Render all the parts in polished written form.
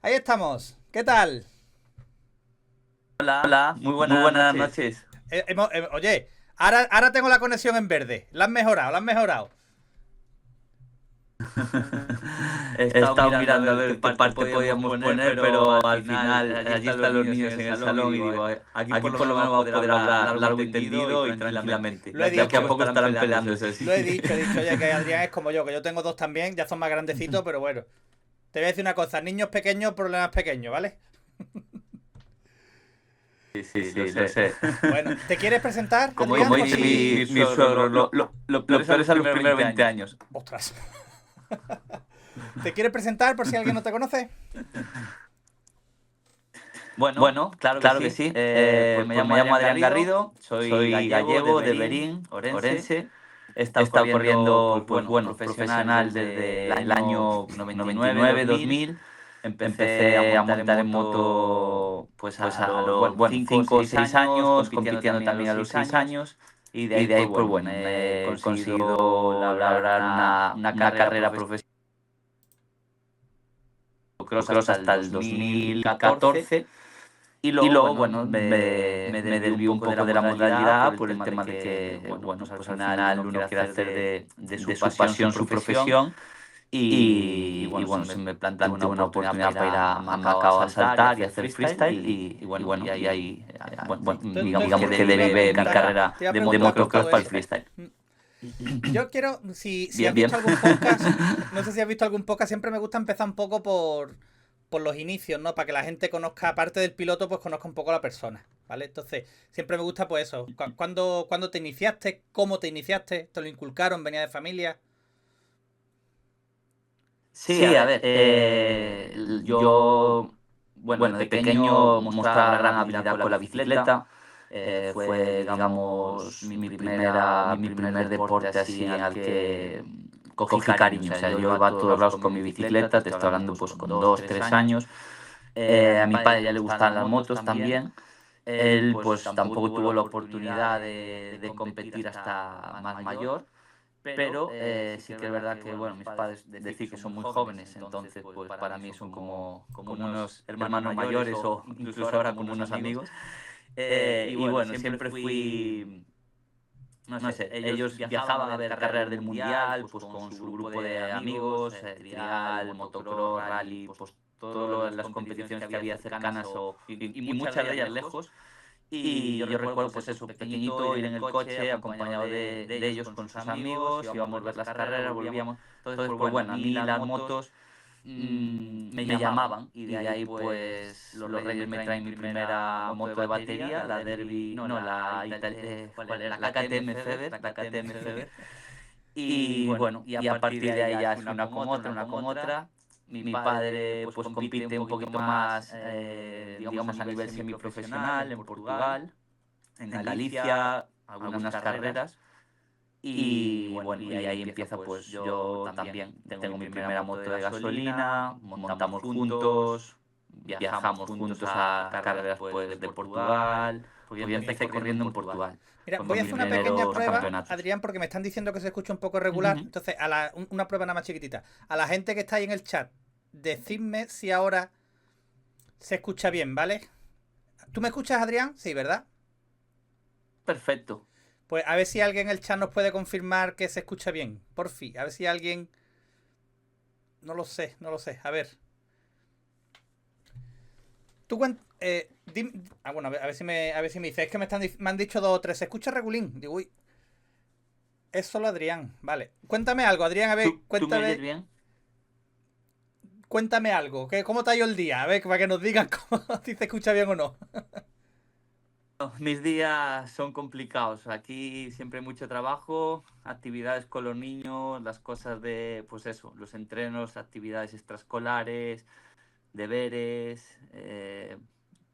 Ahí estamos. ¿Qué tal? Hola, muy buenas noches. Oye, ahora tengo la conexión en verde. La has mejorado, la has mejorado. He He estado estado mirando a mirando a ver qué ver qué parte parte podíamos podíamos poner, poner, pero pero al al final final allí allí están los están los niños en niños el en el salón y salón y digo, digo, aquí por aquí lo por lo menos vamos menos a vamos a poder poder hablar hablar largo y largo y tendido tendido y y tranquilamente. Lo he tranquilamente. De aquí a dicho, poco estarán peleándose. lo he dicho, oye, que Adrián es como yo, que yo tengo dos también, ya son más grandecitos, pero bueno. Te voy a decir una cosa, niños pequeños, problemas pequeños, ¿vale? Sí, sí, Sí, lo sí, lo sé. sé. Bueno, ¿te quieres presentar, Como Adrián? dice Por Como dice si... mi mi suegro, suegro, lo peor lo es a peor los es a los primeros primeros 20 20 años. años. Ostras. ¿Te quieres presentar por si alguien no te conoce? Bueno, Bueno, claro que claro que sí. sí. Pues me Pues llamo me llamo Adrián Adrián Garrido, Garrido, soy soy gallego de gallego de Berín, Berín, Orense. Orense. He He estado estado corriendo, corriendo, pues pues bueno, bueno, profesional profesional desde el desde el año año 99, 99, 2000. 2000. Empecé a Empecé a montar en montar en moto moto pues pues a a los, los, bueno, bueno, 5 o 5 o 6 6 años, años, compitiendo compitiendo también a los también a los 6 6 años. años. Y de ahí, Y de ahí, pues pues bueno, bueno, me he he conseguido conseguido labrar labrar una una carrera carrera profesional profesional de cross cross hasta el hasta el 2014. 2014. Y Y luego, luego, bueno, bueno, me me desvié un desvío un poco de la poco de la modalidad por modalidad el por el tema de tema de que, que, bueno, bueno, pues pues al al final final uno quiere uno quiere hacer hacer de su de su pasión su pasión su profesión. profesión. Y Y bueno, bueno, se se me me planteó una planteó una oportunidad para oportunidad ir para ir a a Macao a Macao a saltar y saltar y hacer hacer freestyle. freestyle. Y Y bueno, y bueno, y ahí, ahí, bueno, Sí, digamos que eso que te iba a derivé derivé mi mi preguntar. carrera Te iba a de preguntar por motocross todo para el eso. freestyle. Yo quiero, si has Bien, bien. visto algún podcast, no sé si has visto algún podcast, siempre me gusta empezar un poco por los inicios, ¿no? Para que la gente conozca, aparte del piloto, pues conozca un poco a la persona, ¿vale? Entonces, siempre me gusta pues eso. ¿Cuándo te iniciaste? ¿Cómo te iniciaste? ¿Te lo inculcaron? ¿Venía de familia? Sí, a Sí, a ver, ver, yo, yo, bueno, de bueno, de pequeño pequeño mostraba mostraba gran gran habilidad habilidad con la con la bicicleta. bicicleta. Fue, Fue, digamos, digamos, mi mi primer primer deporte deporte así así al al que que cogí cogí cariño. O cariño. O sea, sea, yo yo iba a iba a todos todos lados lados con mi con mi bicicleta, te bicicleta, te estoy estoy hablando hablando pues pues con con 2 dos, 3 tres años. años. A A mi mi padre padre ya ya le le gustaban gustan las las motos motos también. también. Él Él pues pues tampoco tampoco tuvo tuvo la la oportunidad oportunidad de competir hasta más mayor. pero Pero sí que es verdad que, bueno, mis padres decir que son muy jóvenes, entonces pues para mí son como unos hermanos mayores o incluso ahora como unos amigos. Y bueno, siempre fui, no sé, ellos viajaban a ver carreras del mundial, pues con su grupo de amigos, trial, motocross, rally, pues todas las competiciones que había cercanas y muchas de ellas lejos. Y yo recuerdo, pues eso, pequeñito, ir en el coche acompañado de ellos con sus amigos, íbamos a ver las carreras, volvíamos. Entonces, pues bueno, a mí las motos me llamaban y de ahí pues los Reyes me traen mi primera moto de batería, la Derby, no, ¿cuál era? La KTM Feber, la KTM Feber. Y bueno, y a partir de ahí ya es una con otra, una con otra. Mi padre pues compite un poquito más, digamos, a nivel semiprofesional en Portugal, en Galicia, algunas carreras. Y bueno, y ahí empieza pues yo también tengo mi primera moto de gasolina, montamos juntos, viajamos juntos a carreras pues de Portugal, porque yo empecé corriendo en Portugal, Mira, fueron voy a mis hacer una pequeña primeros prueba, campeonatos. Adrián, porque me están diciendo que se escucha un poco regular. Ujú. Entonces, una prueba nada más chiquitita. A la gente que está ahí en el chat, decidme si ahora se escucha bien, ¿vale? ¿Tú me escuchas, Adrián? Sí, ¿verdad? Perfecto. Pues a ver si alguien en el chat nos puede confirmar que se escucha bien. Por fin. A ver si alguien... No lo sé, no lo sé. A ver. Tú bueno, a ver si me dice. Es que me han dicho dos o tres. Se escucha regulín. Digo, uy, es solo Adrián. Vale. Cuéntame algo, Adrián. A ver, ¿Tú me oyes bien? cuéntame algo. ¿Cómo te ha ido el día? A ver, para que nos digan si se escucha bien o no. Mis días son complicados. Aquí siempre hay mucho trabajo, actividades con los niños, las cosas de, pues eso, los entrenos, actividades extraescolares, deberes.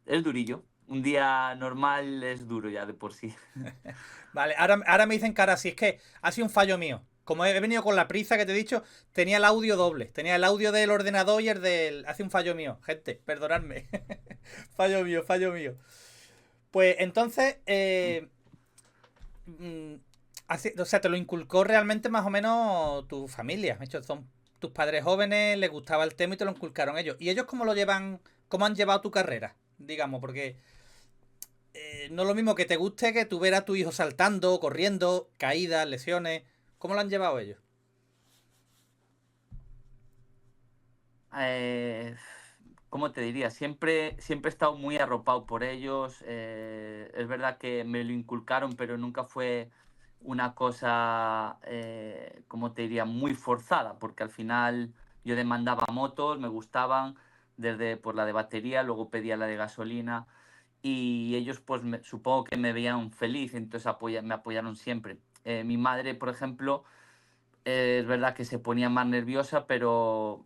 Es durillo. Un día normal es duro ya de por sí. Vale, ahora me dicen cara, si es que ha sido un fallo mío. Como he venido con la prisa que te he dicho, tenía el audio doble. Tenía el audio del ordenador y el del... Hace un fallo mío. Gente, perdonadme. Fallo mío, fallo mío. Pues entonces, o sea, te lo inculcó realmente más o menos tu familia. De hecho, son tus padres jóvenes, les gustaba el tema y te lo inculcaron ellos. ¿Y ellos cómo lo llevan, cómo han llevado tu carrera? Digamos, porque no es lo mismo que te guste que tú ver a tu hijo saltando, corriendo, caídas, lesiones. ¿Cómo lo han llevado ellos? Eh, ¿Cómo te diría? Siempre he estado muy arropado por ellos. Es verdad que me lo inculcaron, pero nunca fue una cosa, ¿cómo te diría? Muy forzada, porque al final yo demandaba motos, me gustaban, desde por la de batería, luego pedía la de gasolina, y ellos pues supongo que me veían feliz, entonces me apoyaron siempre. Mi madre, por ejemplo, es verdad que se ponía más nerviosa, pero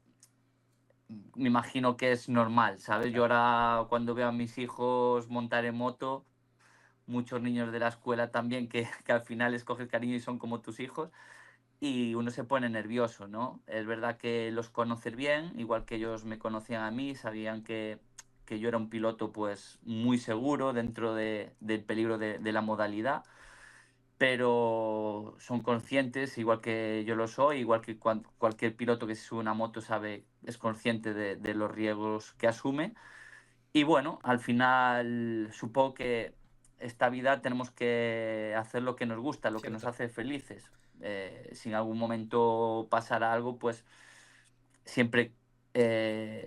me imagino que es normal, ¿sabes? Yo Claro. ahora cuando veo a mis hijos montar en moto, muchos niños de la escuela también que al final les coges cariño y son como tus hijos, y uno se pone nervioso, ¿no? Es verdad que los conoces bien, igual que ellos me conocían a mí, sabían que yo era un piloto pues muy seguro dentro del peligro de la modalidad, pero son conscientes, igual que yo lo soy, igual que cualquier piloto que se sube a una moto sabe, es consciente de los riesgos que asume. Y bueno, al final supongo que esta vida tenemos que hacer lo que nos gusta, lo que nos Cierto. hace felices. Si en algún momento pasara algo, pues siempre,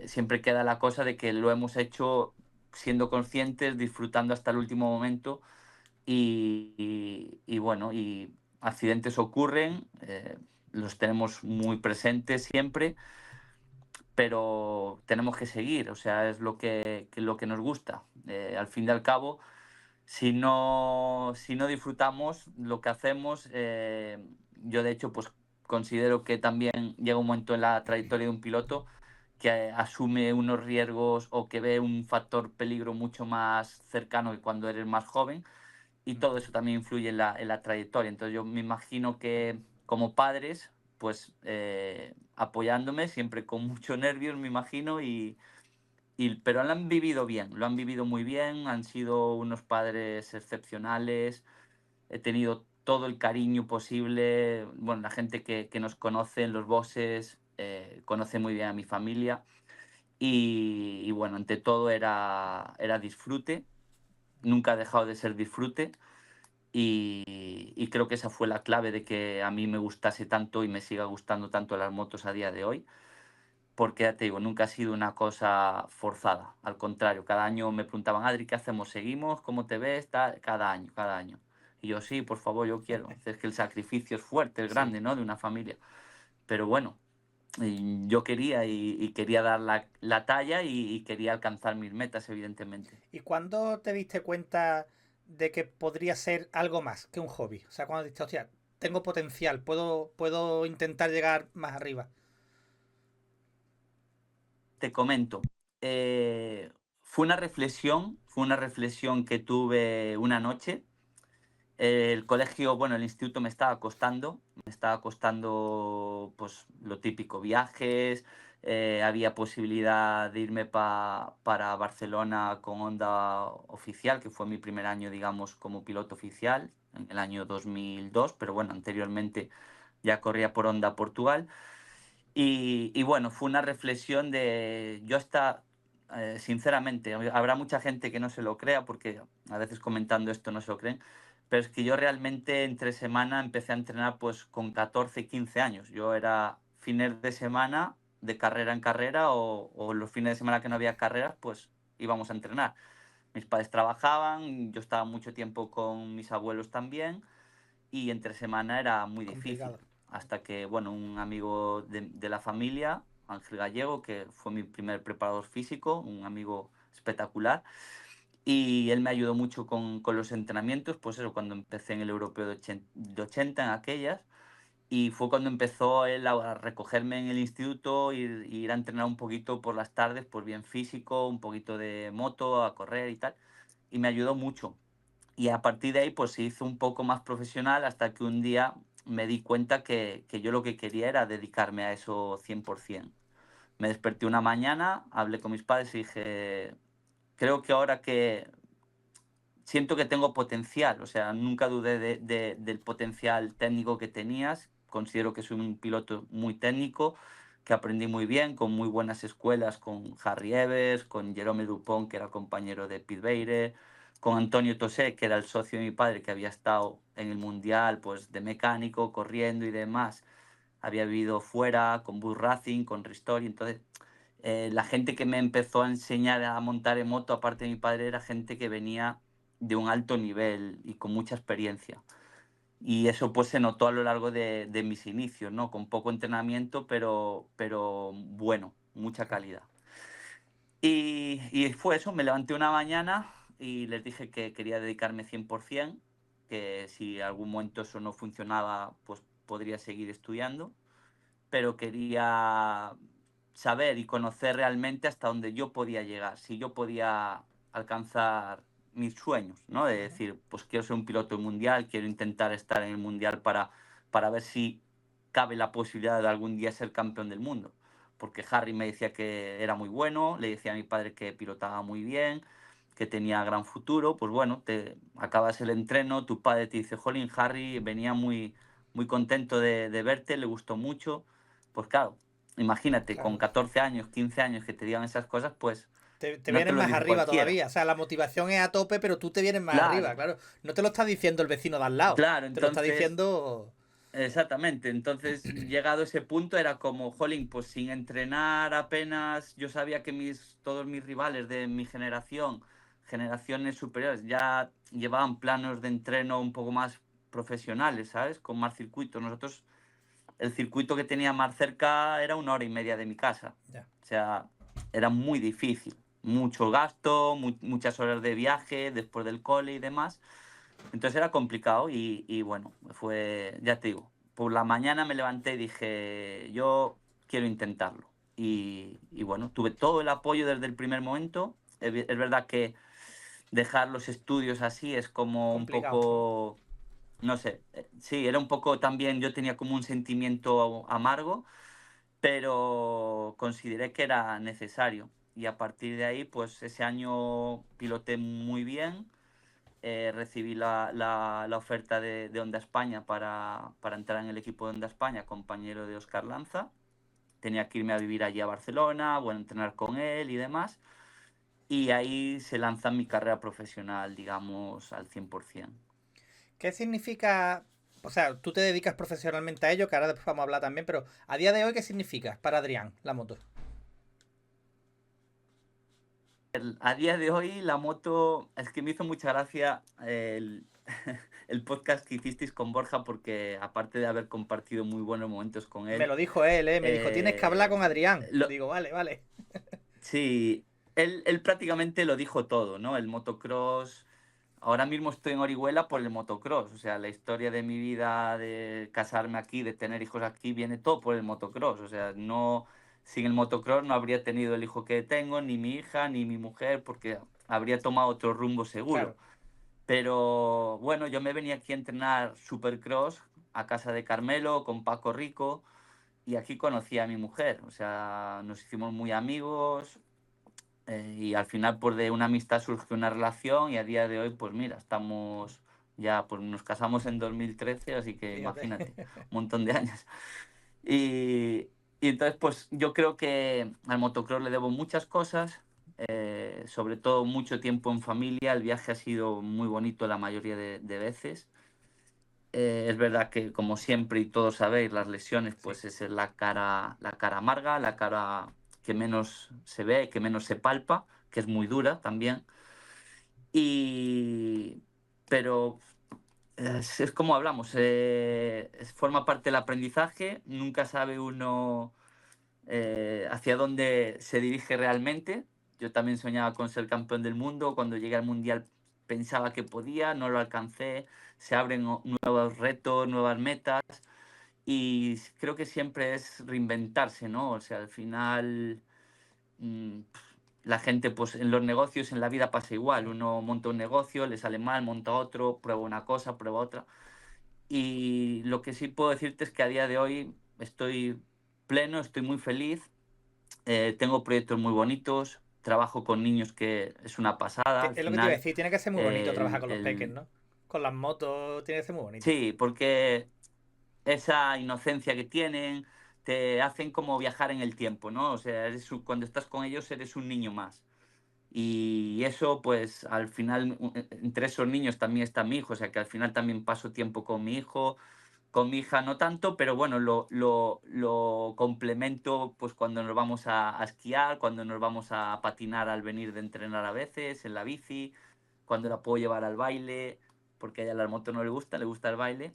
siempre queda la cosa de que lo hemos hecho siendo conscientes, disfrutando hasta el último momento y bueno, y accidentes ocurren, los tenemos muy presentes siempre, pero tenemos que seguir, o sea, es lo que nos gusta. Al fin y al cabo, si no disfrutamos lo que hacemos, yo de hecho pues considero que también llega un momento en la trayectoria de un piloto que asume unos riesgos o que ve un factor peligro mucho más cercano que cuando eres más joven, y todo eso también influye en la trayectoria. Entonces yo me imagino que como padres, pues apoyándome, siempre con mucho nervios, me imagino, pero lo han vivido bien, lo han vivido muy bien, han sido unos padres excepcionales, he tenido todo el cariño posible, bueno, la gente que nos conoce en los bosses conoce muy bien a mi familia y bueno, ante todo era disfrute, nunca ha dejado de ser disfrute y creo que esa fue la clave de que a mí me gustase tanto y me siga gustando tanto las motos a día de hoy, porque ya te digo, nunca ha sido una cosa forzada. Al contrario, cada año me preguntaban, Adri, ¿qué hacemos? ¿Seguimos? ¿Cómo te ves? Cada año, cada año. Y yo, sí, por favor, yo quiero. Es que el sacrificio es fuerte, es Sí. grande, ¿no? De una familia. Pero bueno, yo quería y quería dar la talla y quería alcanzar mis metas, evidentemente. ¿Y cuándo te diste cuenta de que podría ser algo más que un hobby? O sea, cuando dijiste, hostia, tengo potencial, puedo intentar llegar más arriba. Te comento, eh, fue una reflexión que tuve una noche. El colegio, bueno, el instituto me estaba costando pues lo típico, viajes, había posibilidad de irme para Barcelona con Honda oficial, que fue mi primer año, digamos, como piloto oficial, en el año 2002, pero bueno, anteriormente ya corría por Honda Portugal. Y bueno, fue una reflexión de, yo hasta, sinceramente, habrá mucha gente que no se lo crea, porque a veces comentando esto no se lo creen, pero es que yo realmente entre semana empecé a entrenar pues con 14 15 años. Yo era fines de semana, de carrera en carrera, o los fines de semana que no había carreras, pues íbamos a entrenar. Mis padres trabajaban, yo estaba mucho tiempo con mis abuelos también, y entre semana era muy difícil. Complicado. Hasta que, bueno, un amigo de la familia, Ángel Gallego, que fue mi primer preparador físico, un amigo espectacular, y él me ayudó mucho con los entrenamientos, pues eso, cuando empecé en el europeo de 80 en aquellas, y fue cuando empezó él a recogerme en el instituto y ir a entrenar un poquito por las tardes, pues bien físico, un poquito de moto, a correr y tal, y me ayudó mucho. Y a partir de ahí, pues se hizo un poco más profesional hasta que un día me di cuenta que yo lo que quería era dedicarme a eso 100%. Me desperté una mañana, hablé con mis padres y dije, creo que ahora que siento que tengo potencial, o sea, nunca dudé del potencial técnico que tenías, considero que soy un piloto muy técnico, que aprendí muy bien, con muy buenas escuelas, con Harry Evers, con Jerome Dupont, que era compañero de Pete Beire, con Antonio Tosé, que era el socio de mi padre, que había estado en el Mundial pues, de mecánico, corriendo y demás. Había vivido fuera, con Bull Racing, con Ristori. Entonces, la gente que me empezó a enseñar a montar en moto, aparte de mi padre, era gente que venía de un alto nivel y con mucha experiencia. Y eso pues se notó a lo largo de mis inicios, ¿no? Con poco entrenamiento, pero bueno, mucha calidad. Y fue eso, me levanté una mañana y les dije que quería dedicarme 100%, que si algún momento eso no funcionaba, pues podría seguir estudiando, pero quería saber y conocer realmente hasta dónde yo podía llegar, si yo podía alcanzar mis sueños, ¿no? De decir, pues quiero ser un piloto mundial, quiero intentar estar en el mundial para ver si cabe la posibilidad de algún día ser campeón del mundo. Porque Harry me decía que era muy bueno, le decía a mi padre que pilotaba muy bien, que tenía gran futuro. Pues bueno, te acabas el entreno, tu padre te dice, jolín, Harry venía muy contento de verte, le gustó mucho. Pues claro, imagínate, con Claro. 14 años, 15 años que te digan esas cosas, pues Te no te vienes lo más dice arriba cualquiera. todavía. O sea, la motivación es a tope, pero tú te vienes más arriba, Claro, claro. No te lo está diciendo el vecino de al lado. claro, Te lo está entonces, diciendo. exactamente. Entonces, llegado ese punto, era como, jolín, pues sin entrenar apenas, yo sabía que todos mis rivales de mi generación, generaciones superiores, ya llevaban planos de entreno un poco más profesionales, ¿sabes? Con más circuitos. Nosotros, el circuito que tenía más cerca era 1 hora y media de mi casa. Ya. O sea, era muy difícil. Mucho gasto, muchas horas de viaje después del cole y demás. Entonces era complicado y bueno, fue, ya te digo, por la mañana me levanté y dije, yo quiero intentarlo. Y bueno, tuve todo el apoyo desde el primer momento. Es verdad que dejar los estudios así es como un Complicado, ¿no? poco, no sé, sí, era un poco también, yo tenía como un sentimiento amargo, pero consideré que era necesario. Y a partir de ahí, pues ese año piloté muy bien, recibí la oferta de Honda España para entrar en el equipo de Honda España, compañero de Oscar Lanza. Tenía que irme a vivir allí a Barcelona, bueno, entrenar con él y demás. Y ahí se lanza mi carrera profesional, digamos, al 100%. ¿Qué significa? O sea, tú te dedicas profesionalmente a ello, que ahora después vamos a hablar también, pero a día de hoy, ¿qué significa para Adrián la moto? A día de hoy la moto, es que me hizo mucha gracia el podcast que hicisteis con Borja porque aparte de haber compartido muy buenos momentos con Me él, lo dijo él, ¿eh? Me dijo, tienes que hablar eh, con Adrián. lo, Digo, vale, vale. sí, él prácticamente lo dijo todo, ¿no? El motocross, ahora mismo estoy en Orihuela por el motocross, o sea, la historia de mi vida, de casarme aquí, de tener hijos aquí, viene todo por el motocross, o sea, no, sin el motocross no habría tenido el hijo que tengo, ni mi hija, ni mi mujer, porque habría tomado otro rumbo seguro. Claro. Pero bueno, yo me venía aquí a entrenar Supercross a casa de Carmelo con Paco Rico y aquí conocí a mi mujer, o sea, nos hicimos muy amigos, y al final pues de una amistad surgió una relación y a día de hoy pues mira, estamos ya, pues nos casamos en 2013, así que Fíjate. imagínate, un montón de años. Y entonces pues yo creo que al motocross le debo muchas cosas, sobre todo mucho tiempo en familia, el viaje ha sido muy bonito la mayoría de veces. Es verdad que como siempre y todos sabéis, las lesiones Sí. pues es la cara amarga, la cara que menos se ve, que menos se palpa, que es muy dura también. Y pero es como hablamos, forma parte del aprendizaje, nunca sabe uno hacia dónde se dirige realmente. Yo también soñaba con ser campeón del mundo, cuando llegué al mundial pensaba que podía, no lo alcancé, se abren nuevos retos, nuevas metas y creo que siempre es reinventarse, ¿no? O sea, al final mm, la gente, pues en los negocios, en la vida pasa igual. Uno monta un negocio, le sale mal, monta otro, prueba una cosa, prueba otra. Y lo que sí puedo decirte es que a día de hoy estoy pleno, estoy muy feliz, tengo proyectos muy bonitos, trabajo con niños que es una pasada al Es lo que te iba a final. decir, tiene que ser muy bonito trabajar El, con los peques, el- ¿no? Con las motos, tiene que ser muy bonito. Sí, porque esa inocencia que tienen, te hacen como viajar en el tiempo, ¿no? O sea, cuando estás con ellos eres un niño más. Y eso, pues al final, entre esos niños también está mi hijo, o sea que al final también paso tiempo con mi hijo, con mi hija no tanto, pero bueno, lo complemento pues cuando nos vamos a esquiar, cuando nos vamos a patinar al venir de entrenar a veces, en la bici, cuando la puedo llevar al baile, porque a ella la moto no le gusta, le gusta el baile.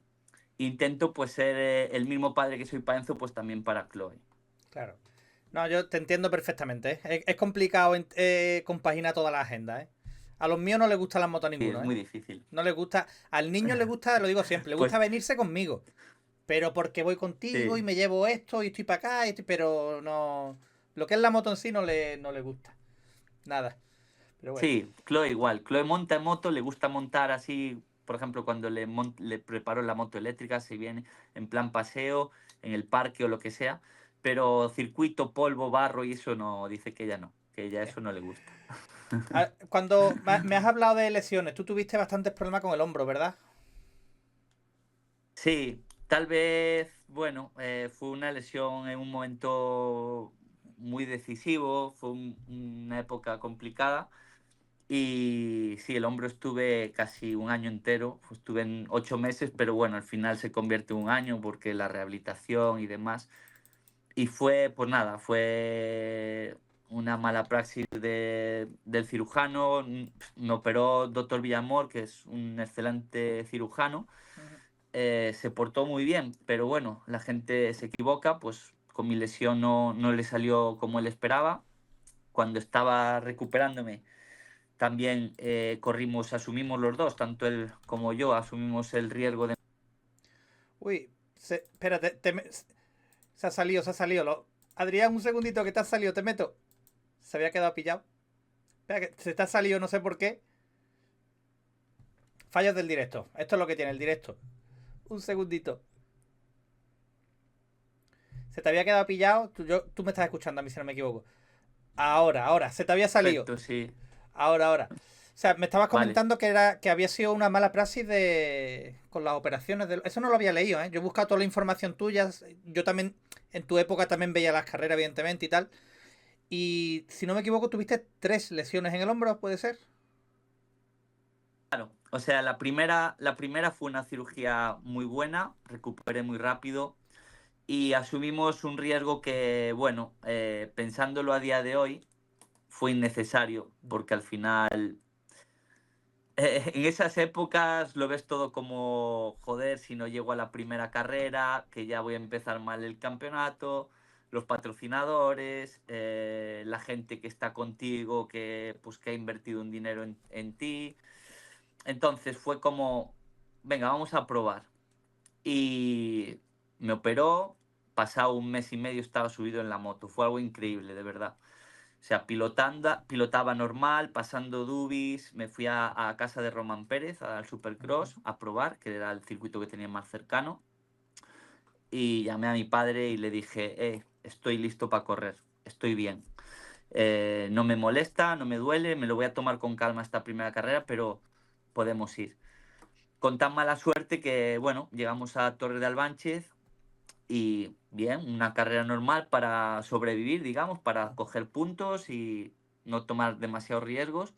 Intento pues ser el mismo padre que soy para Enzo, pues también para Chloe. Claro. No, yo te entiendo perfectamente, ¿eh? Es complicado compaginar toda la agenda, ¿eh? A los míos no les gusta las motos a Sí, es ninguno, ¿eh? muy difícil. No les gusta. Al niño le gusta, lo digo siempre, le gusta Pues venirse conmigo. Pero porque voy contigo y sí. me llevo esto y estoy para acá, pero no. Lo que es la moto en sí no le gusta. Nada. Pero bueno. Sí, Chloe igual. Chloe monta en moto, le gusta montar así, por ejemplo, cuando le preparo la moto eléctrica, se viene en plan paseo, en el parque o lo que sea, pero circuito, polvo, barro y eso no, dice que ella eso no le gusta. Cuando me has hablado de lesiones, tú tuviste bastantes problemas con el hombro, ¿verdad? Sí, tal vez, bueno, fue una lesión en un momento muy decisivo, fue una época complicada. Y sí, el hombro estuve casi un año entero, estuve en 8 meses, pero bueno, al final se convierte en un año porque la rehabilitación y demás. Y fue, pues nada, fue una mala praxis del cirujano. Me operó doctor Villamor, que es un excelente cirujano. Ujú. Se portó muy bien, pero bueno, la gente se equivoca, pues con mi lesión no le salió como él esperaba. Cuando estaba recuperándome también asumimos los dos, tanto él como yo, asumimos el riesgo de... Uy, espérate, se ha salido, se ha salido. Adrián, un segundito que te has salido, te meto. Se había quedado pillado. Espera, que se te ha salido, no sé por qué. Fallos del directo. Esto es lo que tiene el directo. Un segundito. Se te había quedado pillado. Tú me estás escuchando a mí, si no me equivoco. Ahora. Se te había salido. Perfecto, sí. Ahora. O sea, me estabas Vale. comentando que había sido una mala praxis con las operaciones. Eso no lo había leído, ¿eh? Yo he buscado toda la información tuya. Yo también, en tu época, también veía las carreras, evidentemente, y tal. Y si no me equivoco, tuviste 3 lesiones en el hombro, ¿puede ser? Claro. O sea, la primera fue una cirugía muy buena, recuperé muy rápido y asumimos un riesgo que, bueno, pensándolo a día de hoy, fue innecesario, porque al final en esas épocas lo ves todo como, joder, si no llego a la primera carrera, que ya voy a empezar mal el campeonato, los patrocinadores, la gente que está contigo, que ha invertido un dinero en ti. Entonces fue como, venga, vamos a probar. Y me operó, pasado un mes y medio estaba subido en la moto. Fue algo increíble, de verdad. O sea, pilotaba normal, pasando dubis, me fui a casa de Román Pérez, al Supercross, a probar, que era el circuito que tenía más cercano, y llamé a mi padre y le dije, estoy listo para correr, estoy bien. No me molesta, no me duele, me lo voy a tomar con calma esta primera carrera, pero podemos ir. Con tan mala suerte que, bueno, llegamos a Torre de Albánchez y bien, una carrera normal para sobrevivir, digamos, para coger puntos y no tomar demasiados riesgos.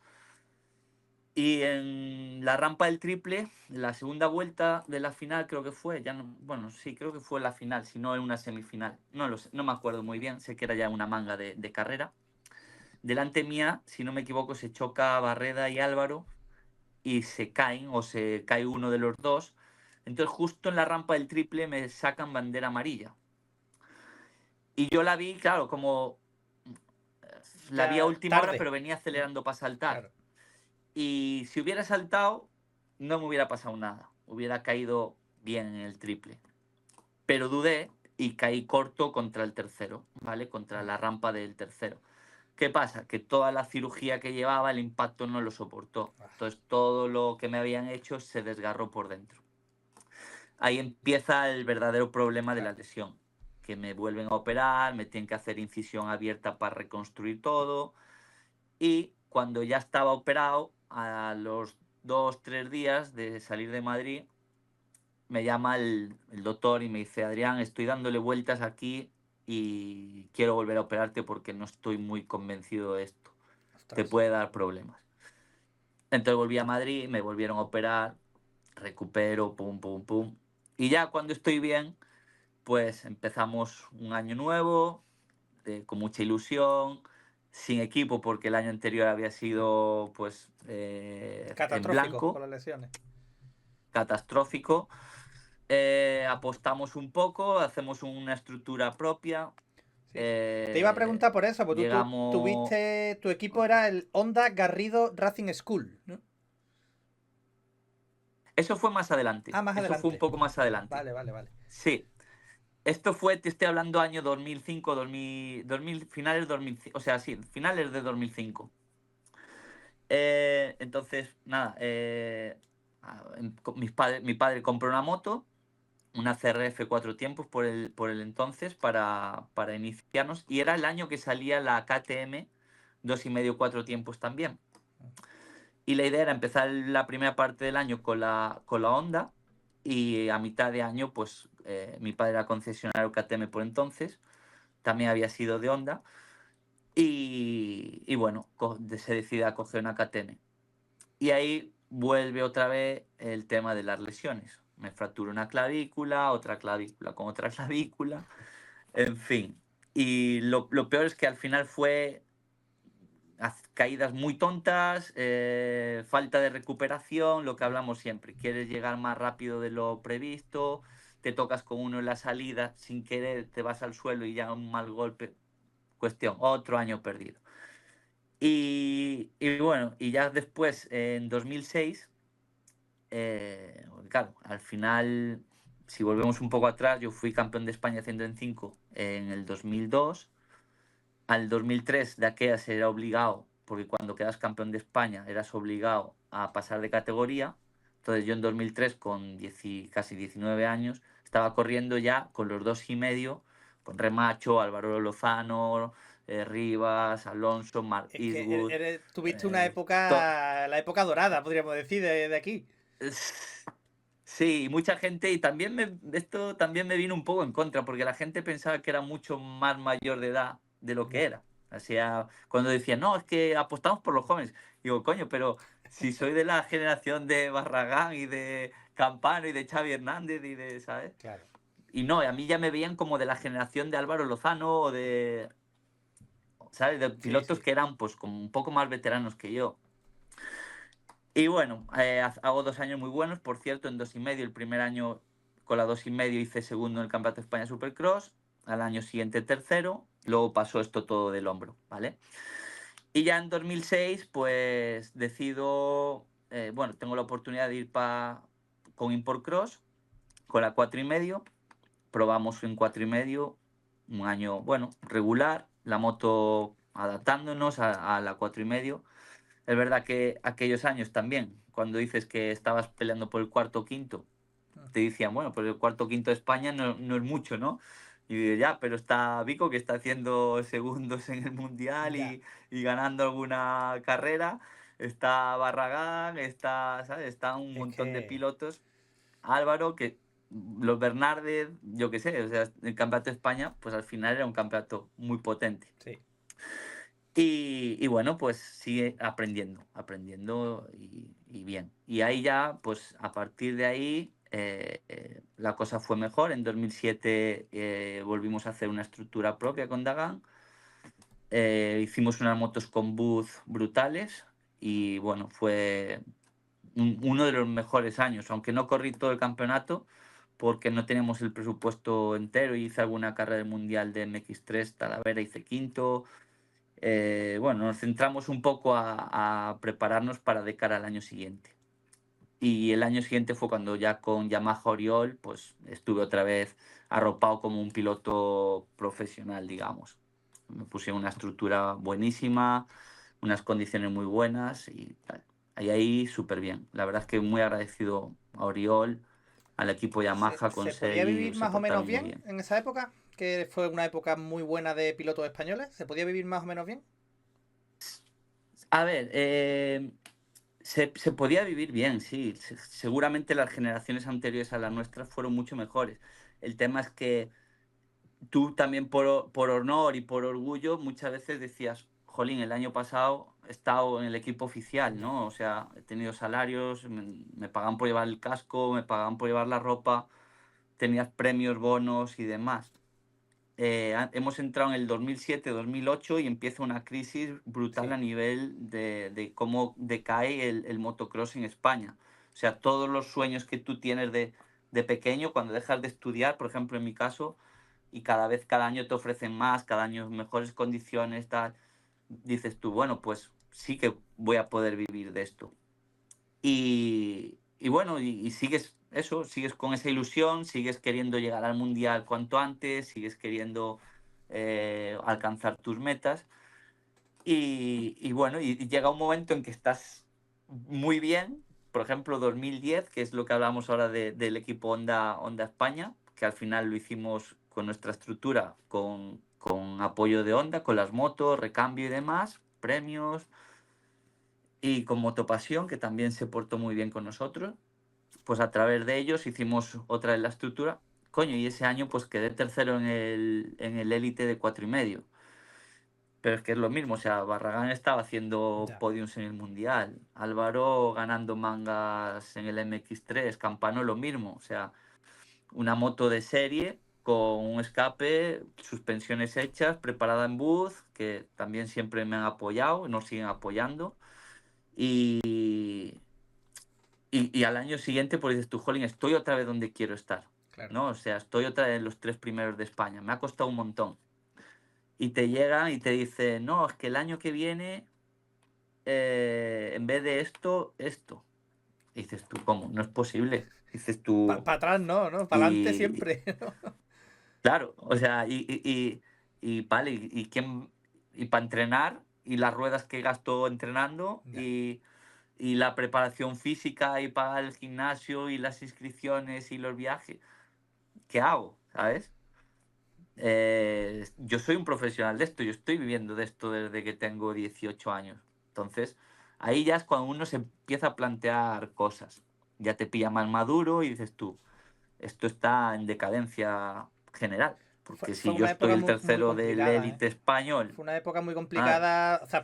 Y en la rampa del triple, la segunda vuelta de la final creo que fue, ya no, bueno, sí, creo que fue la final, si no en una semifinal. No lo sé, no me acuerdo muy bien, sé que era ya una manga de carrera. Delante mía, si no me equivoco, se choca Barreda y Álvaro y se caen o se cae uno de los dos. Entonces justo en la rampa del triple me sacan bandera amarilla. Y yo la vi, claro, como la vi a Ya última hora, tarde. pero venía acelerando para saltar. Claro. Y si hubiera saltado, no me hubiera pasado nada. Hubiera caído bien en el triple. Pero dudé y caí corto contra el tercero, ¿vale? Contra la rampa del tercero. ¿Qué pasa? Que toda la cirugía que llevaba, el impacto no lo soportó. Entonces todo lo que me habían hecho se desgarró por dentro. Ahí empieza el verdadero problema de la Claro. lesión. Que me vuelven a operar, me tienen que hacer incisión abierta para reconstruir todo. Y cuando ya estaba operado, a los 2, 3 días de salir de Madrid, me llama el doctor y me dice, Adrián, estoy dándole vueltas aquí y quiero volver a operarte porque no estoy muy convencido de esto. Te Ostras. puede dar problemas. Entonces volví a Madrid, me volvieron a operar, recupero, pum, pum, pum. Y ya cuando estoy bien, pues empezamos un año nuevo, con mucha ilusión, sin equipo porque el año anterior había sido pues en Catastrófico con blanco, las lesiones. catastrófico. Apostamos un poco, hacemos una estructura propia. Sí. Te iba a preguntar por eso, porque tú Llegamos... tuviste. Tu equipo era el Honda Garrido Racing School, ¿no? Eso fue más adelante. Ah, más Eso fue un adelante. poco más adelante. Vale, vale, vale. Sí. Esto fue, te estoy hablando año 2005, 2000, finales 2005, o sea, sí, finales de 2005. Entonces, nada, mi padre compró una moto, una CRF 4 tiempos por el entonces, para iniciarnos, y era el año que salía la KTM 2,5, 4 tiempos también. Y la idea era empezar la primera parte del año con la Honda, y a mitad de año, pues mi padre era concesionario KTM por entonces, también había sido de Honda, y bueno, se decide a coger una KTM. Y ahí vuelve otra vez el tema de las lesiones. Me fracturó una clavícula, otra clavícula con otra clavícula, en fin. Y lo peor es que al final fue caídas muy tontas, falta de recuperación, lo que hablamos siempre. Quieres llegar más rápido de lo previsto, te tocas con uno en la salida, sin querer te vas al suelo y ya un mal golpe. Cuestión, otro año perdido. Y bueno, y ya después, en 2006, claro, al final, si volvemos un poco atrás, yo fui campeón de España 105 en el 2002. Al 2003 de aquella era obligado, porque cuando quedas campeón de España eras obligado a pasar de categoría. Entonces yo en 2003, con casi 19 años, estaba corriendo ya con los 2,5, con Remacho, Álvaro Lozano, Rivas, Alonso, Mark Es que Eastwood. tuviste una To- época, la época dorada, podríamos decir, de aquí. Sí, mucha gente, y también esto también me vino un poco en contra, porque la gente pensaba que era mucho más mayor de edad de lo que Ya. era. O sea, cuando decían, no, es que apostamos por los jóvenes. Digo, coño, pero si soy de la generación de Barragán y de Campano y de Xavi Hernández y de, ¿sabes? Claro. Y no, a mí ya me veían como de la generación de Álvaro Lozano o ¿sabes? De Sí, pilotos sí. que eran pues como un poco más veteranos que yo. Y bueno, hago 2 años muy buenos, por cierto, en 2,5. El primer año con la 2,5 hice segundo en el Campeonato de España Supercross, al año siguiente tercero, luego pasó esto todo del hombro, ¿vale? Y ya en 2006, pues decido, bueno, tengo la oportunidad de ir con Import Cross, con la 4,5, probamos en 4,5, un año, bueno, regular, la moto adaptándonos a la 4,5. Es verdad que aquellos años también, cuando dices que estabas peleando por el cuarto o quinto, te decían, bueno, pues el cuarto o quinto de España no es mucho, ¿no? Y digo, ya, pero está Vico, que está haciendo segundos en el Mundial Ya. y ganando alguna carrera. Está Barragán, ¿sabes? Está un Es montón de que. pilotos. Álvaro, que los Bernárdez, yo qué sé, o sea, el campeonato de España, pues al final era un campeonato muy potente. Sí. Y bueno, pues sigue aprendiendo, aprendiendo y bien. Y ahí ya, pues a partir de ahí, la cosa fue mejor. En 2007 volvimos a hacer una estructura propia con Dagan. Hicimos unas motos con booth brutales y bueno, fue uno de los mejores años, aunque no corrí todo el campeonato porque no teníamos el presupuesto entero. Hice alguna carrera del mundial de MX3 Talavera, hice quinto. Bueno, nos centramos un poco a prepararnos para de cara al año siguiente. Y el año siguiente fue cuando ya con Yamaha Oriol, pues estuve otra vez arropado como un piloto profesional, digamos. Me puse una estructura buenísima, unas condiciones muy buenas y tal. Ahí súper bien. La verdad es que muy agradecido a Oriol, al equipo ¿Se, Yamaha, con se podía Sergi, vivir se más o menos portaron muy bien bien. en esa época? Que fue una época muy buena de pilotos españoles. ¿Se podía vivir más o menos bien? A ver, se podía vivir bien, sí. Seguramente las generaciones anteriores a las nuestras fueron mucho mejores. El tema es que tú también por honor y por orgullo muchas veces decías, jolín, el año pasado he estado en el equipo oficial, Ya. ¿no? O sea, he tenido salarios, me pagan por llevar el casco, me pagan por llevar la ropa, tenías premios, bonos y demás. Hemos entrado en el 2007-2008 y empieza una crisis brutal Sí, a nivel de cómo decae el motocross en España. O sea, todos los sueños que tú tienes de pequeño, cuando dejas de estudiar, por ejemplo, en mi caso, y cada vez, cada año te ofrecen más, cada año mejores condiciones, tal, dices tú, bueno, pues sí que voy a poder vivir de esto. Y bueno, y sigues eso, sigues con esa ilusión, sigues queriendo llegar al mundial cuanto antes, sigues queriendo alcanzar tus metas. Y bueno, y llega un momento en que estás muy bien, por ejemplo, 2010, que es lo que hablamos ahora del equipo Honda España, que al final lo hicimos con nuestra estructura, con apoyo de Honda, con las motos, recambio y demás, premios, y con Motopasión, que también se portó muy bien con nosotros. Pues a través de ellos hicimos otra de la estructura. Coño, y ese año pues quedé tercero en el élite de 4,5. Pero es que es lo mismo, o sea, Barragán estaba haciendo ya. podiums en el Mundial, Álvaro ganando mangas en el MX3, Campano lo mismo, o sea, una moto de serie con un escape, suspensiones hechas, preparada en booth, que también siempre me han apoyado, nos siguen apoyando. Y, y al año siguiente, pues dices tú, jolín, estoy otra vez donde quiero estar, Claro. ¿no? O sea, estoy otra vez en los 3 primeros de España, me ha costado un montón. Y te llegan y te dicen, no, es que el año que viene en vez de esto, esto. Y dices tú, ¿cómo? No es posible. Dices tú, Para atrás no, ¿no? Para adelante y siempre, ¿no? claro, o sea, vale, y para entrenar, y las ruedas que gasto entrenando, Ya. y la preparación física, y pagar el gimnasio, y las inscripciones, y los viajes, ¿qué hago? ¿Sabes? Yo soy un profesional de esto, yo estoy viviendo de esto desde que tengo 18 años. Entonces, ahí ya es cuando uno se empieza a plantear cosas. Ya te pilla más maduro y dices tú, esto está en decadencia general. Fue, Porque fue si yo una estoy época el muy tercero del complicada, ¿eh? élite español, Fue una época muy ah, complicada. O sea,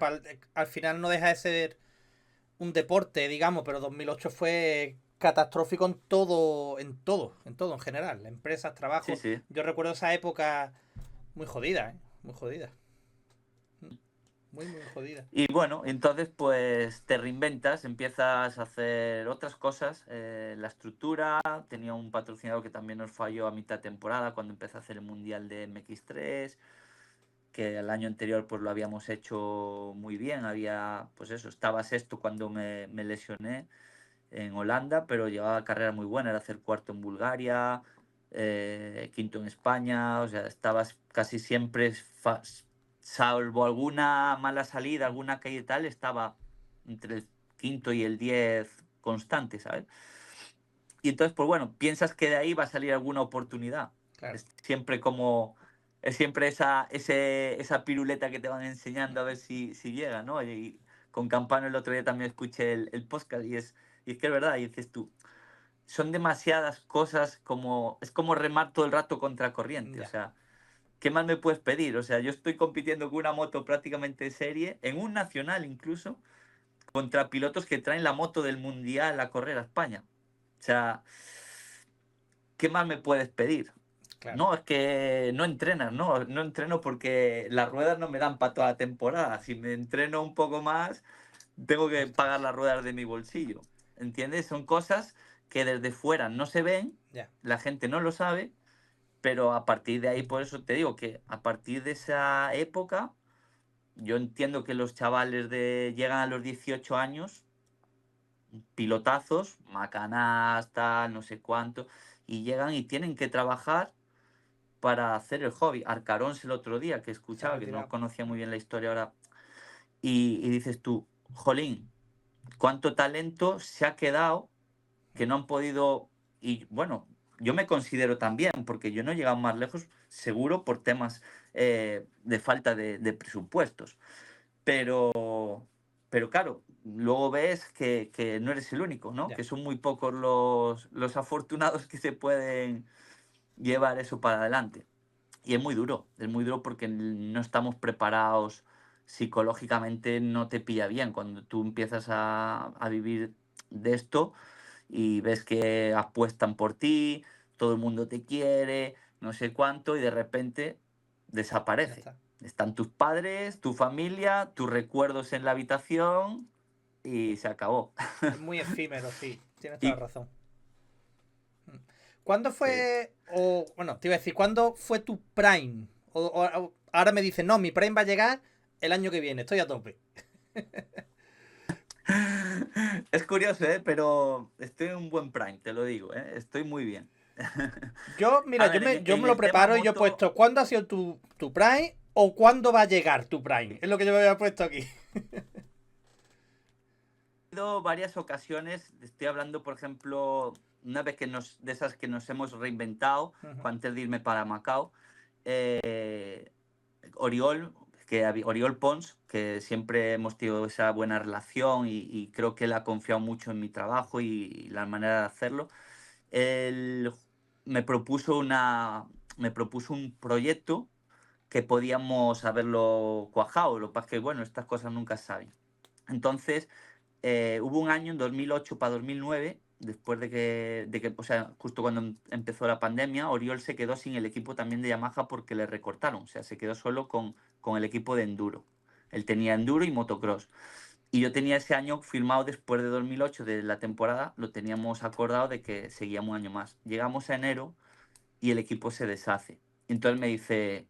al final no deja de ser un deporte, digamos, pero 2008 fue catastrófico en todo, en general. Empresas, sí, trabajo. sí. Yo recuerdo esa época muy jodida, ¿eh? Muy jodida. Muy, muy jodida. Y bueno, entonces pues te reinventas, empiezas a hacer otras cosas. La estructura, tenía un patrocinador que también nos falló a mitad de temporada cuando empecé a hacer el Mundial de MX3, que el año anterior pues lo habíamos hecho muy bien. Había, pues eso, estaba sexto cuando me lesioné en Holanda, pero llevaba carrera muy buena, era hacer cuarto en Bulgaria, quinto en España, o sea, estabas casi siempre, salvo alguna mala salida, alguna caída y tal, estaba entre el quinto y el 10 constante, ¿sabes? Y entonces, pues bueno, piensas que de ahí va a salir alguna oportunidad. Claro. Es siempre como, es siempre esa piruleta que te van enseñando a ver si llega, ¿no? Y con Campano el otro día también escuché el podcast y es que es verdad, y dices tú, son demasiadas cosas como, es como remar todo el rato contra corriente, o Ya. sea, ¿qué más me puedes pedir? O sea, yo estoy compitiendo con una moto prácticamente serie, en un nacional incluso, contra pilotos que traen la moto del mundial a correr a España. O sea, ¿qué más me puedes pedir? Claro. No, es que no entrenas, no, no entreno porque las ruedas no me dan para toda la temporada. Si me entreno un poco más, tengo que pagar Ostras. las ruedas de mi bolsillo. ¿Entiendes? Son cosas que desde fuera no se ven, Ya. la gente no lo sabe, pero a partir de ahí, por eso te digo que a partir de esa época, yo entiendo que los chavales llegan a los 18 años, pilotazos, macanás, tal, no sé cuánto, y llegan y tienen que trabajar para hacer el hobby. Arcarons el otro día que Se ha escuchaba, que no retirado. conocía muy bien la historia ahora, y dices tú, jolín, cuánto talento se ha quedado que no han podido, y bueno, yo me considero también, porque yo no he llegado más lejos, seguro por temas de falta de presupuestos, pero claro, luego ves que no eres el único, ¿no? Ya. Que son muy pocos los afortunados que se pueden llevar eso para adelante. Y es muy duro porque no estamos preparados psicológicamente, no te pilla bien. Cuando tú empiezas a vivir de esto y ves que apuestan por ti, todo el mundo te quiere, no sé cuánto, y de repente Ya desaparece. está. Están tus padres, tu familia, tus recuerdos en la habitación y se acabó. Es muy efímero, sí. Tienes toda la Y razón. ¿Cuándo sí. fue, bueno, te iba a decir, ¿cuándo fue tu prime? Ahora me dicen, no, mi prime va a llegar el año que viene, estoy a tope. Es curioso, ¿eh? Pero estoy en un buen prime, te lo digo, ¿eh? Estoy muy bien. Yo, mira, A yo ver, me, yo en me lo el tema preparo y yo he moto, puesto, ¿cuándo ha sido tu prime o cuándo va a llegar tu prime? Es lo que yo me había puesto aquí. he ido varias ocasiones, estoy hablando, por ejemplo, una vez de esas que nos hemos reinventado, Ujú. fue antes de irme para Macao, eh, Oriol, Oriol Pons, que siempre hemos tenido esa buena relación y creo que él ha confiado mucho en mi trabajo y la manera de hacerlo. Él me propuso me propuso un proyecto que podíamos haberlo cuajado. Lo que pasa es que, bueno, estas cosas nunca se saben. Entonces, hubo un año, en 2008 para 2009, después o sea, justo cuando empezó la pandemia, Oriol se quedó sin el equipo también de Yamaha porque le recortaron. O sea, se quedó solo con el equipo de enduro. Él tenía enduro y motocross. Y yo tenía ese año firmado después de 2008, de la temporada, lo teníamos acordado de que seguíamos un año más. Llegamos a enero y el equipo se deshace. Entonces me dice,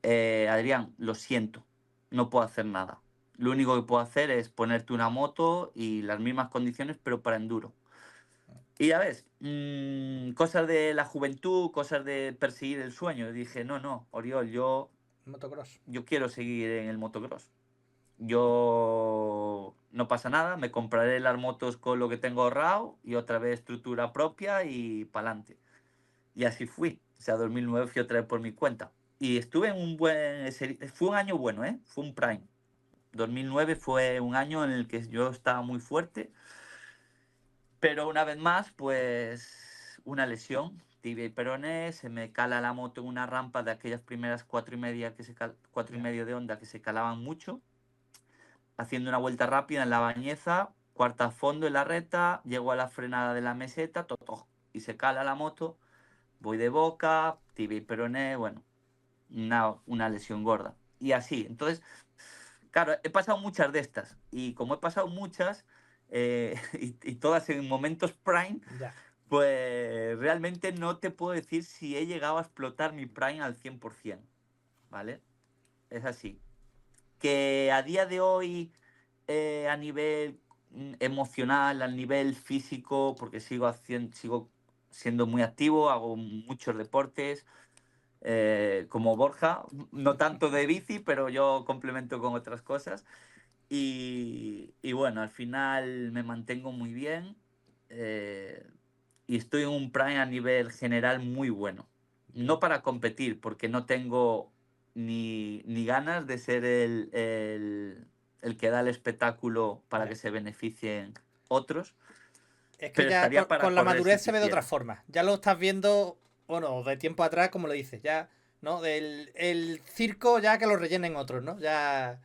Adrián, lo siento, no puedo hacer nada. Lo único que puedo hacer es ponerte una moto y las mismas condiciones, pero para enduro. Y ya ves, cosas de la juventud, cosas de perseguir el sueño. Y dije, no, no, Oriol, Motocross. yo quiero seguir en el motocross. Yo no pasa nada, me compraré las motos con lo que tengo ahorrado y otra vez estructura propia y pa'lante. Y así fui. O sea, 2009 fui otra vez por mi cuenta. Y estuve en un fue un año bueno, ¿eh? Fue un prime. 2009 fue un año en el que yo estaba muy fuerte, pero una vez más, pues una lesión, tibia y peroné, se me cala la moto en una rampa de aquellas primeras 4,5 cuatro y Ya. medio de onda que se calaban mucho, haciendo una vuelta rápida en la Bañeza, cuarta a fondo en la recta, llego a la frenada de la meseta, y se cala la moto, voy de boca, tibia y peroné, bueno, una lesión gorda. Y así, entonces, claro, he pasado muchas de estas, y como he pasado muchas, y todas en momentos prime, Ya. pues realmente no te puedo decir si he llegado a explotar mi prime al 100%, ¿vale? Es así. Que a día de hoy, a nivel emocional, a nivel físico, porque sigo siendo muy activo, hago muchos deportes, como Borja, no tanto de bici, pero yo complemento con otras cosas. Y bueno, al final me mantengo muy bien, eh, y estoy en un prime a nivel general muy bueno. No Bien. para competir, porque no tengo ni ganas de ser el que da el espectáculo para Ya. que se beneficien otros, Es que pero ya estaría para con la correr si madurez se ve de otra quisiera. forma. Ya lo estás viendo, bueno, de tiempo atrás, como lo dices, ya, ¿no? Del el circo ya que lo rellenen otros, ¿no? Ya.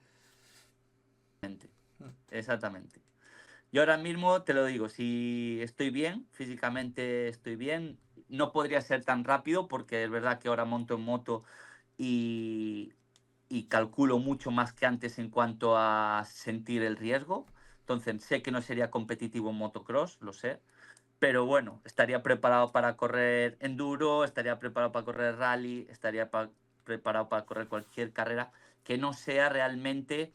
Exactamente. Yo ahora mismo te lo digo, si estoy bien, físicamente estoy bien, no podría ser tan rápido porque es verdad que ahora monto en moto y, y calculo mucho más que antes en cuanto a sentir el riesgo. Entonces sé que no sería competitivo en motocross, lo sé, pero bueno, estaría preparado para correr enduro, estaría preparado para correr rally, preparado para correr cualquier carrera que no sea realmente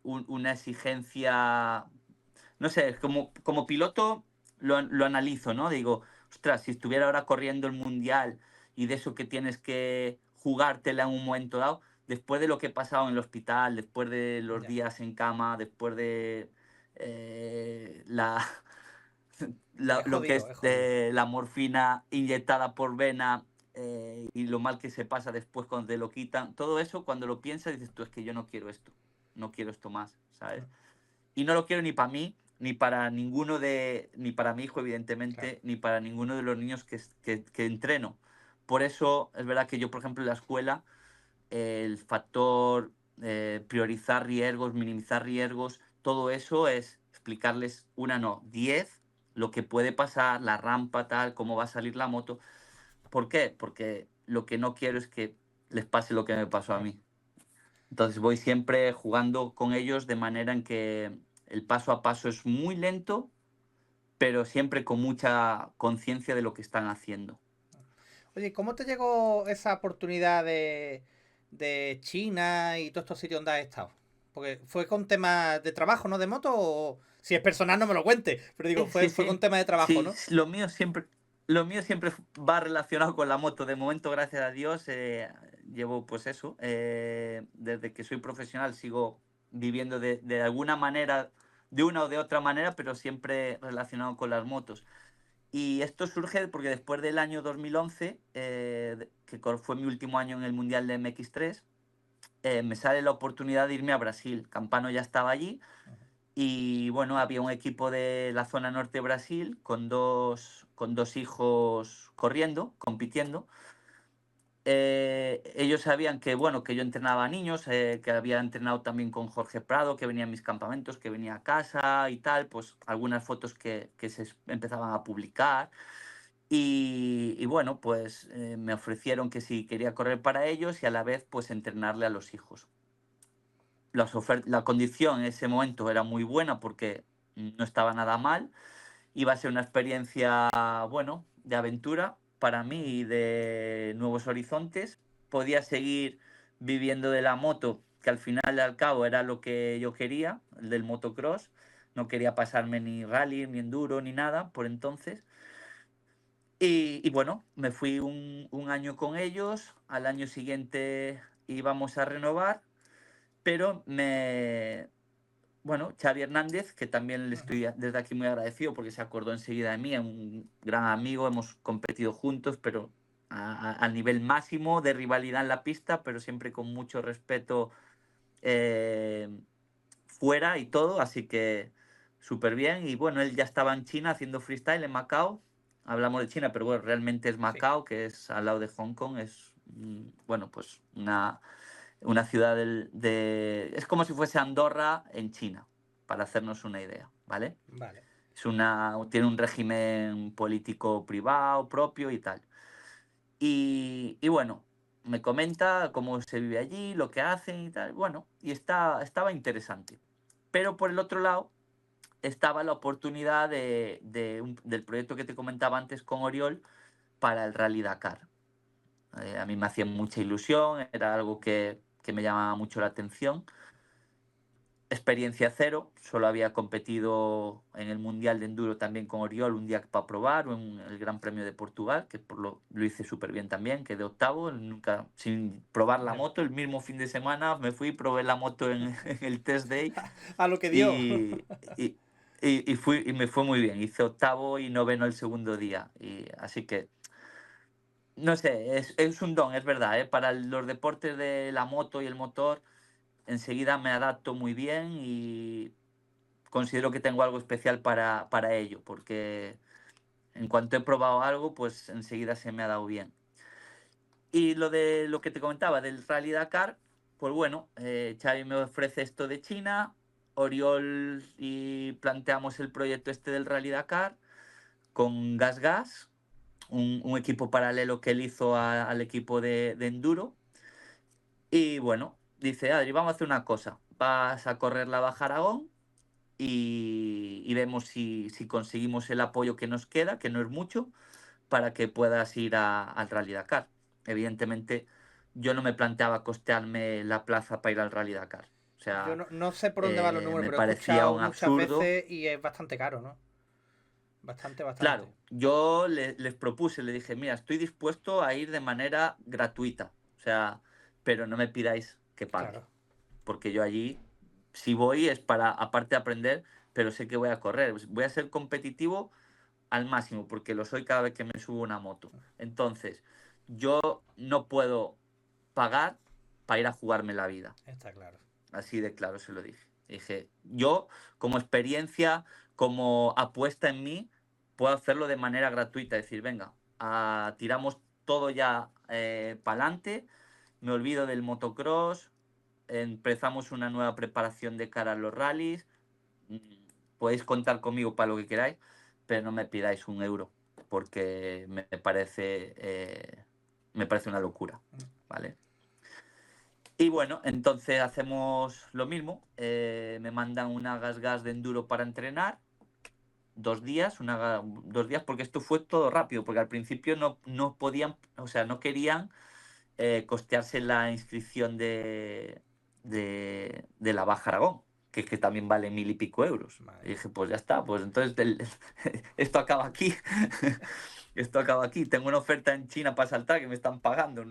una exigencia. No sé, como piloto lo analizo, ¿no? Digo, ostras, si estuviera ahora corriendo el mundial y de eso que tienes que jugártela en un momento dado, después de lo que he pasado en el hospital, después de los Ya. días en cama, después de la, Es lo que jodido, es es jodido. la morfina inyectada por vena, y lo mal que se pasa después cuando te lo quitan, todo eso cuando lo piensas dices tú, es que yo no quiero esto, no quiero esto más, ¿sabes? Y no lo quiero ni para mí, ni para mi hijo, Claro. evidentemente, ni para ninguno de los niños que entreno. por eso es verdad que yo, por ejemplo, en la escuela, el factor priorizar riesgos, minimizar riesgos, todo eso es explicarles una, no, 10, lo que puede pasar, la rampa, tal, cómo va a salir la moto. ¿Por qué? Porque lo que no quiero es que les pase lo que me pasó a Claro. mí. Entonces voy siempre jugando con ellos de manera en que el paso a paso es muy lento, pero siempre con mucha conciencia de lo que están haciendo. Oye, ¿cómo te llegó esa oportunidad de China y todos estos sitios donde has estado? Porque fue con temas de trabajo, ¿no? De moto, o si es personal no me lo cuente, pero digo, Sí, fue con sí, temas de trabajo, sí, ¿no? lo mío siempre va relacionado con la moto. De momento, gracias a Dios, llevo pues eso, desde que soy profesional sigo viviendo de alguna manera, de una o de otra manera, pero siempre relacionado con las motos. Y esto surge porque después del año 2011, fue mi último año en el Mundial de MX3, me sale la oportunidad de irme a Brasil. Campano ya estaba allí y bueno, había un equipo de la zona norte de Brasil con dos hijos corriendo, compitiendo. Ellos sabían que, bueno, que yo entrenaba a niños, que había entrenado también con Jorge Prado, que venía a mis campamentos, que venía a casa y tal, pues algunas fotos que se empezaban a publicar. Y bueno, pues me ofrecieron que si quería correr para ellos y a la vez pues entrenarle a los hijos. La condición en ese momento era muy buena porque no estaba nada mal. Iba a ser una experiencia, bueno, de aventura para mí y de nuevos horizontes. Podía seguir viviendo de la moto, que al final y al cabo era lo que yo quería, el del motocross. No quería pasarme ni rally, ni enduro, ni nada por entonces. Y bueno, me fui un año con ellos. Al año siguiente íbamos a renovar, pero bueno, Xavi Hernández, que también le Ujú. estoy desde aquí muy agradecido porque se acordó enseguida de mí, es un gran amigo, hemos competido juntos, pero al nivel máximo de rivalidad en la pista, pero siempre con mucho respeto eh, fuera y todo, así que súper bien. Y bueno, él ya estaba en China haciendo freestyle en Macao. Hablamos de China, pero bueno, realmente es Sí. Macao, que es al lado de Hong Kong, es, bueno, pues una ciudad es como si fuese Andorra en China, para hacernos una idea, ¿vale? Vale. Tiene un régimen político privado propio y tal. Y bueno, me comenta cómo se vive allí, lo que hacen y tal. Bueno, y estaba interesante. Pero por el otro lado estaba la oportunidad del proyecto que te comentaba antes con Oriol para el Rally Dakar. A mí me hacía mucha ilusión, era algo que me llamaba mucho la atención. Experiencia cero, solo había competido en el Mundial de Enduro también con Oriol un día para probar, en el Gran Premio de Portugal, que lo hice súper bien también, quedé octavo, nunca, sin probar la Ya. moto, el mismo fin de semana me fui, probé la moto en el test day A lo que dio. y, y, y me fue muy bien, hice octavo y noveno el segundo día, así que no sé, es un don, es verdad, ¿eh? Para los deportes de la moto y el motor, enseguida me adapto muy bien y considero que tengo algo especial para ello, porque en cuanto he probado algo, pues enseguida se me ha dado bien. Y lo de lo que te comentaba del Rally Dakar, pues bueno, Xavi me ofrece esto de China, Oriol y planteamos el proyecto este del Rally Dakar con Gas Gas, un equipo paralelo que él hizo al equipo de Enduro. Y bueno, dice, Adri, vamos a hacer una cosa, vas a correr la Baja Aragón y vemos si conseguimos el apoyo que nos queda, que no es mucho, para que puedas ir al Rally Dakar. Evidentemente, yo no me planteaba costearme la plaza para ir al Rally Dakar. O Yo sea, no sé por dónde van los números, me pero he parecía escuchado un muchas absurdo. veces y es bastante caro, ¿no? Bastante, bastante. Claro, yo les propuse, le dije, mira, estoy dispuesto a ir de manera gratuita. O sea, pero no me pidáis que pague. Claro. Porque yo allí, si voy, es para, aparte de aprender, pero sé que voy a correr. Voy a ser competitivo al máximo, porque lo soy cada vez que me subo una moto. Entonces, yo no puedo pagar para ir a jugarme la vida. Está claro. Así de claro se lo dije. Dije, yo como experiencia, como apuesta en mí, puedo hacerlo de manera gratuita. Decir, venga, tiramos todo ya para adelante, me olvido del motocross, empezamos una nueva preparación de cara a los rallies. Podéis contar conmigo para lo que queráis, pero no me pidáis un euro, porque me parece una locura, ¿vale? Y bueno, entonces hacemos lo mismo. Me mandan una gas de enduro para entrenar. 2 días, 2 días, porque esto fue todo rápido, porque al principio no podían, o sea, no querían costearse la inscripción de la Baja Aragón, que es que también vale 1000 y pico euros. Vale. Y dije, pues ya está, pues entonces esto acaba aquí. Esto acaba aquí. Tengo una oferta en China para saltar que me están pagando.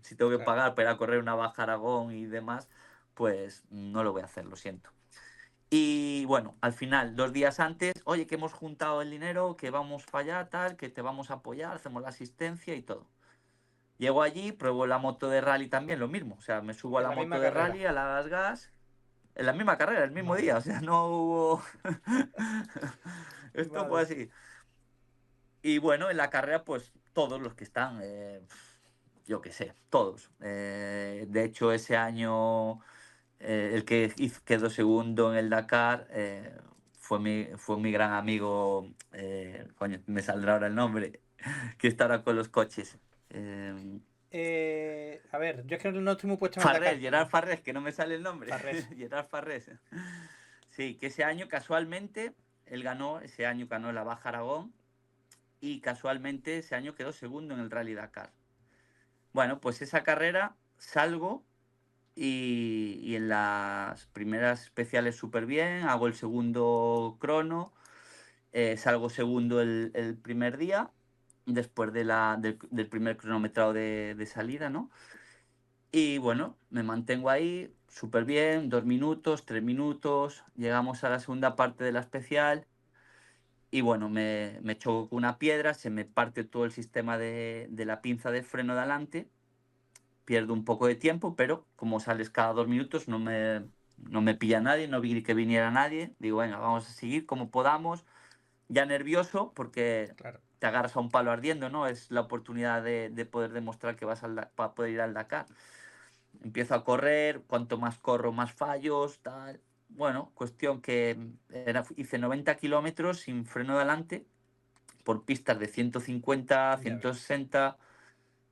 Si tengo que Claro. pagar para ir a correr una Baja Aragón y demás, pues no lo voy a hacer, lo siento. Y bueno, al final, 2 días antes, oye, que hemos juntado el dinero, que vamos para allá, tal, que te vamos a apoyar, hacemos la asistencia y todo. Llego allí, pruebo la moto de rally también, lo mismo. O sea, me subo a En la la moto misma de carrera. rally, a la gas, en la misma carrera, el mismo Madre día. O mía. sea, no hubo... Esto fue Vale. así. Y bueno, en la carrera, pues todos los que están, yo qué sé, todos. De hecho, ese año el que quedó segundo en el Dakar fue mi gran amigo, coño, me saldrá ahora el nombre, que está ahora con los coches. A ver, yo es que no estoy muy puesto en el Farrés, Dakar. Gerard Farrés, que no me sale el nombre. Farrés. Gerard Farrés. Sí, que ese año casualmente, ese año ganó la Baja Aragón y casualmente ese año quedó segundo en el Rally Dakar. Bueno, pues esa carrera salgo y en las primeras especiales súper bien, hago el segundo crono, salgo segundo el primer día, después del primer cronometrado de salida, ¿no? Y bueno, me mantengo ahí súper bien, 2 minutos, 3 minutos, llegamos a la segunda parte de la especial y bueno, me choco con una piedra, se me parte todo el sistema de la pinza de freno de adelante, pierdo un poco de tiempo, pero como sales cada 2 minutos no me pilla nadie, no vi que viniera nadie, digo, venga, vamos a seguir como podamos, ya nervioso porque Claro. te agarras a un palo ardiendo, ¿no? Es la oportunidad de poder demostrar que para poder ir al Dakar. Empiezo a correr, cuanto más corro, más fallos, tal. Bueno, cuestión que hice 90 kilómetros sin freno de adelante, por pistas de 150, Ya ves. 160,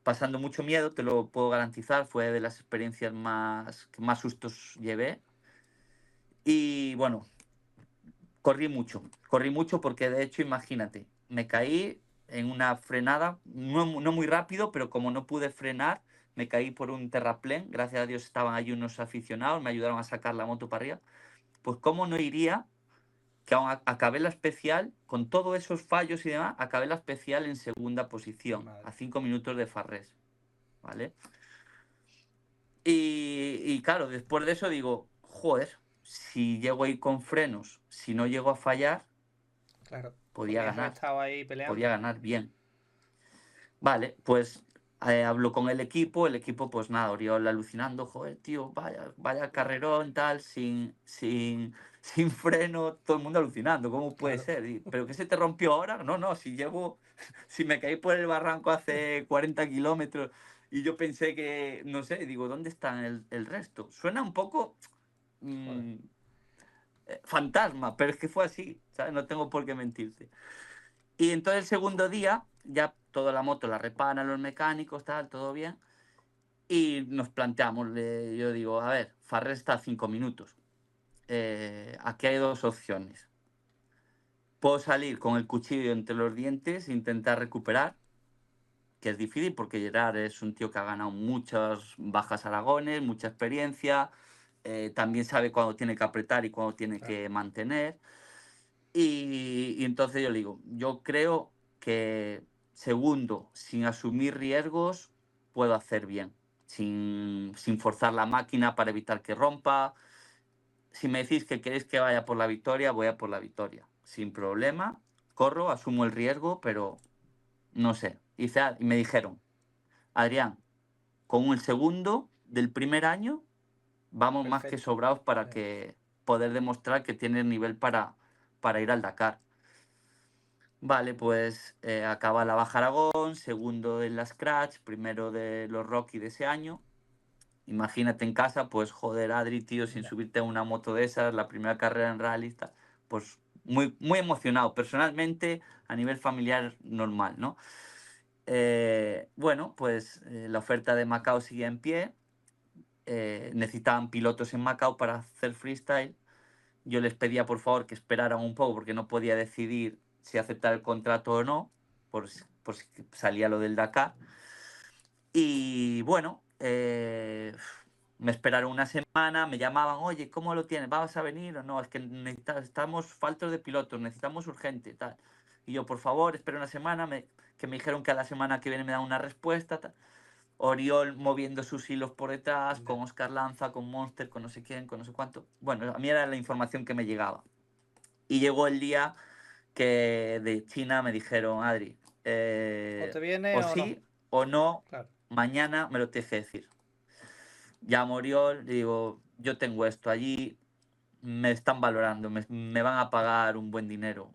pasando mucho miedo, te lo puedo garantizar, fue de las experiencias que más sustos llevé. Y bueno, corrí mucho porque de hecho, imagínate, me caí en una frenada, no muy rápido, pero como no pude frenar, me caí por un terraplén. Gracias a Dios estaban allí unos aficionados, me ayudaron a sacar la moto para arriba. Pues cómo no iría, que aún acabé la especial, con todos esos fallos y demás, acabé la especial en segunda posición, Madre. a 5 minutos de Farrés, ¿vale? Y claro, después de eso digo, joder, si llego ahí con frenos, si no llego a fallar, Claro. podía Podrías haber ganar, estado ahí podía peleando. ganar bien. Vale, pues hablo con el equipo pues nada, Oriol alucinando, joder, tío, vaya carrerón, tal, sin freno, todo el mundo alucinando, ¿cómo puede Claro. ser? ¿Pero qué se te rompió ahora? No, no, si me caí por el barranco hace 40 kilómetros y yo pensé que, no sé, digo, ¿dónde está el resto? Suena un poco Joder. mm, fantasma, pero es que fue así, ¿sabes? No tengo por qué mentirte. Y entonces el segundo día, ya toda la moto la reparan los mecánicos, tal, todo bien. Y nos planteamos, yo digo, a ver, Farrés está a 5 minutos. Aquí hay dos opciones. Puedo salir con el cuchillo entre los dientes e intentar recuperar, que es difícil porque Gerard es un tío que ha ganado muchas bajas Aragones, mucha experiencia, también sabe cuándo tiene que apretar y cuándo tiene Claro. que mantener. Y entonces yo le digo, yo creo que segundo, sin asumir riesgos, puedo hacer bien, sin forzar la máquina para evitar que rompa. Si me decís que queréis que vaya por la victoria, voy a por la victoria. Sin problema, corro, asumo el riesgo, pero no sé. Y me dijeron, Adrián, con el segundo del primer año, vamos más que Perfecto. sobrados para Sí. poder demostrar que tienes nivel para ir al Dakar. Vale, pues acaba la Baja Aragón, segundo en la Scratch, primero de los Rocky de ese año. Imagínate en casa, pues joder, Adri, tío, sin Ya. subirte a una moto de esas, la primera carrera en rally, tal, pues muy, muy emocionado. Personalmente, a nivel familiar, normal, ¿no? Bueno, pues la oferta de Macao sigue en pie. Necesitaban pilotos en Macao para hacer freestyle. Yo les pedía por favor que esperaran un poco porque no podía decidir si aceptar el contrato o no, por si salía lo del Dakar. Y bueno, me esperaron una semana, me llamaban, oye, ¿cómo lo tienes? ¿Vas a venir o no? Es que estamos faltos de pilotos, necesitamos urgente, tal. Y yo, por favor, espera una semana, que me dijeron que a la semana que viene me dan una respuesta, tal. Oriol moviendo sus hilos por detrás, con Oscar Lanza, con Monster, con no sé quién, con no sé cuánto. Bueno, a mí era la información que me llegaba. Y llegó el día que de China me dijeron, Adri, ¿O te viene o o no? sí o no, Claro. mañana me lo tienes que decir. Llamo a Oriol, le digo, yo tengo esto allí, me están valorando, me van a pagar un buen dinero.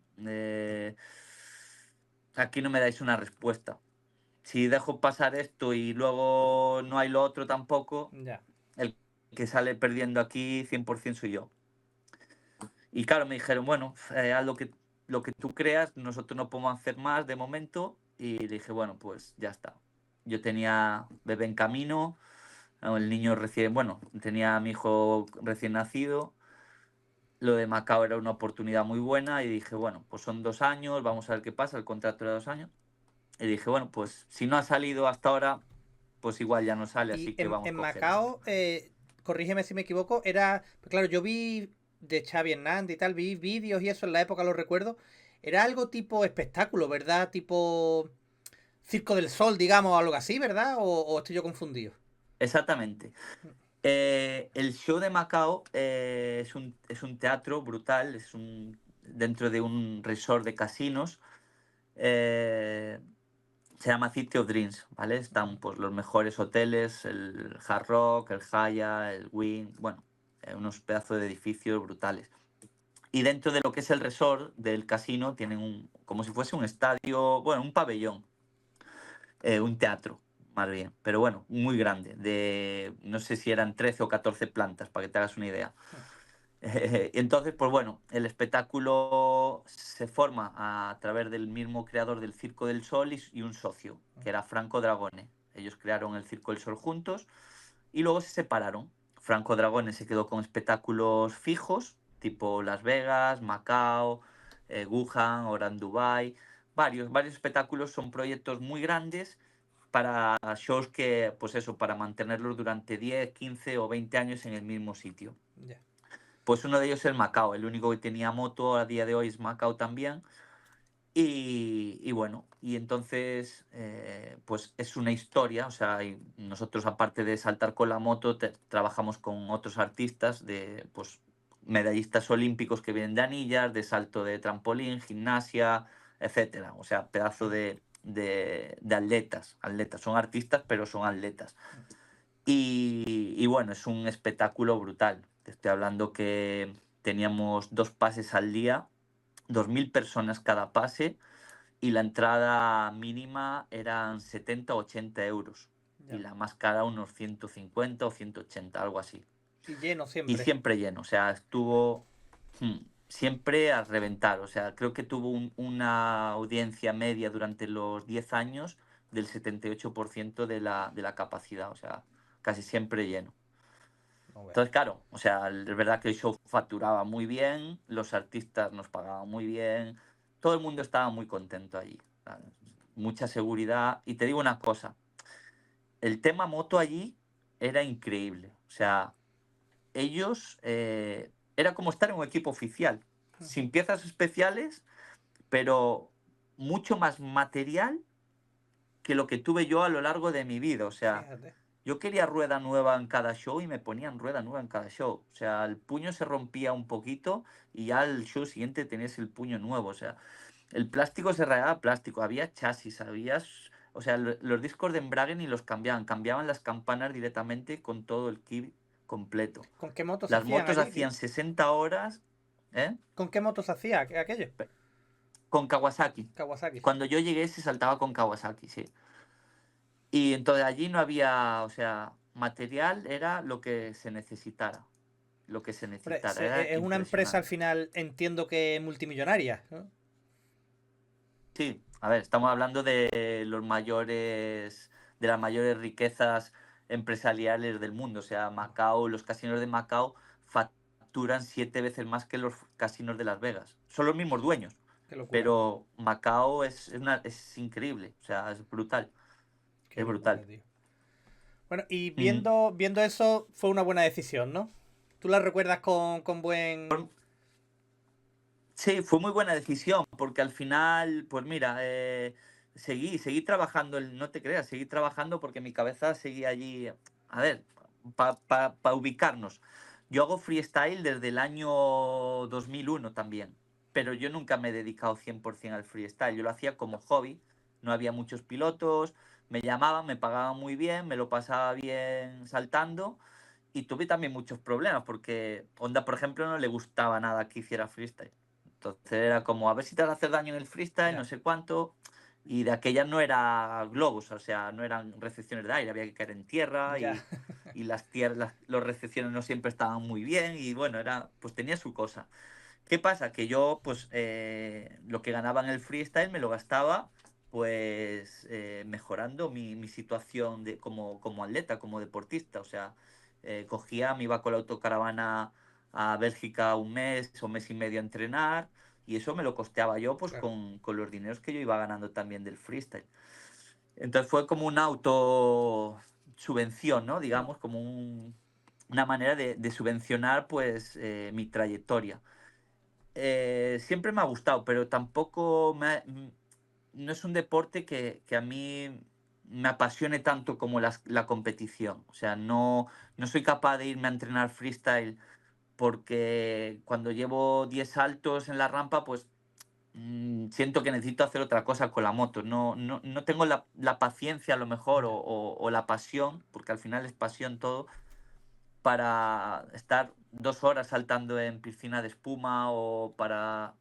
Aquí no me dais una respuesta. Si dejo pasar esto y luego no hay lo otro tampoco, Ya. el que sale perdiendo aquí 100% soy yo. Y claro, me dijeron, bueno, haz lo que tú creas, nosotros no podemos hacer más de momento. Y le dije, bueno, pues ya está. Yo tenía bebé en camino, el niño recién, bueno, tenía a mi hijo recién nacido. Lo de Macao era una oportunidad muy buena y dije, bueno, pues son 2 años, vamos a ver qué pasa, el contrato era 2 años. Y dije, bueno, pues si no ha salido hasta ahora, pues igual ya no sale, Y así que vamos en con Helmut. Macao, corrígeme si me equivoco, era. Claro, yo vi de Xavi Hernández y tal, vi vídeos y eso en la época, lo recuerdo. Era algo tipo espectáculo, ¿verdad? Tipo Circo del Sol, digamos, algo así, ¿verdad? O estoy yo confundido? Exactamente. El show de Macao es un teatro brutal, dentro de un resort de casinos. eh, Se llama City of Dreams, ¿vale? Están pues los mejores hoteles, el Hard Rock, el Hyatt, el Wynn, bueno, unos pedazos de edificios brutales. Y dentro de lo que es el resort del casino tienen como si fuese un estadio, bueno, un pabellón, un teatro, más bien, pero bueno, muy grande, no sé si eran 13 o 14 plantas, para que te hagas una idea. Entonces, pues bueno, el espectáculo se forma a través del mismo creador del Circo del Sol y un socio, que era Franco Dragone. Ellos crearon el Circo del Sol juntos y luego se separaron. Franco Dragone se quedó con espectáculos fijos, tipo Las Vegas, Macao, Wuhan, Oran Dubai. Varios espectáculos, son proyectos muy grandes para shows que, pues eso, para mantenerlos durante 10, 15 o 20 años en el mismo sitio. Ya. Pues uno de ellos es Macao, el único que tenía moto a día de hoy es Macao también. Y bueno, y entonces, pues es una historia, o sea, nosotros aparte de saltar con la moto, trabajamos con otros artistas, pues, medallistas olímpicos que vienen de anillas, de salto de trampolín, gimnasia, etcétera. O sea, pedazo de atletas. Son artistas, pero son atletas. Y bueno, es un espectáculo brutal. Te estoy hablando que teníamos 2 pases al día, 2.000 personas cada pase y la entrada mínima eran 70 o 80 euros y Ya. la más cara unos 150 o 180, algo así. Y lleno Y siempre. siempre lleno, o sea, estuvo siempre a reventar, o sea, creo que tuvo una audiencia media durante los 10 años del 78% de la capacidad, o sea, casi siempre lleno. No veas. Entonces, claro, o sea, es verdad que el show facturaba muy bien, los artistas nos pagaban muy bien, todo el mundo estaba muy contento allí. Mucha seguridad. Y te digo una cosa, el tema moto allí era increíble. O sea, ellos era como estar en un equipo oficial, sin piezas especiales, pero mucho más material que lo que tuve yo a lo largo de mi vida. O sea, Fíjate. yo quería rueda nueva en cada show y me ponían rueda nueva en cada show. O sea, el puño se rompía un poquito y ya el show siguiente tenías el puño nuevo. O sea, el plástico se rayaba plástico, había chasis, o sea, los discos de embrague ni los cambiaban, cambiaban las campanas directamente con todo el kit completo. ¿Con qué motos Las hacían motos allí? hacían 60 horas, ¿eh? ¿Con qué motos hacía aquello? Con Kawasaki. Kawasaki. Cuando yo llegué se saltaba con Kawasaki, sí. Y entonces allí no había, o sea, material era lo que se necesitara. Lo que se Hombre, necesitara, era es una empresa al impresionante. final, entiendo que multimillonaria, ¿no? Sí, a ver, estamos hablando de los mayores, de las mayores riquezas empresariales del mundo. O sea, Macao, los casinos de Macao facturan 7 veces más que los casinos de Las Vegas. Son los mismos dueños, Qué locura. pero Macao es increíble, o sea, es brutal, Qué es locura, brutal. tío. Bueno, y Ujú. viendo eso, fue una buena decisión, ¿no? ¿Tú la recuerdas con buen...? Sí, fue muy buena decisión, porque al final, pues mira, seguí trabajando, no te creas, seguí trabajando porque mi cabeza seguía allí. A ver, para ubicarnos. Yo hago freestyle desde el año 2001 también, pero yo nunca me he dedicado 100% al freestyle. Yo lo hacía como hobby, no había muchos pilotos, me llamaban, me pagaban muy bien, me lo pasaba bien saltando. Y tuve también muchos problemas porque Honda, por ejemplo, no le gustaba nada que hiciera freestyle. Entonces era como, a ver si te vas a hacer daño en el freestyle, no Ya, sé cuánto. Y de aquella no era globos, o sea, no eran recepciones de aire, había que caer en tierra ya. y las tierras, las recepciones no siempre estaban muy bien y bueno, pues tenía su cosa. ¿Qué pasa? Que yo, pues, lo que ganaba en el freestyle me lo gastaba, pues, mejorando mi situación como atleta, como deportista. O sea, cogía, me iba con la autocaravana a Bélgica un mes o mes y medio a entrenar y eso me lo costeaba yo, pues, Claro. con los dineros que yo iba ganando también del freestyle. Entonces fue como una auto subvención, ¿no? Mm. Digamos, como una manera de subvencionar, pues, mi trayectoria. Siempre me ha gustado, pero tampoco no es un deporte que a mí me apasione tanto como la competición. O sea, no soy capaz de irme a entrenar freestyle porque cuando llevo 10 saltos en la rampa, pues siento que necesito hacer otra cosa con la moto. No tengo la paciencia a lo mejor Ya. o la pasión, porque al final es pasión todo, para estar 2 horas saltando en piscina de espuma o para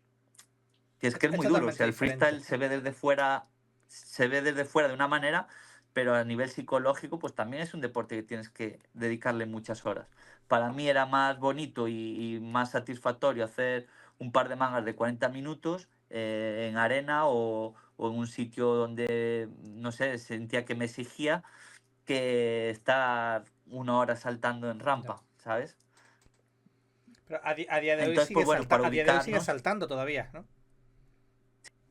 que es Es muy duro. O totalmente sea, el diferente. freestyle se ve desde fuera de una manera, pero a nivel psicológico, pues también es un deporte que tienes que dedicarle muchas horas. Para mí era más bonito y más satisfactorio hacer un par de mangas de 40 minutos en arena o en un sitio donde, no sé, sentía que me exigía que estar 1 hora saltando en Ya. rampa, ¿sabes? Pero a día de hoy Entonces, pues sigue bueno, para a día de hoy sigue ubicarnos, saltando todavía, ¿no?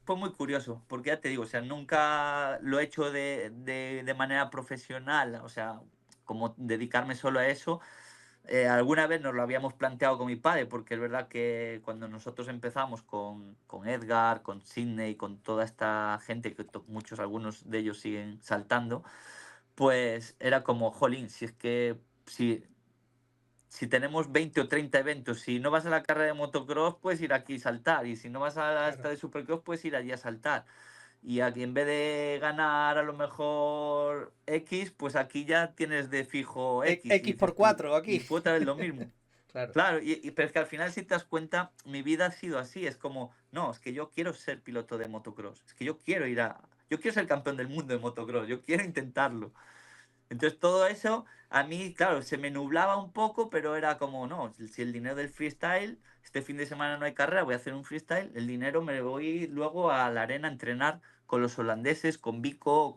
fue muy curioso, porque ya te digo, o sea, nunca lo he hecho de manera profesional, o sea, como dedicarme solo a eso. Alguna vez nos lo habíamos planteado con mi padre, porque es verdad que cuando nosotros empezamos con Edgar, con Sidney, con toda esta gente, que muchos, algunos de ellos siguen saltando, pues era como, jolín, si es que si tenemos 20 o 30 eventos, si no vas a la carrera de motocross, puedes ir aquí y saltar, y si no vas a Claro. esta de supercross, puedes ir allí a saltar. Y aquí en vez de ganar a lo mejor X, pues aquí ya tienes de fijo X, y X por dices tú, 4 aquí. y fue otra vez lo mismo. Claro. Claro, pero es que al final si te das cuenta, mi vida ha sido así, es como, no, es que yo quiero ser piloto de motocross, es que yo quiero ser campeón del mundo de motocross, yo quiero intentarlo. Entonces todo eso a mí, claro, se me nublaba un poco, pero era como, no, si el dinero del freestyle, este fin de semana no hay carrera, voy a hacer un freestyle, el dinero me voy luego a la arena a entrenar con los holandeses, con Vico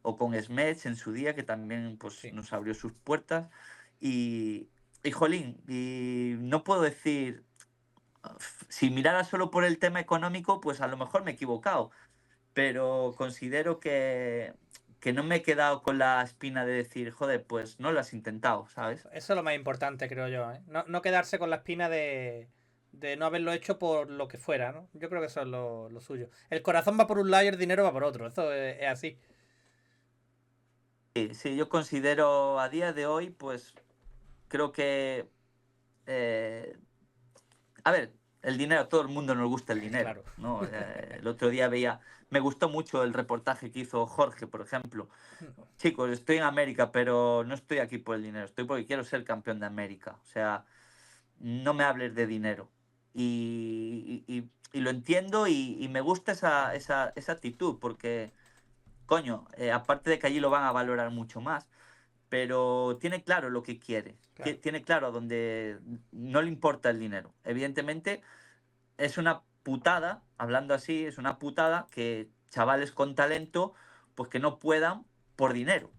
o con Smets en su día, que también pues, Sí. nos abrió sus puertas. Y jolín, y no puedo decir, si mirara solo por el tema económico, pues a lo mejor me he equivocado, pero considero que no me he quedado con la espina de decir, joder, pues no lo has intentado, ¿sabes? Eso es lo más importante, creo yo, ¿eh? No quedarse con la espina de no haberlo hecho por lo que fuera, ¿no? Yo creo que eso es lo suyo. El corazón va por un lado y el dinero va por otro. Eso es así. Sí, sí, yo considero a día de hoy, pues creo que, eh, a ver, el dinero, a todo el mundo nos gusta el dinero, Claro. ¿no? El otro día me gustó mucho el reportaje que hizo Jorge, por ejemplo. Chicos, estoy en América, pero no estoy aquí por el dinero, estoy porque quiero ser campeón de América. O sea, no me hables de dinero. Y lo entiendo y me gusta esa actitud, porque, coño, aparte de que allí lo van a valorar mucho más, pero tiene claro lo que quiere, Claro. tiene claro a dónde no le importa el dinero. Evidentemente, es una putada, hablando así, es una putada que chavales con talento, pues que no puedan por dinero.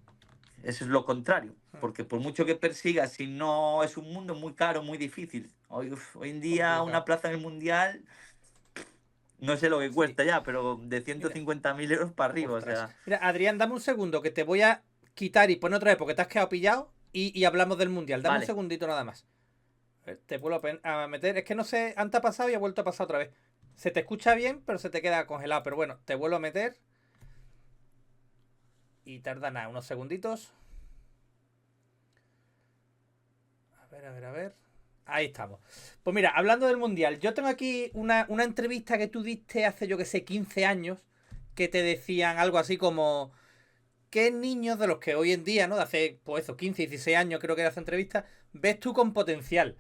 Eso es lo contrario, Hmm. porque por mucho que persigas, si no es un mundo muy caro, muy difícil. Hoy en día una Complicado. plaza en el Mundial, no sé lo que Sí. cuesta ya, pero de Mira, 150.000 euros para arriba, o ostras. sea... Mira, Adrián, dame un segundo que te voy a quitar y poner otra vez porque te has quedado pillado y hablamos del mundial. Dame un Vale, segundito nada más. Te vuelvo a meter. Es que no sé, antes ha pasado y ha vuelto a pasar otra vez. Se te escucha bien, pero se te queda congelado. Pero bueno, te vuelvo a meter y tarda nada, unos segunditos. A ver, a ver, a ver. Ahí estamos. Pues mira, hablando del mundial, yo tengo aquí una entrevista que tú diste hace, yo que sé, 15 años, que te decían algo así como, ¿qué niños de los que hoy en día, ¿no? De hace, pues eso, 15, 16 años creo que era esa entrevista, ves tú con potencial?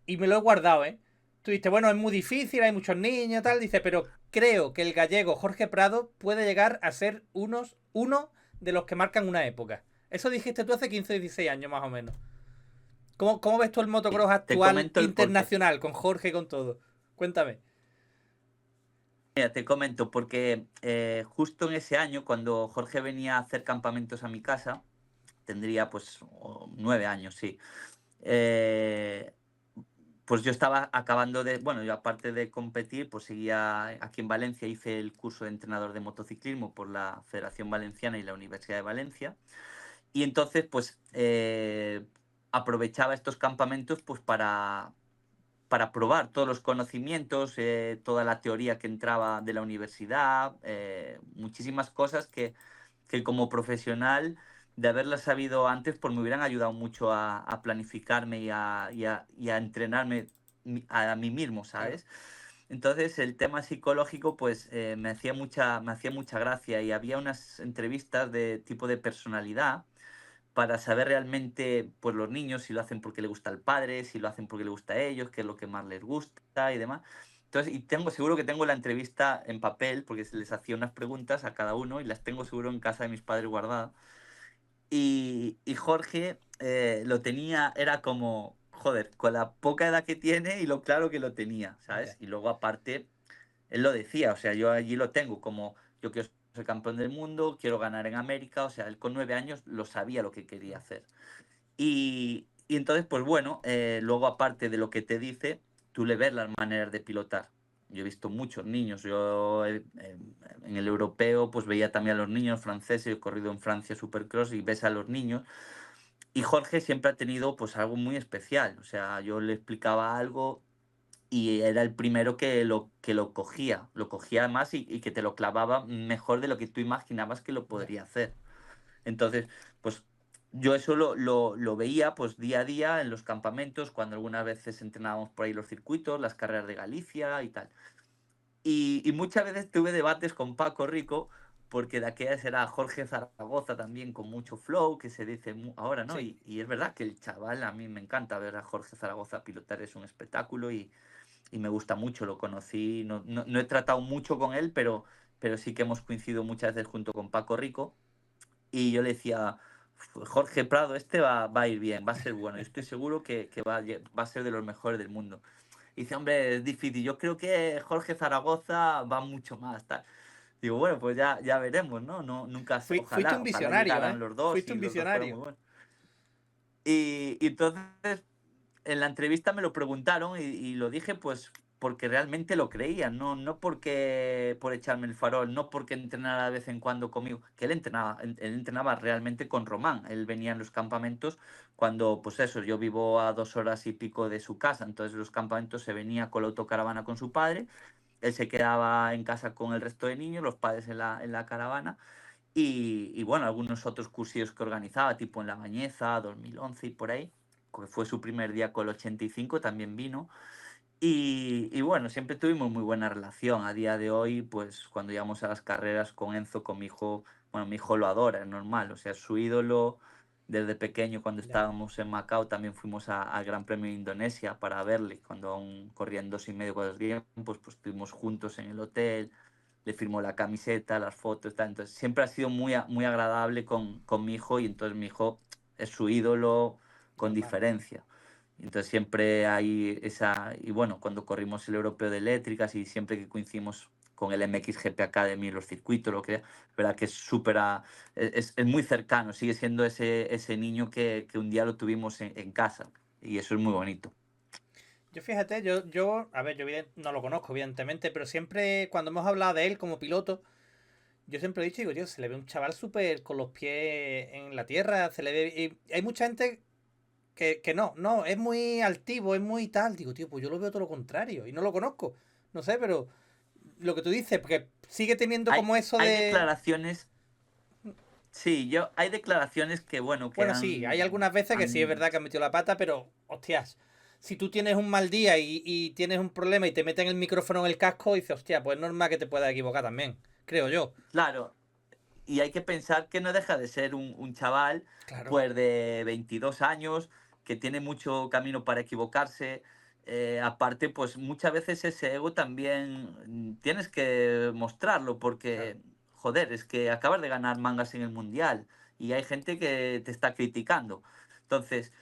Y me lo he guardado, ¿eh? Tú dices, bueno, es muy difícil, hay muchos niños, tal, dice, pero creo que el gallego Jorge Prado puede llegar a ser uno de los que marcan una época. Eso dijiste tú hace 15 o 16 años más o menos. ¿Cómo ves tú el motocross te actual comento el porqué. internacional con Jorge y con todo? Cuéntame. Mira, te comento, porque justo en ese año, cuando Jorge venía a hacer campamentos a mi casa, tendría pues 9 años, sí. Eh, pues yo estaba acabando de, bueno, yo aparte de competir, pues seguía aquí en Valencia, hice el curso de entrenador de motociclismo por la Federación Valenciana y la Universidad de Valencia. Y entonces, pues aprovechaba estos campamentos pues para probar todos los conocimientos, toda la teoría que entraba de la universidad, muchísimas cosas que como profesional, de haberlas sabido antes, pues me hubieran ayudado mucho a planificarme y a entrenarme a mí mismo, Claro. ¿sabes? Entonces el tema psicológico pues me hacía mucha gracia y había unas entrevistas de tipo de personalidad para saber realmente, pues los niños, si lo hacen porque le gusta al padre, si lo hacen porque le gusta a ellos, qué es lo que más les gusta y demás. Entonces, y seguro que tengo la entrevista en papel, porque se les hacía unas preguntas a cada uno y las tengo seguro en casa de mis padres guardadas. Y Jorge lo tenía, era como, joder, con la poca edad que tiene y lo claro que lo tenía, ¿sabes? Ya. Y luego aparte, él lo decía, o sea, yo allí lo tengo como, yo quiero ser campeón del mundo, quiero ganar en América, o sea, él con 9 años lo sabía lo que quería hacer. Y entonces, pues bueno, luego aparte de lo que te dice, tú le ves las maneras de pilotar. Yo he visto muchos niños, en el europeo pues veía también a los niños franceses, he corrido en Francia Supercross y ves a los niños. Y Jorge siempre ha tenido pues algo muy especial, o sea, yo le explicaba algo y era el primero lo cogía más y que te lo clavaba mejor de lo que tú imaginabas que lo Ya. podría hacer. Entonces, pues yo eso lo veía pues día a día en los campamentos, cuando algunas veces entrenábamos por ahí los circuitos, las carreras de Galicia y tal. Y muchas veces tuve debates con Paco Rico, porque de aquella era Jorge Zaragoza también con mucho flow, que se dice ahora, ¿no? Sí. Y es verdad que el chaval, a mí me encanta ver a Jorge Zaragoza pilotar, es un espectáculo y me gusta mucho, lo conocí, no he tratado mucho con él, pero sí que hemos coincidido muchas veces junto con Paco Rico. Y yo le decía, Jorge Prado, este va a ir bien, va a ser bueno. Yo estoy seguro que va a ser de los mejores del mundo. Y dice, hombre, es difícil. Yo creo que Jorge Zaragoza va mucho más. Tal. Digo, bueno, pues ya veremos, ¿no? No nunca, Fuiste un ojalá visionario, llegaran ¿eh? los dos Fuiste y un los dos fueran muy visionario. buenos. Y entonces en la entrevista me lo preguntaron y lo dije pues porque realmente lo creía, no porque por echarme el farol, no porque entrenara de vez en cuando conmigo, que él entrenaba realmente con Román, él venía en los campamentos cuando, pues eso, yo vivo a 2 horas y pico de su casa, entonces los campamentos se venía con la autocaravana con su padre, él se quedaba en casa con el resto de niños, los padres en la caravana, y bueno, algunos otros cursillos que organizaba, tipo en La Bañeza, 2011 y por ahí, que fue su primer día con el 85, también vino. Y bueno, siempre tuvimos muy buena relación. A día de hoy, pues cuando íbamos a las carreras con Enzo, con mi hijo, bueno, mi hijo lo adora, es normal, o sea, es su ídolo. desde pequeño, cuando Ya. estábamos en Macao, también fuimos al Gran Premio de Indonesia para verle, cuando aún corrían 2,5, 4 tiempos, pues estuvimos juntos en el hotel, le firmó la camiseta, las fotos, tal. Entonces siempre ha sido muy agradable con mi hijo, y entonces mi hijo es su ídolo con Normal. diferencia. Entonces siempre hay esa... Y bueno, cuando corrimos el Europeo de Eléctricas y siempre que coincidimos con el MXGP Academy, los circuitos, lo que sea, verdad que es súper... Es muy cercano, sigue siendo ese niño que un día lo tuvimos en casa, y eso es muy bonito. Yo fíjate, a ver, no lo conozco, evidentemente, pero siempre cuando hemos hablado de él como piloto, yo siempre he dicho, digo, tío, se le ve un chaval súper con los pies en la tierra, se le ve... Y hay mucha gente que no, es muy altivo, es muy tal. Digo, tío, pues yo lo veo todo lo contrario y no lo conozco. No sé, pero lo que tú dices, porque sigue teniendo Hay, como eso hay de... declaraciones, sí, hay declaraciones que, bueno, que Bueno, sí, hay algunas veces que sí es verdad que han metido la pata, pero, hostias, si tú tienes un mal día y tienes un problema y te meten el micrófono en el casco, dices, hostia, pues es normal que te puedas equivocar también, creo yo. claro, y hay que pensar que no deja de ser un chaval, Claro, pues de 22 años, que tiene mucho camino para equivocarse. Aparte, pues muchas veces ese ego también tienes que mostrarlo, claro. porque, joder, es que acabas de ganar mangas en el Mundial y hay gente que te está criticando. Entonces,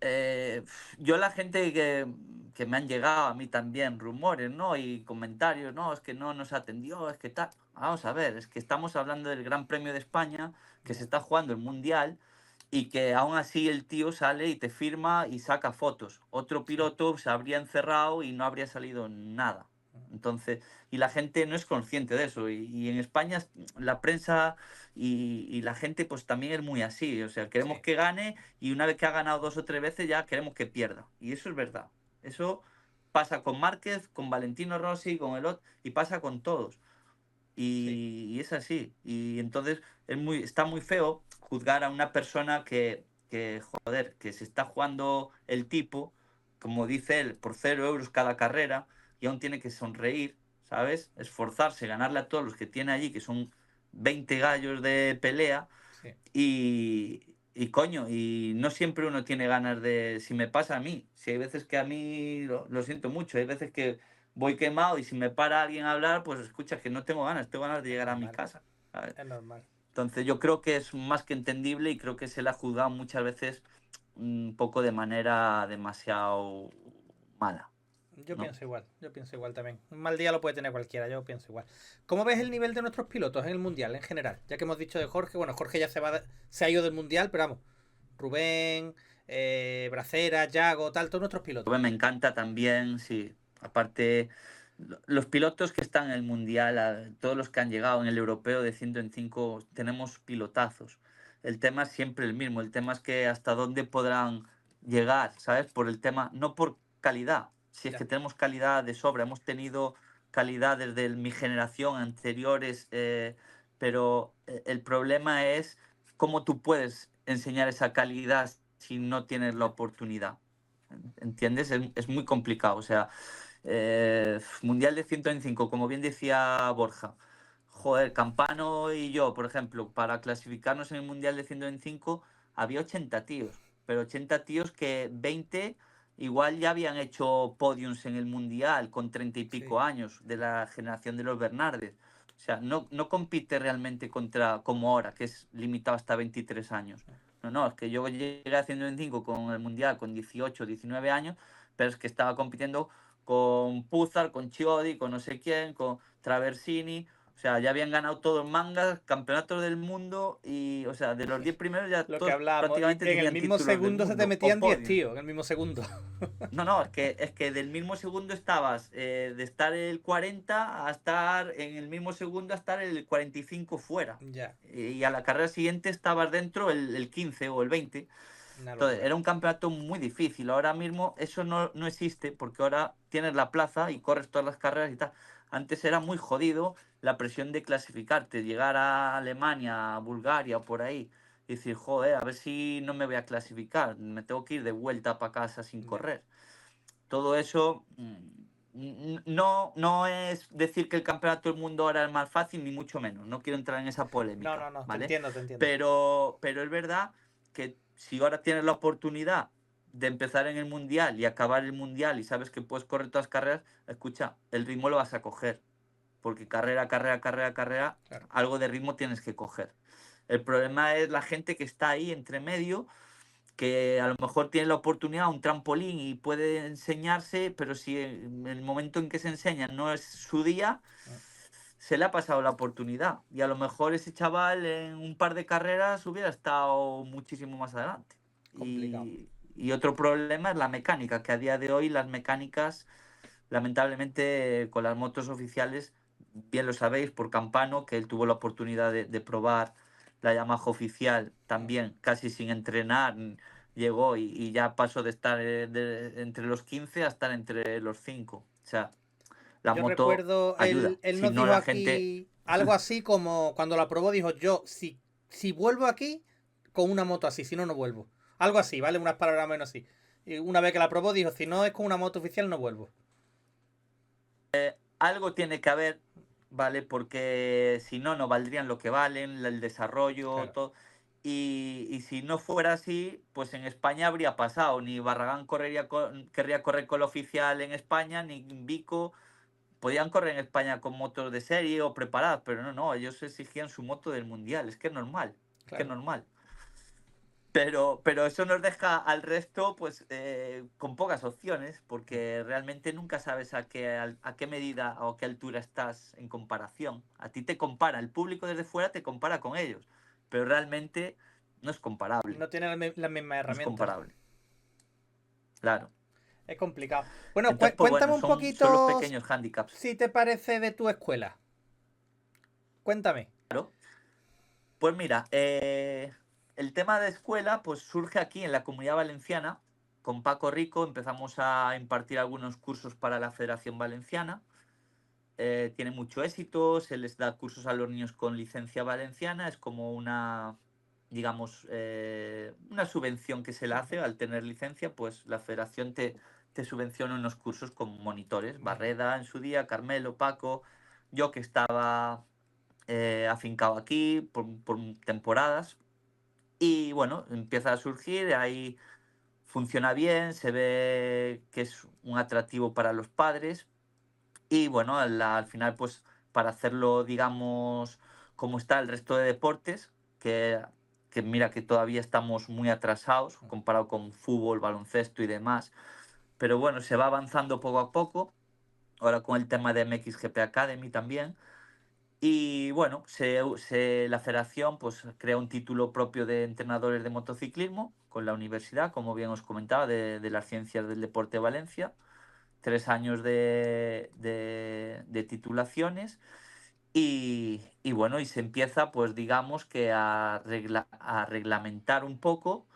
eh, yo la gente que me han llegado a mí también rumores, ¿no? Y comentarios, no, es que no nos atendió, es que tal. Vamos a ver, es que estamos hablando del Gran Premio de España, que se Ya, está jugando el Mundial, y que aún así el tío sale y te firma y saca fotos. Otro sí. piloto se habría encerrado y no habría salido nada. Entonces, y la gente no es consciente de eso. Y en España la prensa y la gente pues también es muy así. O sea, queremos Sí, que gane, y una vez que ha ganado 2 o 3 veces ya queremos que pierda. Y eso es verdad. Eso pasa con Márquez, con Valentino Rossi, con el otro, y pasa con todos. sí. Y es así. Y entonces está muy feo juzgar a una persona joder, que se está jugando el tipo, como dice él, por 0 euros cada carrera, y aún tiene que sonreír, ¿sabes? Esforzarse, ganarle a todos los que tiene allí, que son 20 gallos de pelea, Sí. y coño, y no siempre uno tiene ganas de... Si me pasa a mí, si hay veces que a mí lo siento mucho, hay veces que voy quemado y si me para alguien a hablar, pues escucha que no tengo ganas de Es llegar a mi normal, casa, ¿sabes? es normal. Entonces yo creo que es más que entendible, y creo que se le ha juzgado muchas veces un poco de manera demasiado mala, ¿no? Yo pienso igual también. Un mal día lo puede tener cualquiera, yo pienso igual. ¿Cómo ves el nivel de nuestros pilotos en el mundial en general? Ya que hemos dicho de Jorge, bueno, Jorge ya se ha ido del mundial, pero vamos, Rubén, Bracera, Yago, tal, todos nuestros pilotos. Me encanta también, sí. Aparte, los pilotos que están en el Mundial, todos los que han llegado en el Europeo de 100 en 5, tenemos pilotazos. El tema es siempre el mismo. El tema es que hasta dónde podrán llegar, ¿sabes? Por el tema, no por calidad. Si es Ya, que tenemos calidad de sobra, hemos tenido calidad desde mi generación, anteriores, pero el problema es cómo tú puedes enseñar esa calidad si no tienes la ya. oportunidad. ¿Entiendes? Es muy complicado. O sea, Mundial de 125, como bien decía Borja. Joder, Campano y yo, por ejemplo, para clasificarnos en el Mundial de 125 había 80 tíos, pero 80 tíos que 20 igual ya habían hecho podiums en el Mundial con 30 y Sí, pico años, de la generación de los Bernardes. O sea, no compite realmente contra como ahora, que es limitado hasta 23 años. No, es que yo llegué a 125 con el Mundial con 18, 19 años, pero es que estaba compitiendo con Puzar, con Chiodi, con no sé quién, con Traversini. O sea, ya habían ganado todos mangas, campeonatos del mundo, y, o sea, de los 10 primeros ya lo que todos hablábamos. Y prácticamente en el tenían mismo títulos del segundo se te mundo o metían 10 podiums. tíos, en el mismo segundo. No, es que del mismo segundo estabas, de estar el 40 a estar en el mismo segundo a estar el 45 fuera. Ya, Y a la carrera siguiente estabas dentro el 15 o el 20. una Entonces, locura. era un campeonato muy difícil. Ahora mismo eso no existe, porque ahora tienes la plaza y corres todas las carreras y tal. Antes era muy jodido la presión de clasificarte, llegar a Alemania, a Bulgaria, por ahí, y decir, joder, a ver si no me voy a clasificar, me tengo que ir de vuelta para casa sin Ya. correr. Todo eso no es decir que el campeonato del mundo ahora es más fácil, ni mucho menos. No quiero entrar en esa No, polémica, no, te ¿vale? entiendo, te entiendo. Pero es verdad que si ahora tienes la oportunidad de empezar en el mundial y acabar el mundial y sabes que puedes correr todas las carreras, escucha, el ritmo lo vas a coger. Porque carrera, Claro. algo de ritmo tienes que coger. El problema es la gente que está ahí entre medio, que a lo mejor tiene la oportunidad, un trampolín y puede enseñarse, pero si en el momento en que se enseña no es su día, se le ha pasado la oportunidad. Y a lo mejor ese chaval en un par de carreras hubiera estado muchísimo más adelante. Complicado. Y otro problema es la mecánica, que a día de hoy las mecánicas, lamentablemente, con las motos oficiales, bien lo sabéis, por Campano, que él tuvo la oportunidad de probar la Yamaha oficial también, casi sin entrenar, llegó y ya pasó de estar entre los 15 a estar entre los 5. O sea, la Yo moto recuerdo, ayuda. él Si nos no, dijo la gente. aquí algo así como cuando la probó, dijo, yo, si vuelvo aquí con una moto así, si no, no vuelvo. Algo así, ¿vale? Unas palabras menos así. Y una vez que la probó, dijo, si no es con una moto oficial, no vuelvo. Algo tiene que haber, ¿vale? Porque si no, no valdrían lo que valen, el desarrollo, Claro. todo. Y si no fuera así, pues en España habría pasado. Ni Barragán querría correr con el oficial en España, ni Vico. Podían correr en España con motos de serie o preparadas, pero no, ellos exigían su moto del mundial. Es que es normal, es que es Claro. normal. Pero eso nos deja al resto pues con pocas opciones, porque realmente nunca sabes a qué medida o a qué altura estás en comparación. A ti te compara, el público desde fuera te compara con ellos, pero realmente no es comparable, No tiene las mismas no es herramientas. comparable, claro. Es complicado. Bueno, Entonces, pues cuéntame bueno, un son los poquito, pequeños handicaps. si te parece, de tu escuela. Cuéntame. Claro. Pues mira, el tema de escuela pues surge aquí en la Comunidad Valenciana. Con Paco Rico empezamos a impartir algunos cursos para la Federación Valenciana. Tiene mucho éxito, se les da cursos a los niños con licencia valenciana, es como una, digamos, una subvención que se le hace al tener licencia, pues la federación te subvenciona unos cursos con monitores, Barreda en su día, Carmelo, Paco, yo que estaba afincado aquí por temporadas, y bueno, empieza a surgir, ahí funciona bien, se ve que es un atractivo para los padres, y bueno, al final, pues para hacerlo, digamos, como está el resto de deportes, que, que mira que todavía estamos muy atrasados comparado con fútbol, baloncesto y demás, pero bueno, se va avanzando poco a poco, ahora con el tema de MXGP Academy también, y bueno, la federación pues crea un título propio de entrenadores de motociclismo con la universidad, como bien os comentaba, de las ciencias del deporte de Valencia, 3 años de titulaciones y bueno, y se empieza pues digamos que a reglamentar un poco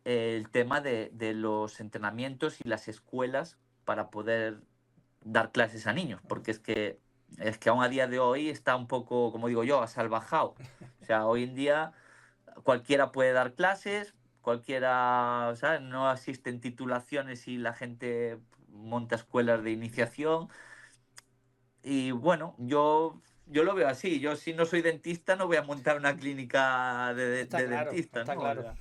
el tema de los entrenamientos y las escuelas para poder dar clases a niños, porque es que aún a día de hoy está un poco, como digo yo, asalvajado. O sea, hoy en día cualquiera puede dar clases, cualquiera, ¿sabes? No existen titulaciones y la gente monta escuelas de iniciación. Y bueno, yo lo veo así. Yo si no soy dentista no voy a montar una clínica Está de claro, dentista, está ¿no? O claro. sea,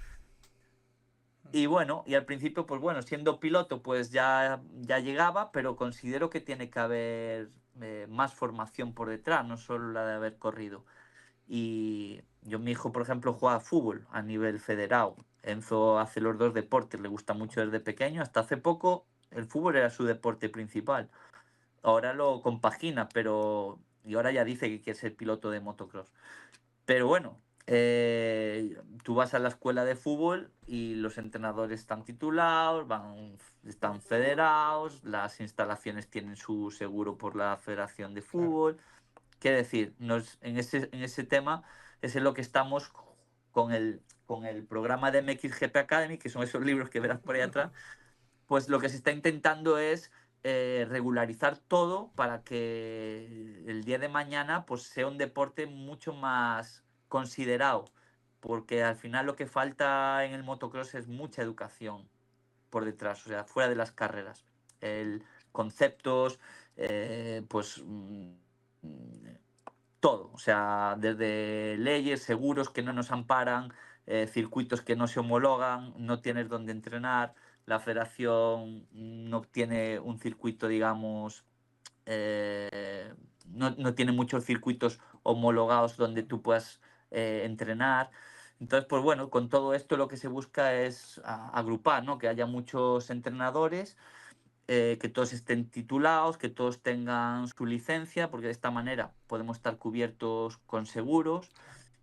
y bueno, y al principio, pues bueno, siendo piloto, pues ya llegaba, pero considero que tiene que haber más formación por detrás, no solo la de haber corrido. Y mi hijo, por ejemplo, juega fútbol a nivel federado. Enzo hace los dos deportes, le gusta mucho desde pequeño. Hasta hace poco el fútbol era su deporte principal. Ahora lo compagina, pero. Y ahora ya dice que quiere ser piloto de motocross. Pero bueno, tú vas a la escuela de fútbol y los entrenadores están titulados, están federados, las instalaciones tienen su seguro por la Federación de Claro. Fútbol. Quiere decir, en ese tema es en lo que estamos con el programa de MXGP Academy, que son esos libros que verás por ahí atrás, pues lo que se está intentando es regularizar todo para que el día de mañana pues sea un deporte mucho más considerado, porque al final lo que falta en el motocross es mucha educación por detrás, o sea, fuera de las carreras. El conceptos, pues todo, o sea, desde leyes, seguros que no nos amparan, circuitos que no se homologan, no tienes dónde entrenar, la federación no tiene un circuito, digamos, no tiene muchos circuitos homologados donde tú puedas entrenar. Entonces, pues bueno, con todo esto lo que se busca es agrupar, ¿no? Que haya muchos entrenadores, que todos estén titulados, que todos tengan su licencia, porque de esta manera podemos estar cubiertos con seguros,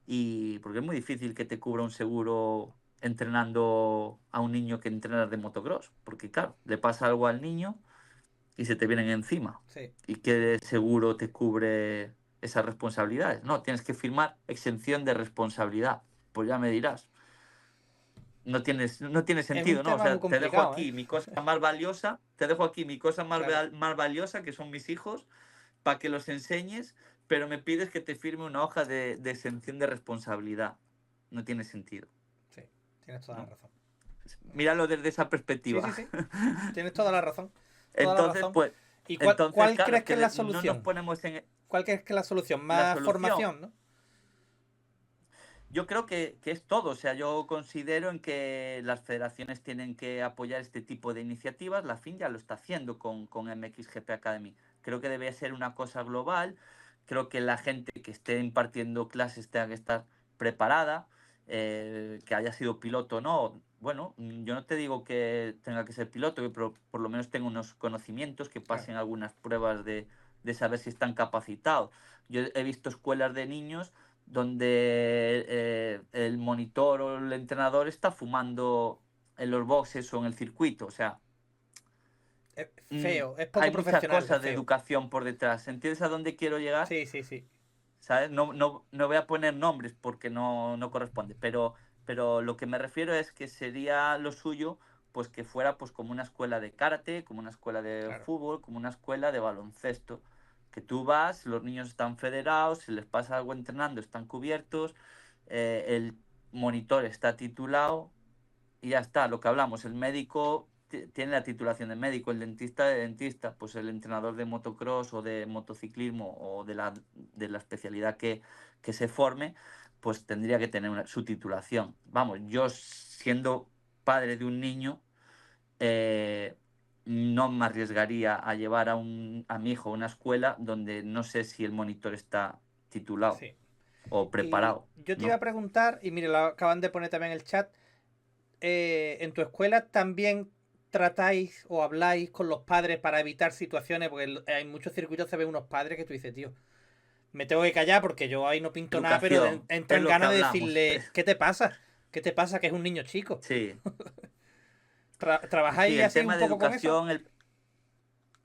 y porque es muy difícil que te cubra un seguro entrenando a un niño que entrenas de motocross, porque claro, le pasa algo al niño y se te vienen encima. Sí. ¿Y qué seguro te cubre esas responsabilidades? No, tienes que firmar exención de responsabilidad. Pues ya me dirás. No tiene Es un sentido, ¿no? O tema muy sea, te dejo complicado, ¿eh? aquí mi cosa más valiosa, te dejo aquí mi cosa Claro. más valiosa, que son mis hijos, para que los enseñes, pero me pides que te firme una hoja de exención de responsabilidad. No tiene sentido, Sí, tienes toda la ¿no? razón. Míralo desde esa Sí, perspectiva. sí, sí. Tienes toda la razón. Toda la Entonces, razón. pues, ¿Y entonces, cuál claro, es crees que es la que no nos solución? ponemos en ¿Cuál crees que es la solución? la Más solución. formación, ¿no? Yo creo que es todo, o sea, yo considero en que las federaciones tienen que apoyar este tipo de iniciativas. La FIN ya lo está haciendo con MXGP Academy. Creo que debe ser una cosa global. Creo que la gente que esté impartiendo clases tenga que estar preparada, que haya sido piloto o no. Bueno, yo no te digo que tenga que ser piloto, que por lo menos tenga unos conocimientos, que Claro. pasen algunas pruebas de saber si están capacitados. Yo he visto escuelas de niños donde el monitor o el entrenador está fumando en los boxes o en el circuito. O sea, Es feo, es poco hay muchas profesional, es cosas de feo. educación por detrás. ¿Entiendes a dónde quiero llegar? Sí, sí, sí. ¿Sabes? No voy a poner nombres porque no corresponde, pero lo que me refiero es que sería lo suyo, pues que fuera pues como una escuela de karate, como una escuela de Claro. fútbol, como una escuela de baloncesto. Que tú vas, los niños están federados, si les pasa algo entrenando, están cubiertos, el monitor está titulado y ya está, lo que hablamos, el médico tiene la titulación de médico, el dentista de dentista, pues el entrenador de motocross o de motociclismo o de la especialidad que se forme, pues tendría que tener su titulación. Vamos, yo siendo padre de un niño, eh, no me arriesgaría a llevar a mi hijo a una escuela donde no sé si el monitor está titulado Sí. o Y preparado, yo te iba a ¿no? preguntar, y mire, lo acaban de poner también en el chat, ¿en tu escuela también tratáis o habláis con los padres para evitar situaciones? Porque hay muchos circuitos se ven unos padres que tú dices, tío, me tengo que callar porque yo ahí no pinto nada, pero Educación, es entran lo que ganas de hablamos. decirle, ¿qué te pasa? ¿Qué te pasa que es un niño chico? Sí. Sí, ¿Trabajáis el así un tema de poco con eso? educación,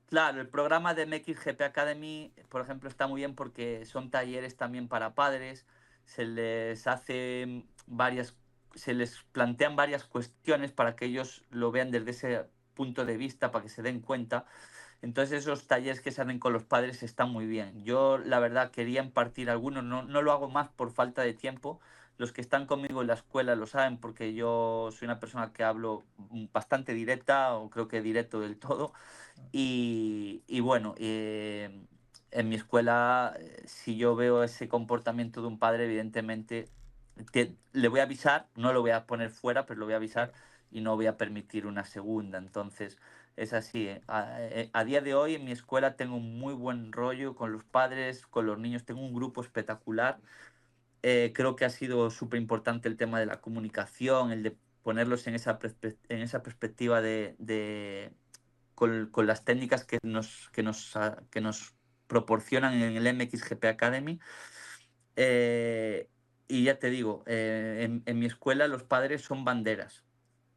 claro, el programa de MXGP Academy, por ejemplo, está muy bien porque son talleres también para padres, se les hace varias, se les plantean varias cuestiones para que ellos lo vean desde ese punto de vista, para que se den cuenta. Entonces esos talleres que se hacen con los padres están muy bien. Yo la verdad quería impartir algunos, no lo hago más por falta de tiempo. Los que están conmigo en la escuela lo saben porque yo soy una persona que hablo bastante directa, o creo que directo del todo. Y bueno, en mi escuela, si yo veo ese comportamiento de un padre, evidentemente le voy a avisar, no lo voy a poner fuera, pero lo voy a avisar Claro. y no voy a permitir una segunda. Entonces, es así. A día de hoy en mi escuela tengo un muy buen rollo con los padres, con los niños, tengo un grupo espectacular. Creo que ha sido súper importante el tema de la comunicación, el de ponerlos en en esa perspectiva con las técnicas que nos proporcionan en el MXGP Academy. Eh, y ya te digo, en mi escuela los padres son banderas,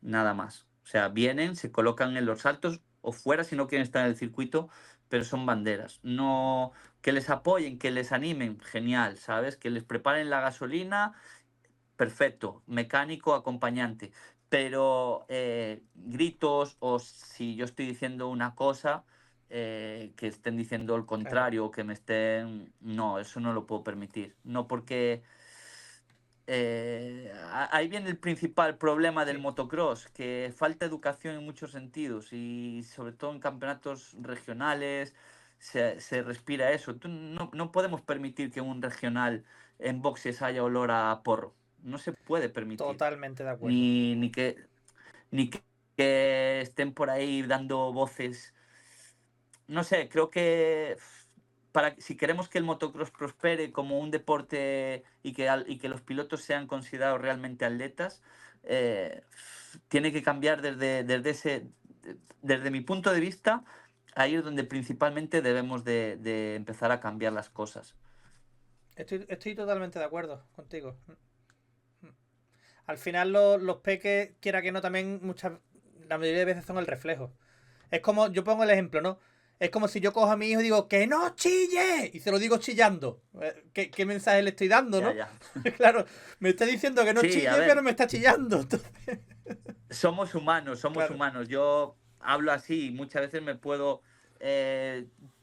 nada más. O sea, vienen, se colocan en los saltos o fuera si no quieren estar en el circuito, pero son banderas. No que les apoyen, que les animen, genial, ¿sabes? Que les preparen la gasolina, perfecto, mecánico, acompañante. Pero gritos o si yo estoy diciendo una cosa, que estén diciendo el Claro. contrario o que me estén... No, eso no lo puedo permitir. No porque ahí viene el principal problema del Sí. motocross, que falta educación en muchos sentidos y sobre todo en campeonatos regionales se respira eso. No podemos permitir que en un regional en boxes haya olor a porro. No se puede permitir. Totalmente de acuerdo. Ni que estén por ahí dando voces. No sé, creo que si queremos que el motocross prospere como un deporte y que los pilotos sean considerados realmente atletas, tiene que cambiar desde mi punto de vista, ahí es donde principalmente debemos de empezar a cambiar las cosas. Estoy totalmente de acuerdo contigo. Al final los peques, quiera que no, también la mayoría de veces son el reflejo. Es como, yo pongo el ejemplo, ¿no? Es como si yo cojo a mi hijo y digo, ¡que no chille! Y se lo digo chillando. ¿Qué mensaje le estoy dando, Ya, no? ya. Claro, me está diciendo que no Sí, a chille, pero ver, me está chillando. somos humanos, somos Claro. humanos. Yo hablo así y muchas veces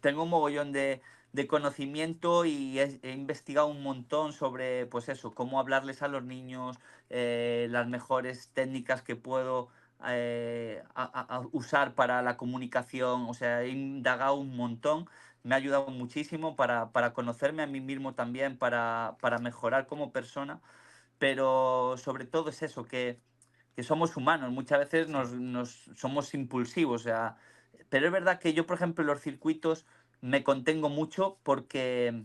tengo un mogollón de conocimiento y he investigado un montón sobre, pues eso, cómo hablarles a los niños, las mejores técnicas que puedo a usar para la comunicación. O sea, he indagado un montón, me ha ayudado muchísimo para conocerme a mí mismo también, para mejorar como persona, pero sobre todo es eso, que somos humanos, muchas veces Sí. somos impulsivos, o sea, pero es verdad que yo, por ejemplo, en los circuitos me contengo mucho porque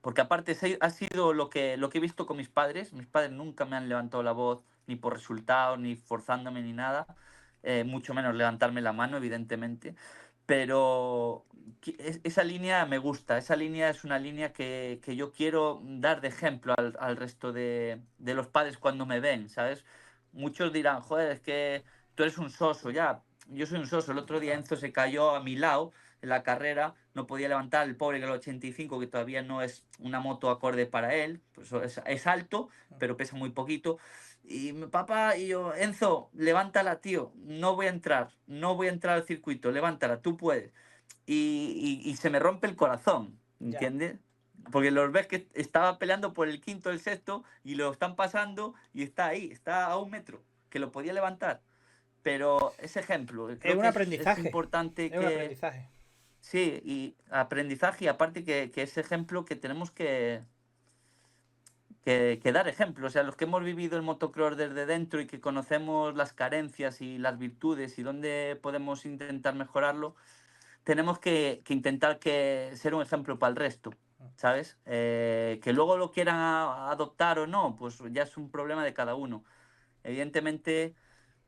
aparte ha sido lo que he visto con mis padres nunca me han levantado la voz, ni por resultados, ni forzándome, ni nada, mucho menos levantarme la mano, evidentemente, pero esa línea me gusta, esa línea es una línea que yo quiero dar de ejemplo al resto de los padres cuando me ven, ¿sabes? Muchos dirán, joder, es que tú eres un soso, ya, yo soy un soso. El otro día Enzo se cayó a mi lado en la carrera, no podía levantar el pobre, que el 85, que todavía no es una moto acorde para él, pues es alto, pero pesa muy poquito. Y mi papá y yo, Enzo, levántala, tío, no voy a entrar al circuito, levántala, tú puedes. Y se me rompe el corazón, Ya. ¿entiendes? Porque los ves que estaba peleando por el quinto, el sexto, y lo están pasando y está ahí, está a 1 metro, que lo podía levantar. Pero ese ejemplo, Es creo un que es aprendizaje. importante Es un que, aprendizaje. sí, y aprendizaje, y aparte que ese ejemplo que tenemos que dar ejemplo. O sea, los que hemos vivido el motocross desde dentro y que conocemos las carencias y las virtudes y dónde podemos intentar mejorarlo, tenemos que intentar ser un ejemplo para el resto, ¿sabes? Que luego lo quieran adoptar o no, pues ya es un problema de cada uno. Evidentemente,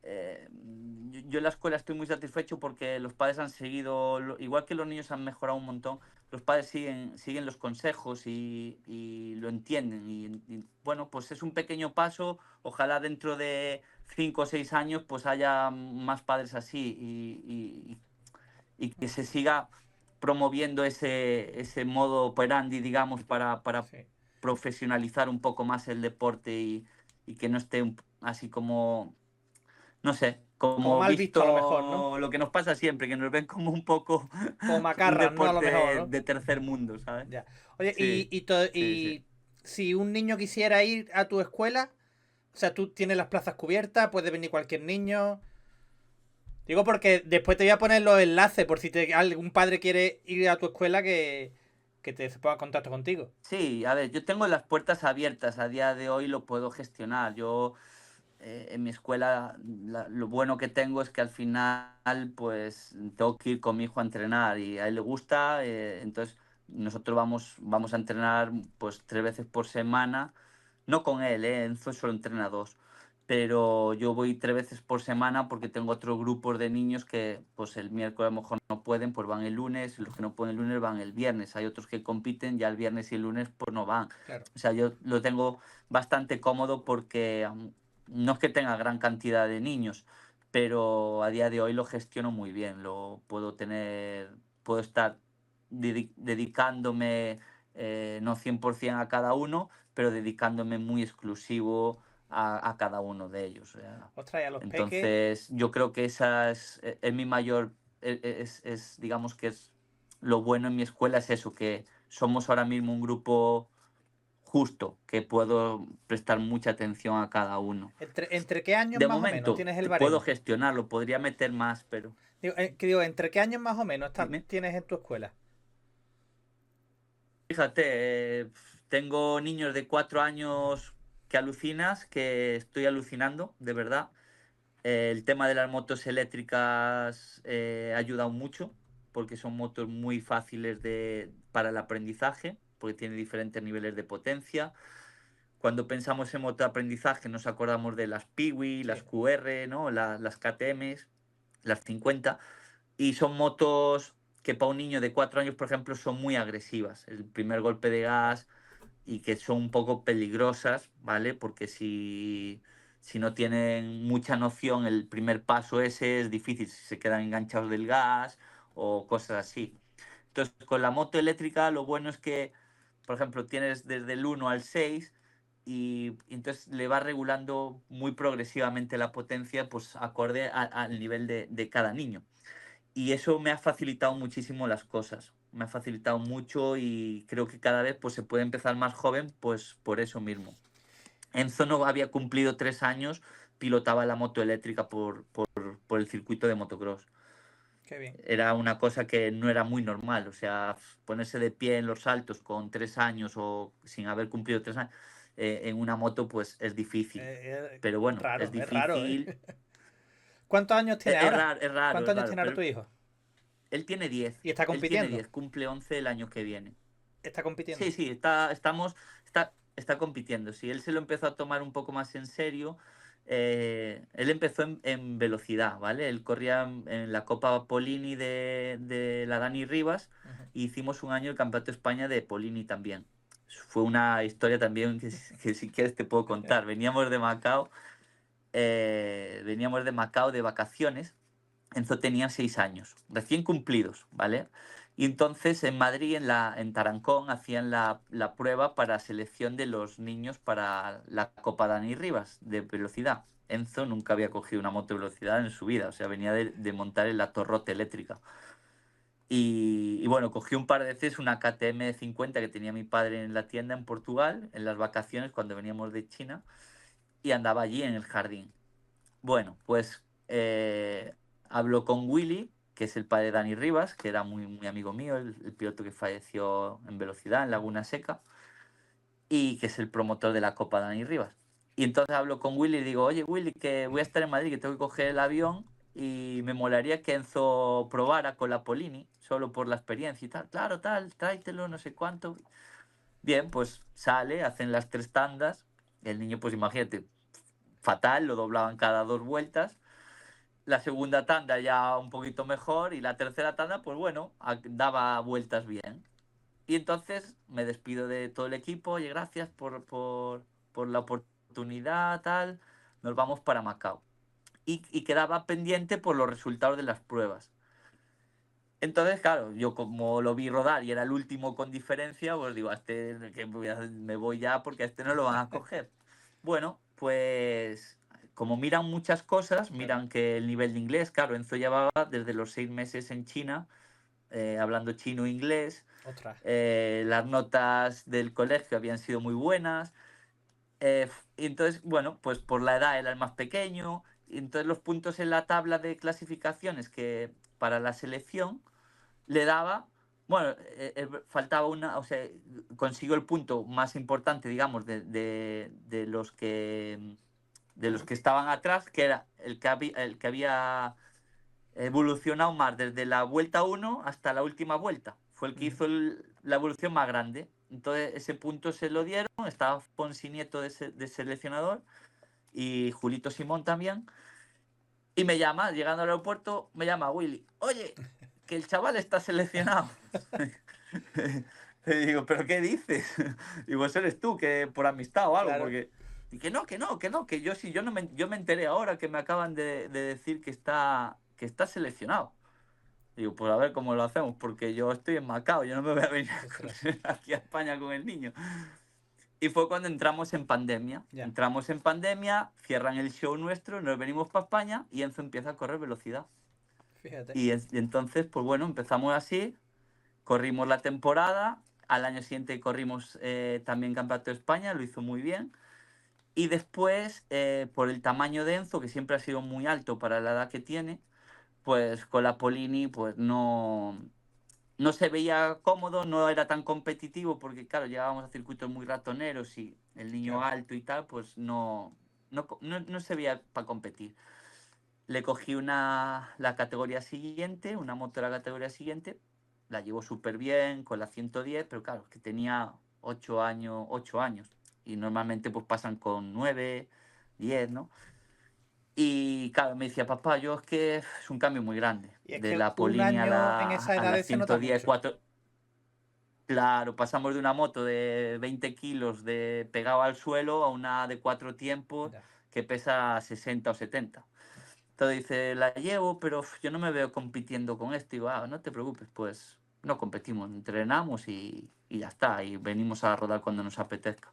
yo en la escuela estoy muy satisfecho porque los padres han seguido, igual que los niños han mejorado un montón, los padres siguen los consejos y lo entienden. Y, bueno, pues es un pequeño paso. Ojalá dentro de 5 o 6 años pues haya más padres así y que se siga promoviendo ese modo operandi, digamos, para Sí. profesionalizar un poco más el deporte y que no esté así como, no sé, Como como mal visto a lo mejor, ¿no? visto lo que nos pasa siempre, que nos ven como un poco Como un macarras, ¿no? A lo deporte mejor, de, ¿no? de tercer mundo, ¿sabes? Ya. Oye, Sí, sí, sí. y si un niño quisiera ir a tu escuela, o sea, tú tienes las plazas cubiertas, puede venir cualquier niño. Digo porque después te voy a poner los enlaces por si algún padre quiere ir a tu escuela que se ponga en contacto contigo. Sí, a ver, yo tengo las puertas abiertas, a día de hoy lo puedo gestionar. Yo en mi escuela lo bueno que tengo es que al final pues tengo que ir con mi hijo a entrenar y a él le gusta, entonces nosotros vamos a entrenar pues 3 veces por semana, no con él, Enzo solo entrena 2, pero yo voy 3 veces por semana porque tengo otros grupos de niños que pues el miércoles a lo mejor no pueden, pues van el lunes, los que no pueden el lunes van el viernes, hay otros que compiten, ya el viernes y el lunes pues no van. Claro. O sea, yo lo tengo bastante cómodo porque no es que tenga gran cantidad de niños, pero a día de hoy lo gestiono muy bien, puedo estar dedicándome no 100% a cada uno, pero dedicándome muy exclusivo a cada uno de ellos. O sea, Ostras, y a los peques. entonces, yo creo que esa es mi mayor, digamos que es lo bueno en mi escuela, es eso, que somos ahora mismo un grupo justo, que puedo prestar mucha atención a cada uno. ¿Entre qué años De más o menos momento tienes el puedo baremo? gestionarlo, podría meter más, pero ¿entre qué años más o menos dime. tienes en tu escuela? Fíjate, tengo niños de 4 años que alucinas, que estoy alucinando, de verdad. El tema de las motos eléctricas ha ayudado mucho, porque son motos muy fáciles para el aprendizaje, porque tienen diferentes niveles de potencia. Cuando pensamos en moto de aprendizaje nos acordamos de las Piwi, las Sí. QR, ¿no? Las KTMs, las 50, y son motos que para un niño de 4 años, por ejemplo, son muy agresivas. El primer golpe de gas y que son un poco peligrosas, ¿vale? Porque si no tienen mucha noción, el primer paso ese es difícil, si se quedan enganchados del gas o cosas así. Entonces, con la moto eléctrica lo bueno es que, por ejemplo, tienes desde el 1 al 6 y entonces le vas regulando muy progresivamente la potencia, pues acorde al nivel de cada niño. Y eso me ha facilitado muchísimo las cosas. Me ha facilitado mucho y creo que cada vez pues, se puede empezar más joven, pues por eso mismo. Enzo no había cumplido 3 años, pilotaba la moto eléctrica por el circuito de motocross. Qué bien. Era una cosa que no era muy normal, o sea, ponerse de pie en los saltos con 3 años o sin haber cumplido 3 años en una moto, pues es difícil. Pero bueno, es Es raro, ¿eh? difícil. ¿Cuántos años tiene Es ahora? raro, es raro, ¿Cuántos es años raro. tiene ahora tu Pero hijo? él tiene 10. ¿Y está Él tiene compitiendo? 10, cumple 11 el año que viene. ¿Está compitiendo? Sí, sí, está compitiendo. Sí, él se lo empezó a tomar un poco más en serio. Él empezó en velocidad, ¿vale? Él corría en la Copa Polini de la Dani Rivas Ujú. y hicimos un año el Campeonato de España de Polini también. Fue una historia también que si quieres te puedo contar. Veníamos de Macao de vacaciones. Enzo tenía 6 años, recién cumplidos, ¿vale? Y entonces en Madrid, en Tarancón, hacían la prueba para selección de los niños para la Copa Dani Rivas de velocidad. Enzo nunca había cogido una moto de velocidad en su vida, o sea, venía de montar en la Torrote eléctrica. Y bueno, cogí un par de veces una KTM 50 que tenía mi padre en la tienda en Portugal, en las vacaciones cuando veníamos de China, y andaba allí en el jardín. Bueno, pues hablo con Willy, que es el padre de Dani Rivas, que era muy, muy amigo mío, el piloto que falleció en velocidad en Laguna Seca, y que es el promotor de la Copa Dani Rivas. Y entonces hablo con Willy y digo, oye Willy, que voy a estar en Madrid, que tengo que coger el avión y me molaría que Enzo probara con la Polini, solo por la experiencia y tal. Claro, tal, tráetelo, no sé cuánto. Bien, pues sale, hacen las 3 tandas. El niño, pues imagínate, fatal, lo doblaban cada 2 vueltas. La segunda tanda ya un poquito mejor y la tercera tanda, pues bueno, daba vueltas bien. Y entonces me despido de todo el equipo, oye, gracias por la oportunidad, tal, nos vamos para Macao. Y quedaba pendiente por los resultados de las pruebas. Entonces, claro, yo como lo vi rodar y era el último con diferencia, pues digo, a este me voy ya porque a este no lo van a coger. Bueno, pues como miran muchas cosas, Claro. miran que el nivel de inglés, claro, Enzo llevaba desde los 6 meses en China, hablando chino e inglés, Ostras. las notas del colegio habían sido muy buenas, y entonces, bueno, pues por la edad era el más pequeño, y entonces los puntos en la tabla de clasificaciones que para la selección le daba, bueno, faltaba una, o sea, consiguió el punto más importante, digamos, de los que estaban atrás, que era el que había evolucionado más desde la vuelta 1 hasta la última vuelta. Fue el que hizo la evolución más grande. Entonces, ese punto se lo dieron, estaba Fonsi Nieto de seleccionador y Julito Simón también. Y me llama, llegando al aeropuerto, me llama Willy. Oye, que el chaval está seleccionado. Le digo, ¿pero qué dices? Digo, eres tú, que por amistad o algo, Claro. porque. Y que no, que no, que no, que yo sí, yo me enteré ahora que me acaban de decir que está seleccionado. Digo, pues a ver cómo lo hacemos, porque yo estoy en Macao, yo no me voy a venir Ostras. aquí a España con el niño. Y fue cuando entramos en pandemia. Ya. Entramos en pandemia, cierran el show nuestro, nos venimos para España y Enzo empieza a correr velocidad. Fíjate. Y entonces, pues bueno, empezamos así, corrimos la temporada, al año siguiente corrimos también Campeonato de España, lo hizo muy bien. Y después, por el tamaño de Enzo, que siempre ha sido muy alto para la edad que tiene, pues con la Polini pues no se veía cómodo, no era tan competitivo, porque claro, llegábamos a circuitos muy ratoneros y el niño Claro. alto y tal, pues no se veía para competir. Le cogí la categoría siguiente, una moto de la categoría siguiente, la llevó súper bien con la 110, pero claro, que tenía 8 años y normalmente pues pasan con 9, 10, ¿no? Y claro, me decía, papá, yo es que es un cambio muy grande, Y es de que la un Polini año en esas a la edades se nota 110, mucho. 4. Claro, pasamos de una moto de 20 kilos de pegado al suelo a una de 4 tiempos Ya. que pesa 60 o 70. Entonces dice, la llevo, pero yo no me veo compitiendo con esto. Y digo, no te preocupes, pues no competimos, entrenamos y ya está. Y venimos a rodar cuando nos apetezca.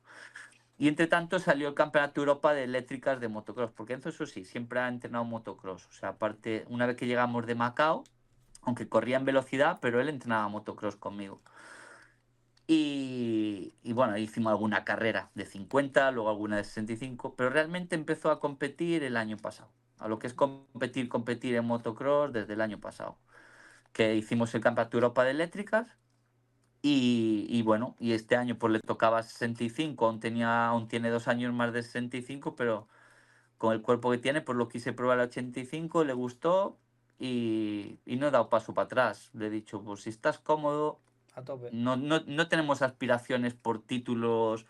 Y entre tanto salió el Campeonato de Europa de eléctricas de motocross, porque Enzo, eso sí, siempre ha entrenado motocross. O sea, aparte, una vez que llegamos de Macao, aunque corría en velocidad, pero él entrenaba motocross conmigo. Y bueno, hicimos alguna carrera de 50, luego alguna de 65, pero realmente empezó a competir el año pasado. A lo que es competir en motocross desde el año pasado. Que hicimos el Campeonato de Europa de eléctricas y bueno, y este año pues le tocaba 65, aún tiene 2 años más de 65, pero con el cuerpo que tiene, pues lo quise probar al 85, le gustó y no he dado paso para atrás. Le he dicho, pues si estás cómodo, A tope. no tenemos aspiraciones por títulos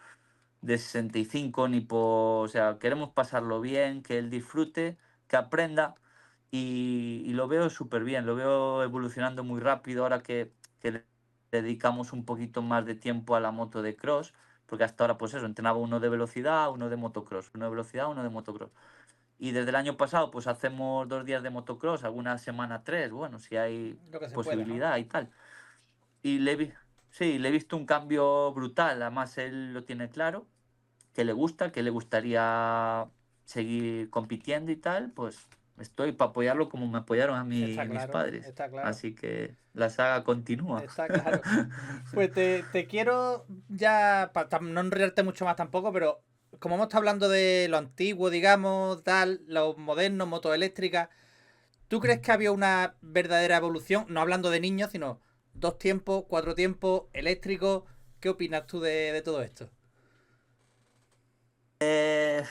de 65 ni por... O sea, queremos pasarlo bien, que él disfrute, que aprenda y lo veo súper bien, lo veo evolucionando muy rápido ahora que le dedicamos un poquito más de tiempo a la moto de cross, porque hasta ahora pues eso, entrenaba uno de velocidad, uno de motocross, uno de velocidad, uno de motocross. Y desde el año pasado pues hacemos 2 días de motocross, alguna semana 3, bueno, si hay Lo que se pueda, ¿no? posibilidad y tal. Y sí, le he visto un cambio brutal. Además, él lo tiene claro, que le gusta, que le gustaría seguir compitiendo y tal. Pues estoy para apoyarlo como me apoyaron a mí Está mis claro, padres. está claro. Así que la saga continúa. Está claro. Pues te quiero ya, para no enrollarte mucho más tampoco, pero como hemos estado hablando de lo antiguo, digamos, tal, los modernos, motos eléctricas, ¿tú crees que había una verdadera evolución? No hablando de niños, sino 2 tiempos, 4 tiempos, eléctricos. ¿Qué opinas tú de todo esto? Eh,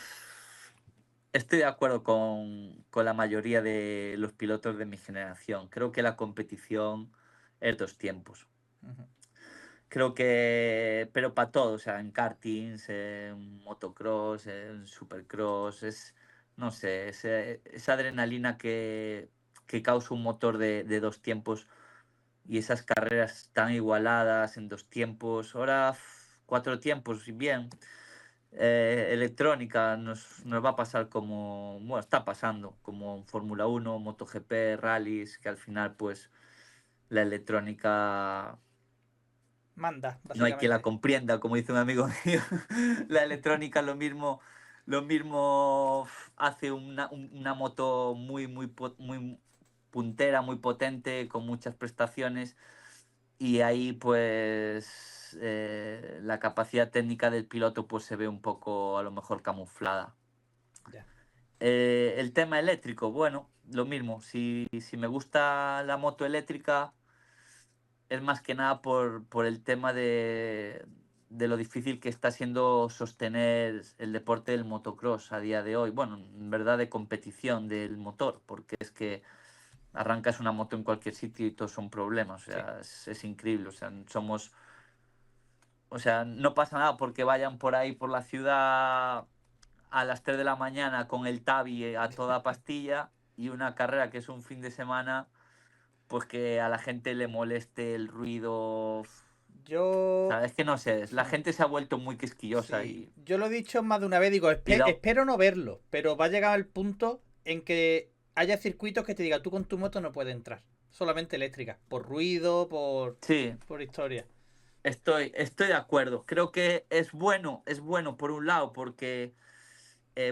Estoy de acuerdo con la mayoría de los pilotos de mi generación. Creo que la competición es 2 tiempos. Ujú. Creo que, pero para todo, o sea, en kartings, en motocross, en supercross, no sé, esa adrenalina que causa un motor de 2 tiempos y esas carreras tan igualadas en 2 tiempos, ahora 4 tiempos, y bien, electrónica nos va a pasar como, bueno, está pasando, como en Fórmula 1, MotoGP, rallies, que al final, pues, la electrónica Manda, no hay quien la básicamente. comprenda, como dice un amigo mío. La electrónica lo mismo hace una moto muy puntera, muy potente, con muchas prestaciones, y ahí pues la capacidad técnica del piloto pues se ve un poco a lo mejor camuflada. Ya. El tema eléctrico, bueno, lo mismo, si me gusta la moto eléctrica es más que nada por el tema de lo difícil que está siendo sostener el deporte del motocross a día de hoy. Bueno, en verdad de competición del motor, porque es que arrancas una moto en cualquier sitio y todos son problemas. O Sí. sea, es increíble. O sea, no pasa nada porque vayan por ahí por la ciudad a las 3 de la mañana con el Tabi a toda pastilla y una carrera que es un fin de semana, pues que a la gente le moleste el ruido. Yo. Sea, es que no sé, la Hmm. gente se ha vuelto muy quisquillosa Sí, y, yo lo he dicho más de una vez, digo, y da... espero no verlo, pero va a llegar el punto en que haya circuitos que te diga, tú con tu moto no puedes entrar, solamente eléctrica, por ruido, Sí, por historia. estoy de acuerdo. Creo que es bueno por un lado porque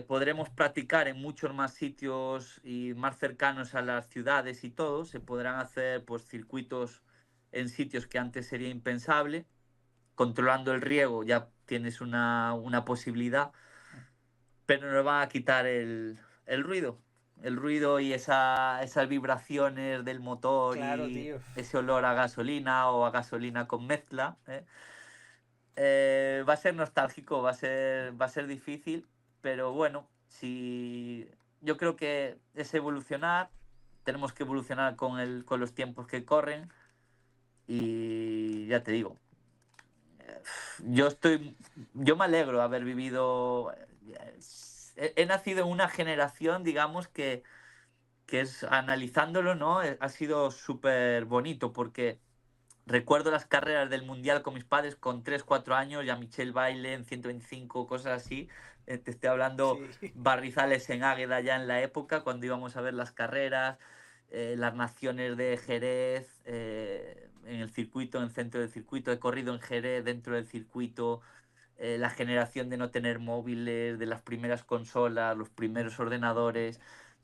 podremos practicar en muchos más sitios y más cercanos a las ciudades y todo. Se podrán hacer pues circuitos en sitios que antes sería impensable. controlando el riego ya tienes una posibilidad, pero nos van a quitar el ruido. El ruido y esas vibraciones del motor Claro, y tío. ese olor a gasolina o a gasolina con mezcla. Va a ser nostálgico, va a ser difícil, pero bueno, si yo creo que es evolucionar, tenemos que evolucionar con los tiempos que corren y ya te digo, yo me alegro de haber vivido, he nacido en una generación, digamos, que es, analizándolo, ¿no? Ha sido súper bonito porque recuerdo las carreras del Mundial con mis padres con 3 4 años, ya Michel Baile en 125, cosas así. Te estoy hablando Sí. Barrizales en Águeda ya en la época, cuando íbamos a ver las carreras, las naciones de Jerez, en el circuito, en el centro del circuito, he corrido en Jerez dentro del circuito, la generación de no tener móviles, de las primeras consolas, los primeros ordenadores,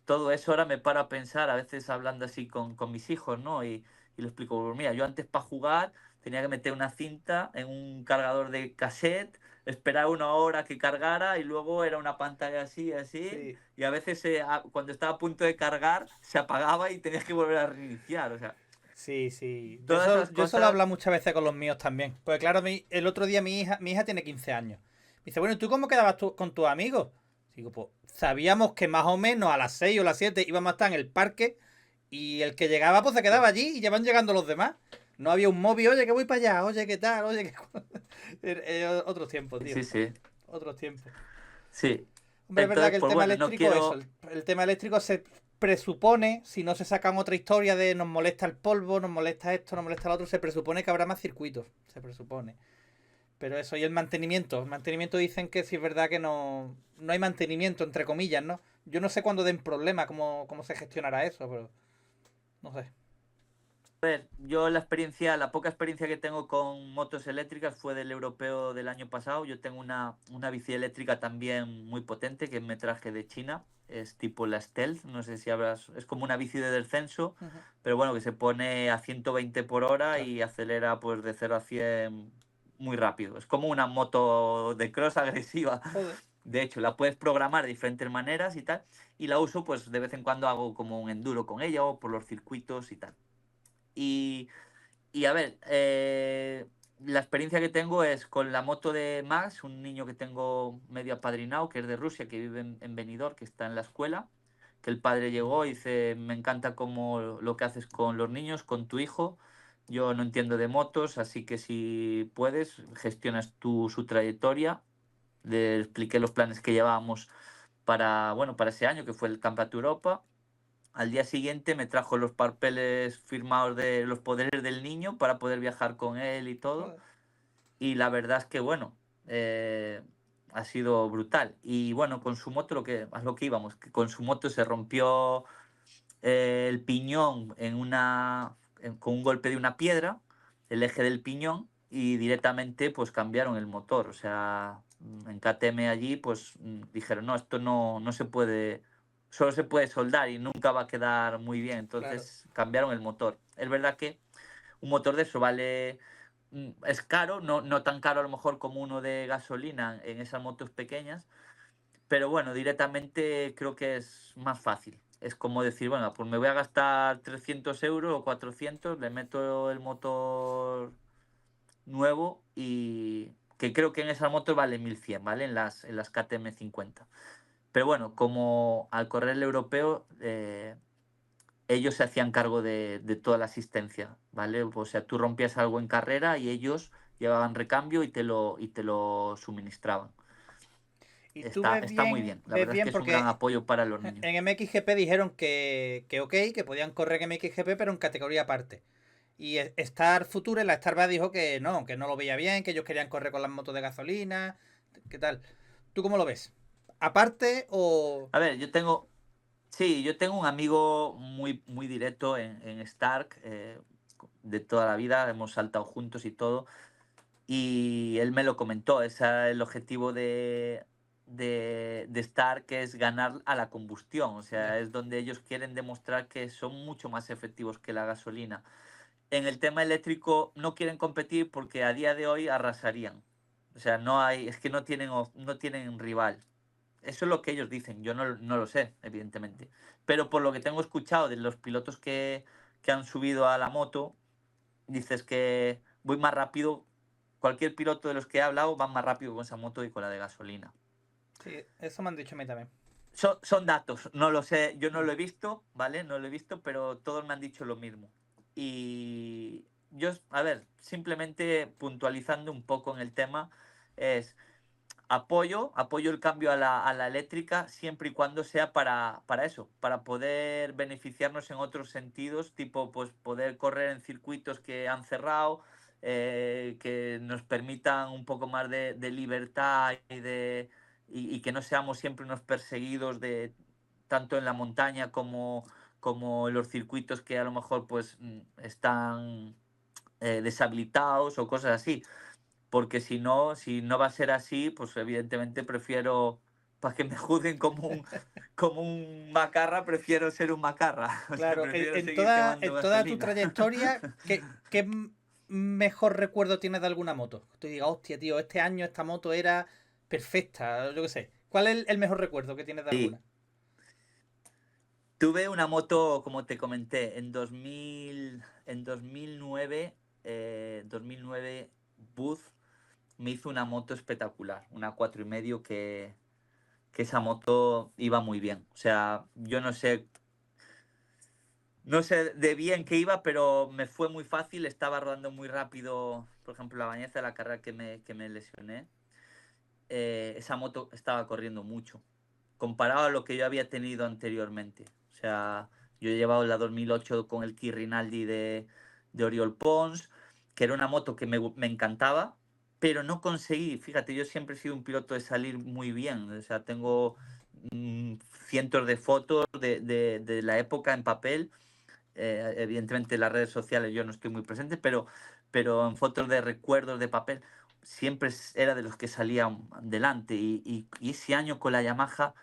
todo eso ahora me paro a pensar, a veces hablando así con mis hijos, ¿no? Y le explico, pues mira, yo antes para jugar tenía que meter una cinta en un cargador de cassette, esperar 1 hora que cargara y luego era una pantalla así, así, Sí. y a veces cuando estaba a punto de cargar se apagaba y tenías que volver a reiniciar, o sea, Sí, sí. todas esas Yo eso lo cosas. hablo muchas veces con los míos también. Pues claro, el otro día mi hija tiene 15 años. Me dice, bueno, ¿y tú cómo quedabas con tus amigos? Digo, pues sabíamos que más o menos a las 6 o las 7 íbamos a estar en el parque y el que llegaba pues se quedaba allí y ya van llegando los demás. No había un móvil, oye, que voy para allá, oye, ¿qué tal? Oye, que... Otros tiempos, tío. Sí, sí, Otros tiempos. sí. Hombre, es verdad Entonces, que el pues tema bueno, no eléctrico, eso. quiero. El tema eléctrico se presupone, si no se sacan otra historia de nos molesta el polvo, nos molesta esto, nos molesta lo otro, se presupone que habrá más circuitos. Se presupone. Pero eso, y el mantenimiento. El mantenimiento dicen que sí es verdad que no hay mantenimiento, entre comillas, ¿no? Yo no sé cuándo den problema, cómo se gestionará eso, pero no sé. Yo la poca experiencia que tengo con motos eléctricas fue del europeo del año pasado. Yo tengo una bici eléctrica también muy potente que me traje de China. Es tipo la Stealth, no sé si habrás. Es como una bici de descenso, Ujú. pero bueno, que se pone a 120 por hora Claro. y acelera pues de 0 a 100 muy rápido. Es como una moto de cross agresiva. Joder. De hecho, la puedes programar de diferentes maneras y tal. Y la uso pues de vez en cuando hago como un enduro con ella o por los circuitos y tal. Y, y a ver, la experiencia que tengo es con la moto de Max, un niño que tengo medio apadrinado, que es de Rusia, que vive en Benidorm, que está en la escuela, que el padre llegó y dice, me encanta cómo lo que haces con los niños, con tu hijo. Yo no entiendo de motos, así que si puedes, gestionas tú su trayectoria. Le expliqué los planes que llevábamos bueno, para ese año, que fue el Campeonato Europa. Al día siguiente me trajo los papeles firmados de los poderes del niño para poder viajar con él y todo. Joder. Y la verdad es que, bueno, ha sido brutal. Y bueno, con su moto, a lo que íbamos, que con su moto se rompió el piñón con un golpe de una piedra, el eje del piñón, y directamente pues cambiaron el motor. O sea, en KTM allí pues dijeron, no, esto no se puede, solo se puede soldar y nunca va a quedar muy bien. Claro. Entonces cambiaron el motor. Es verdad que un motor de eso vale, es caro, no tan caro a lo mejor como uno de gasolina en esas motos pequeñas, pero bueno, directamente creo que es más fácil. Es como decir, bueno, pues me voy a gastar 300 euros o 400, le meto el motor nuevo y que creo que en esa moto vale 1100, ¿vale? En las KTM 50. Pero bueno, como al correr el europeo, ellos se hacían cargo de toda la asistencia, ¿vale? O sea, tú rompías algo en carrera y ellos llevaban recambio y te lo suministraban. Y tú Está muy bien. La ves verdad es que bien es un gran porque apoyo para los niños. en MXGP dijeron que ok, que podían correr en MXGP, pero en categoría aparte. Y Star Future, la Star dijo que no lo veía bien, que ellos querían correr con las motos de gasolina. ¿Qué tal? ¿Tú cómo lo ves? ¿Aparte o...? A ver, yo tengo un amigo muy, muy directo en Stark, de toda la vida, hemos saltado juntos y todo, y él me lo comentó, ese es el objetivo de Stark, es ganar a la combustión, o Ya. sea, es donde ellos quieren demostrar que son mucho más efectivos que la gasolina. en el tema eléctrico no quieren competir porque a día de hoy arrasarían. O sea, es que no tienen rival. Eso es lo que ellos dicen, yo no lo sé, evidentemente. Pero por lo que tengo escuchado de los pilotos que han subido a la moto, dices que voy más rápido, cualquier piloto de los que he hablado va más rápido con esa moto que con la de gasolina. Sí, eso me han dicho a mí también. Son datos, no lo sé, yo no lo he visto, ¿vale? No lo he visto, pero todos me han dicho lo mismo. Y yo, a ver, simplemente puntualizando un poco en el tema, es apoyo el cambio a la eléctrica siempre y cuando sea para eso, para poder beneficiarnos en otros sentidos, tipo pues poder correr en circuitos que han cerrado, que nos permitan un poco más de libertad y que no seamos siempre unos perseguidos de tanto en la montaña como en los circuitos que a lo mejor pues están deshabilitados o cosas así, porque si no va a ser así, pues evidentemente prefiero, para que me juzguen como un macarra, prefiero ser un macarra. O sea, Claro, prefiero seguir quemando en toda tu gasolina. trayectoria, ¿qué mejor recuerdo tienes de alguna moto? Tú digas, hostia, tío, este año esta moto era perfecta, yo qué sé. ¿Cuál es el mejor recuerdo que tienes de Sí, alguna? tuve una moto, como te comenté, en 2009, 2009 Booth me hizo una moto espectacular, una 4,5 que esa moto iba muy bien. O sea, yo no sé de bien que iba, pero me fue muy fácil. Estaba rodando muy rápido, por ejemplo, la bañeza de la carrera que me lesioné. Esa moto estaba corriendo mucho, comparado a lo que yo había tenido anteriormente. O sea, yo he llevado la 2008 con el Key Rinaldi de Oriol Pons, que era una moto que me encantaba, pero no conseguí. Fíjate, yo siempre he sido un piloto de salir muy bien. O sea, tengo cientos de fotos de la época en papel. Evidentemente en las redes sociales yo no estoy muy presente, pero en fotos de recuerdos de papel siempre era de los que salían delante. Y ese año con la Yamaha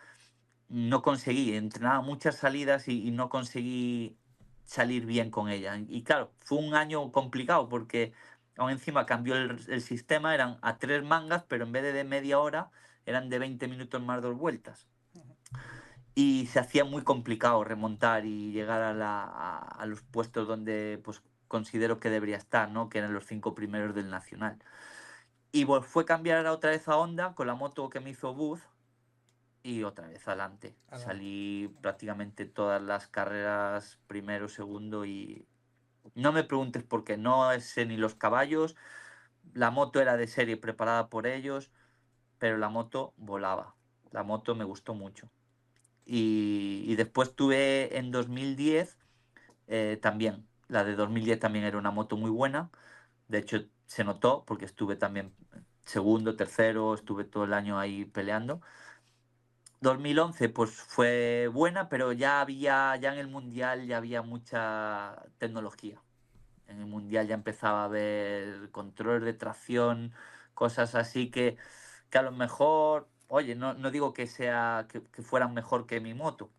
no conseguí, entrenaba muchas salidas y no conseguí salir bien con ella. Y claro, fue un año complicado porque aún encima cambió el sistema, eran a 3 mangas, pero en vez de media hora eran de 20 minutos más 2 vueltas y se hacía muy complicado remontar y llegar a los puestos donde pues considero que debería estar, ¿no? Que eran los 5 primeros del Nacional. Y fue cambiar otra vez a Honda con la moto que me hizo Booth y otra vez adelante. Adelante. Salí prácticamente todas las carreras primero, segundo y no me preguntes por qué, no sé ni los caballos, la moto era de serie preparada por ellos, pero la moto volaba, la moto me gustó mucho. Y después tuve en 2010 también. La de 2010 también era una moto muy buena. De hecho, se notó porque estuve también segundo, tercero, estuve todo el año ahí peleando. 2011 pues fue buena, pero ya en el Mundial ya había mucha tecnología. En el Mundial ya empezaba a haber controles de tracción, cosas así que a lo mejor, oye, no digo que fueran mejor que mi moto,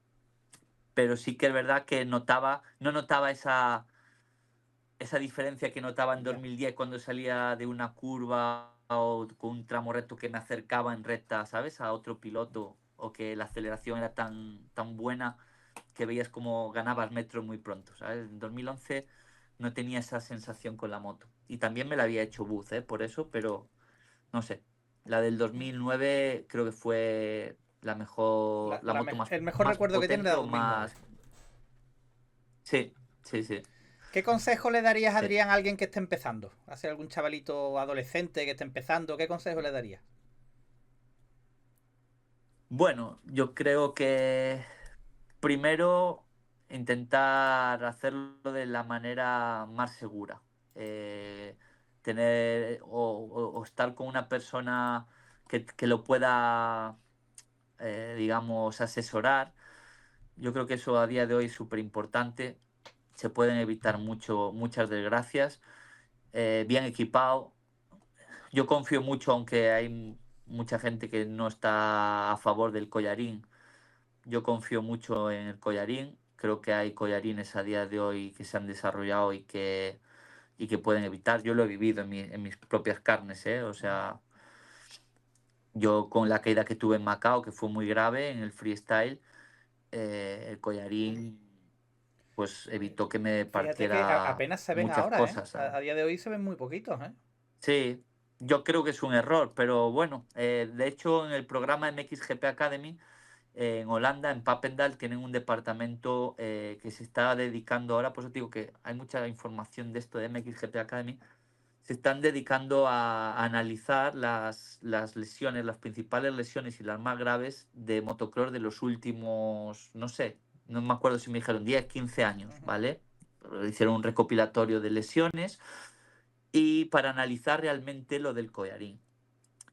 pero sí que es verdad que no notaba esa diferencia que notaba en Ya. 2010 cuando salía de una curva o con un tramo recto que me acercaba en recta, ¿sabes? A otro piloto, o que la aceleración era tan buena que veías como ganabas metros muy pronto, ¿sabes? En 2011 no tenía esa sensación con la moto. Y también me la había hecho Buzz, ¿eh? Por eso, pero no sé. La del 2009 creo que fue la moto El mejor más recuerdo que tienes de potente la o 2009. más. Sí, sí, sí. ¿Qué consejo le darías, Sí. Adrián, a alguien que esté empezando? ¿A ser algún chavalito adolescente que esté empezando? ¿Qué consejo le darías? Bueno, yo creo que primero intentar hacerlo de la manera más segura. Eh, tener o estar con una persona que lo pueda, digamos, asesorar. Yo creo que eso a día de hoy es súper importante. Se pueden evitar muchas desgracias. Bien equipado. Yo confío mucho, aunque hay mucha gente que no está a favor del collarín. Yo confío mucho en el collarín. Creo que hay collarines a día de hoy que se han desarrollado y que y que pueden evitar. Yo lo he vivido en mis propias carnes, ¿eh? O sea, yo con la caída que tuve en Macao, que fue muy grave en el freestyle, el collarín pues evitó que me Fíjate que partiera apenas se ven muchas ahora, ¿eh? cosas, A ¿sabes? día de hoy se ven muy poquitos, ¿eh? Sí, yo creo que es un error, pero bueno, de hecho en el programa MXGP Academy en Holanda, en Papendal, tienen un departamento que se está dedicando ahora, por eso te digo que hay mucha información de esto de MXGP Academy, se están dedicando a analizar las lesiones, las principales lesiones y las más graves de motocross de los últimos, no sé, no me acuerdo si me dijeron 10, 15 años, ¿vale? Hicieron un recopilatorio de lesiones y para analizar realmente lo del collarín.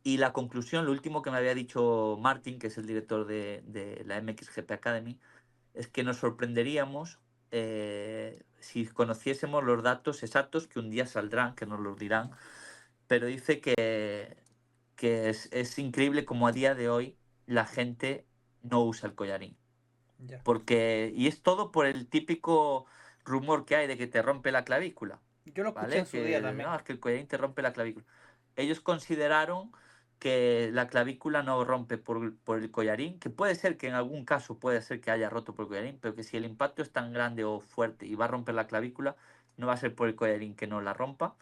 Y la conclusión, lo último que me había dicho Martin, que es el director de la MXGP Academy, es que nos sorprenderíamos si conociésemos los datos exactos que un día saldrán, que nos los dirán, pero dice que es increíble como a día de hoy la gente no usa el collarín. Ya. Porque, y es todo por el típico rumor que hay de que te rompe la clavícula, Yo lo escuché en ¿vale? su día Que también. no, es que el collarín te rompe la clavícula. Ellos consideraron que la clavícula no rompe por el collarín, que puede ser que en algún caso puede ser que haya roto por el collarín, pero que si el impacto es tan grande o fuerte y va a romper la clavícula, no va a ser por el collarín que no la rompa.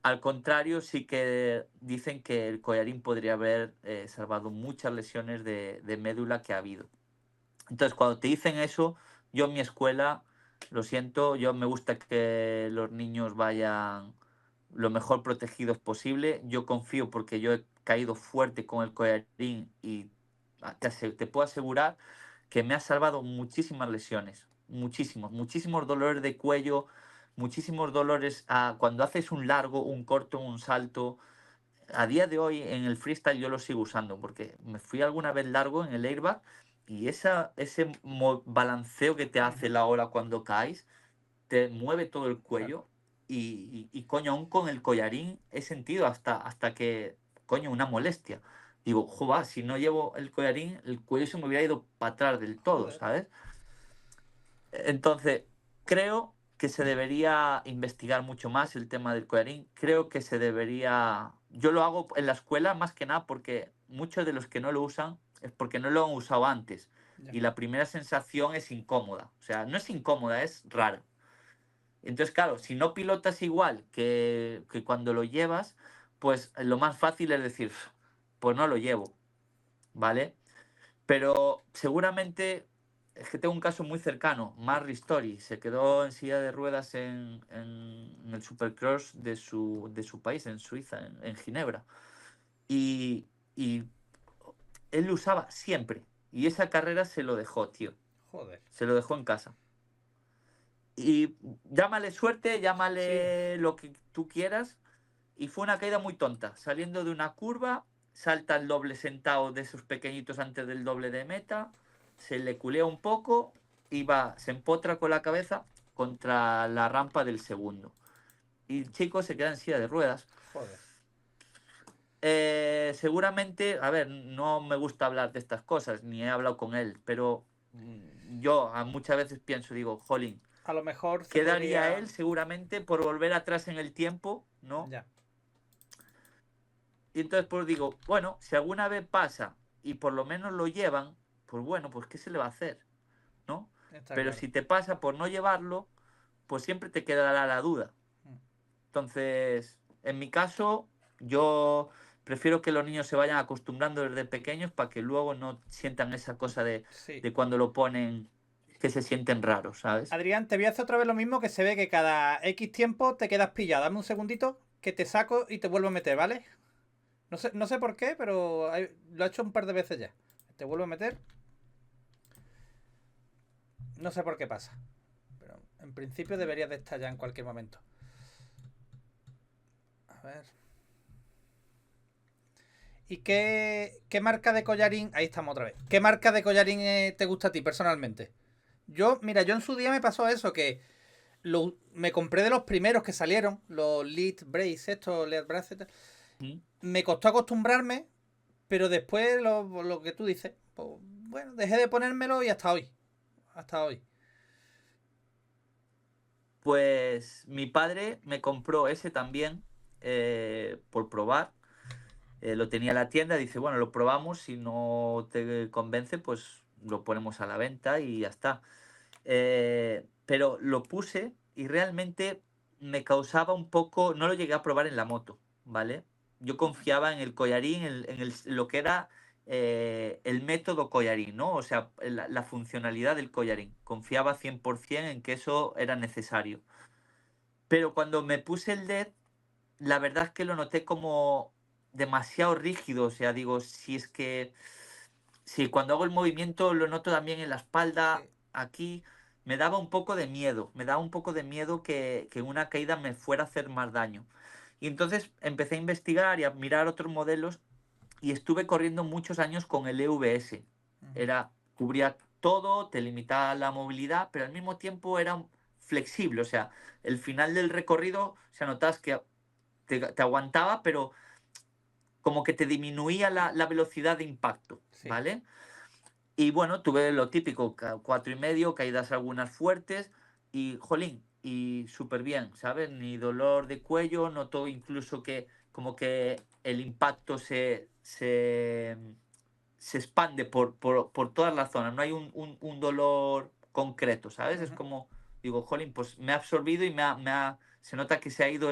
Al contrario, sí que dicen que el collarín podría haber salvado muchas lesiones de médula que ha habido. Entonces, cuando te dicen eso, yo en mi escuela, lo siento, yo me gusta que los niños vayan lo mejor protegidos posible. Yo confío porque yo he caído fuerte con el collarín y te puedo asegurar que me ha salvado muchísimas lesiones, muchísimos dolores de cuello, muchísimos dolores cuando haces un largo, un corto, un salto. A día de hoy en el freestyle yo lo sigo usando porque me fui alguna vez largo en el airbag y ese balanceo que te hace la ola cuando caes te mueve todo el Claro. cuello y coño, aún con el collarín he sentido hasta que, coño, una molestia. Digo, joder, si no llevo el collarín, el cuello se me hubiera ido para atrás del todo, Joder. ¿sabes? Entonces, creo que se debería investigar mucho más el tema del collarín. Creo que se debería... Yo lo hago en la escuela más que nada porque muchos de los que no lo usan es porque no lo han usado antes. Ya. Y la primera sensación es incómoda. O sea, no es incómoda, es rara. Entonces, claro, si no pilotas igual que cuando lo llevas, pues lo más fácil es decir, pues no lo llevo, ¿vale? Pero seguramente es que tengo un caso muy cercano. Mark Ristori se quedó en silla de ruedas en el Supercross de su país, en Suiza, en Ginebra. Y, y él lo usaba siempre. Y esa carrera se lo dejó, tío. Joder. Se lo dejó en casa. Y llámale suerte, Sí. llámale lo que tú quieras. Y fue una caída muy tonta. Saliendo de una curva, salta el doble sentado de esos pequeñitos antes del doble de meta, se le culea un poco y se empotra con la cabeza contra la rampa del segundo. Y el chico se queda en silla de ruedas. Joder. Seguramente, a ver, no me gusta hablar de estas cosas, ni he hablado con él, pero yo muchas veces pienso, digo, jolín, A lo mejor se ¿qué daría podría... él seguramente por volver atrás en el tiempo, ¿no? Ya. Y entonces pues digo, bueno, si alguna vez pasa y por lo menos lo llevan, pues bueno, pues ¿qué se le va a hacer? ¿No? Está Pero claro. si te pasa por no llevarlo, pues siempre te quedará la duda. Mm. Entonces, en mi caso, yo prefiero que los niños se vayan acostumbrando desde pequeños para que luego no sientan esa cosa Sí. de cuando lo ponen que se sienten raros, ¿sabes? Adrián, te voy a hacer otra vez lo mismo, que se ve que cada X tiempo te quedas pillado. Dame un segundito que te saco y te vuelvo a meter, ¿vale? No sé por qué, pero lo he hecho un par de veces ya. Te vuelvo a meter. No sé por qué pasa. Pero en principio deberías de estar ya en cualquier momento. A ver. ¿Y qué marca de collarín? Ahí estamos otra vez. ¿Qué marca de collarín te gusta a ti personalmente? Mira, yo en su día me pasó eso, que me compré de los primeros que salieron, los Lead Brace, estos Lead Brace. ¿Mm? Me costó acostumbrarme, pero después lo que tú dices, pues, bueno, dejé de ponérmelo y hasta hoy. Hasta hoy. Pues mi padre me compró ese también por probar. Lo tenía en la tienda, dice, bueno, lo probamos, si no te convence, pues lo ponemos a la venta y ya está. Pero lo puse y realmente me causaba un poco, no lo llegué a probar en la moto, ¿vale? Yo confiaba en el collarín, lo que era el método collarín, ¿no? O sea, la funcionalidad del collarín. Confiaba 100% en que eso era necesario. Pero cuando me puse el LED, la verdad es que lo noté como demasiado rígido. O sea, digo, si es que, si cuando hago el movimiento lo noto también en la espalda, Sí. aquí, me daba un poco de miedo. Me daba un poco de miedo que una caída me fuera a hacer más daño. Y entonces empecé a investigar y a mirar otros modelos y estuve corriendo muchos años con el EVS. Ujú. Cubría todo, te limitaba la movilidad, pero al mismo tiempo era flexible. O sea, el final del recorrido, o sea, notas que te aguantaba, pero como que te disminuía la velocidad de impacto, Sí. ¿vale? Y bueno, tuve lo típico, 4,5, caídas algunas fuertes y, jolín, y súper bien, ¿sabes? Ni dolor de cuello, noto incluso que como que el impacto se expande por todas las zonas, no hay un dolor concreto, ¿sabes? Es Ujú. como, digo, jolín, pues me ha absorbido y se nota que se ha ido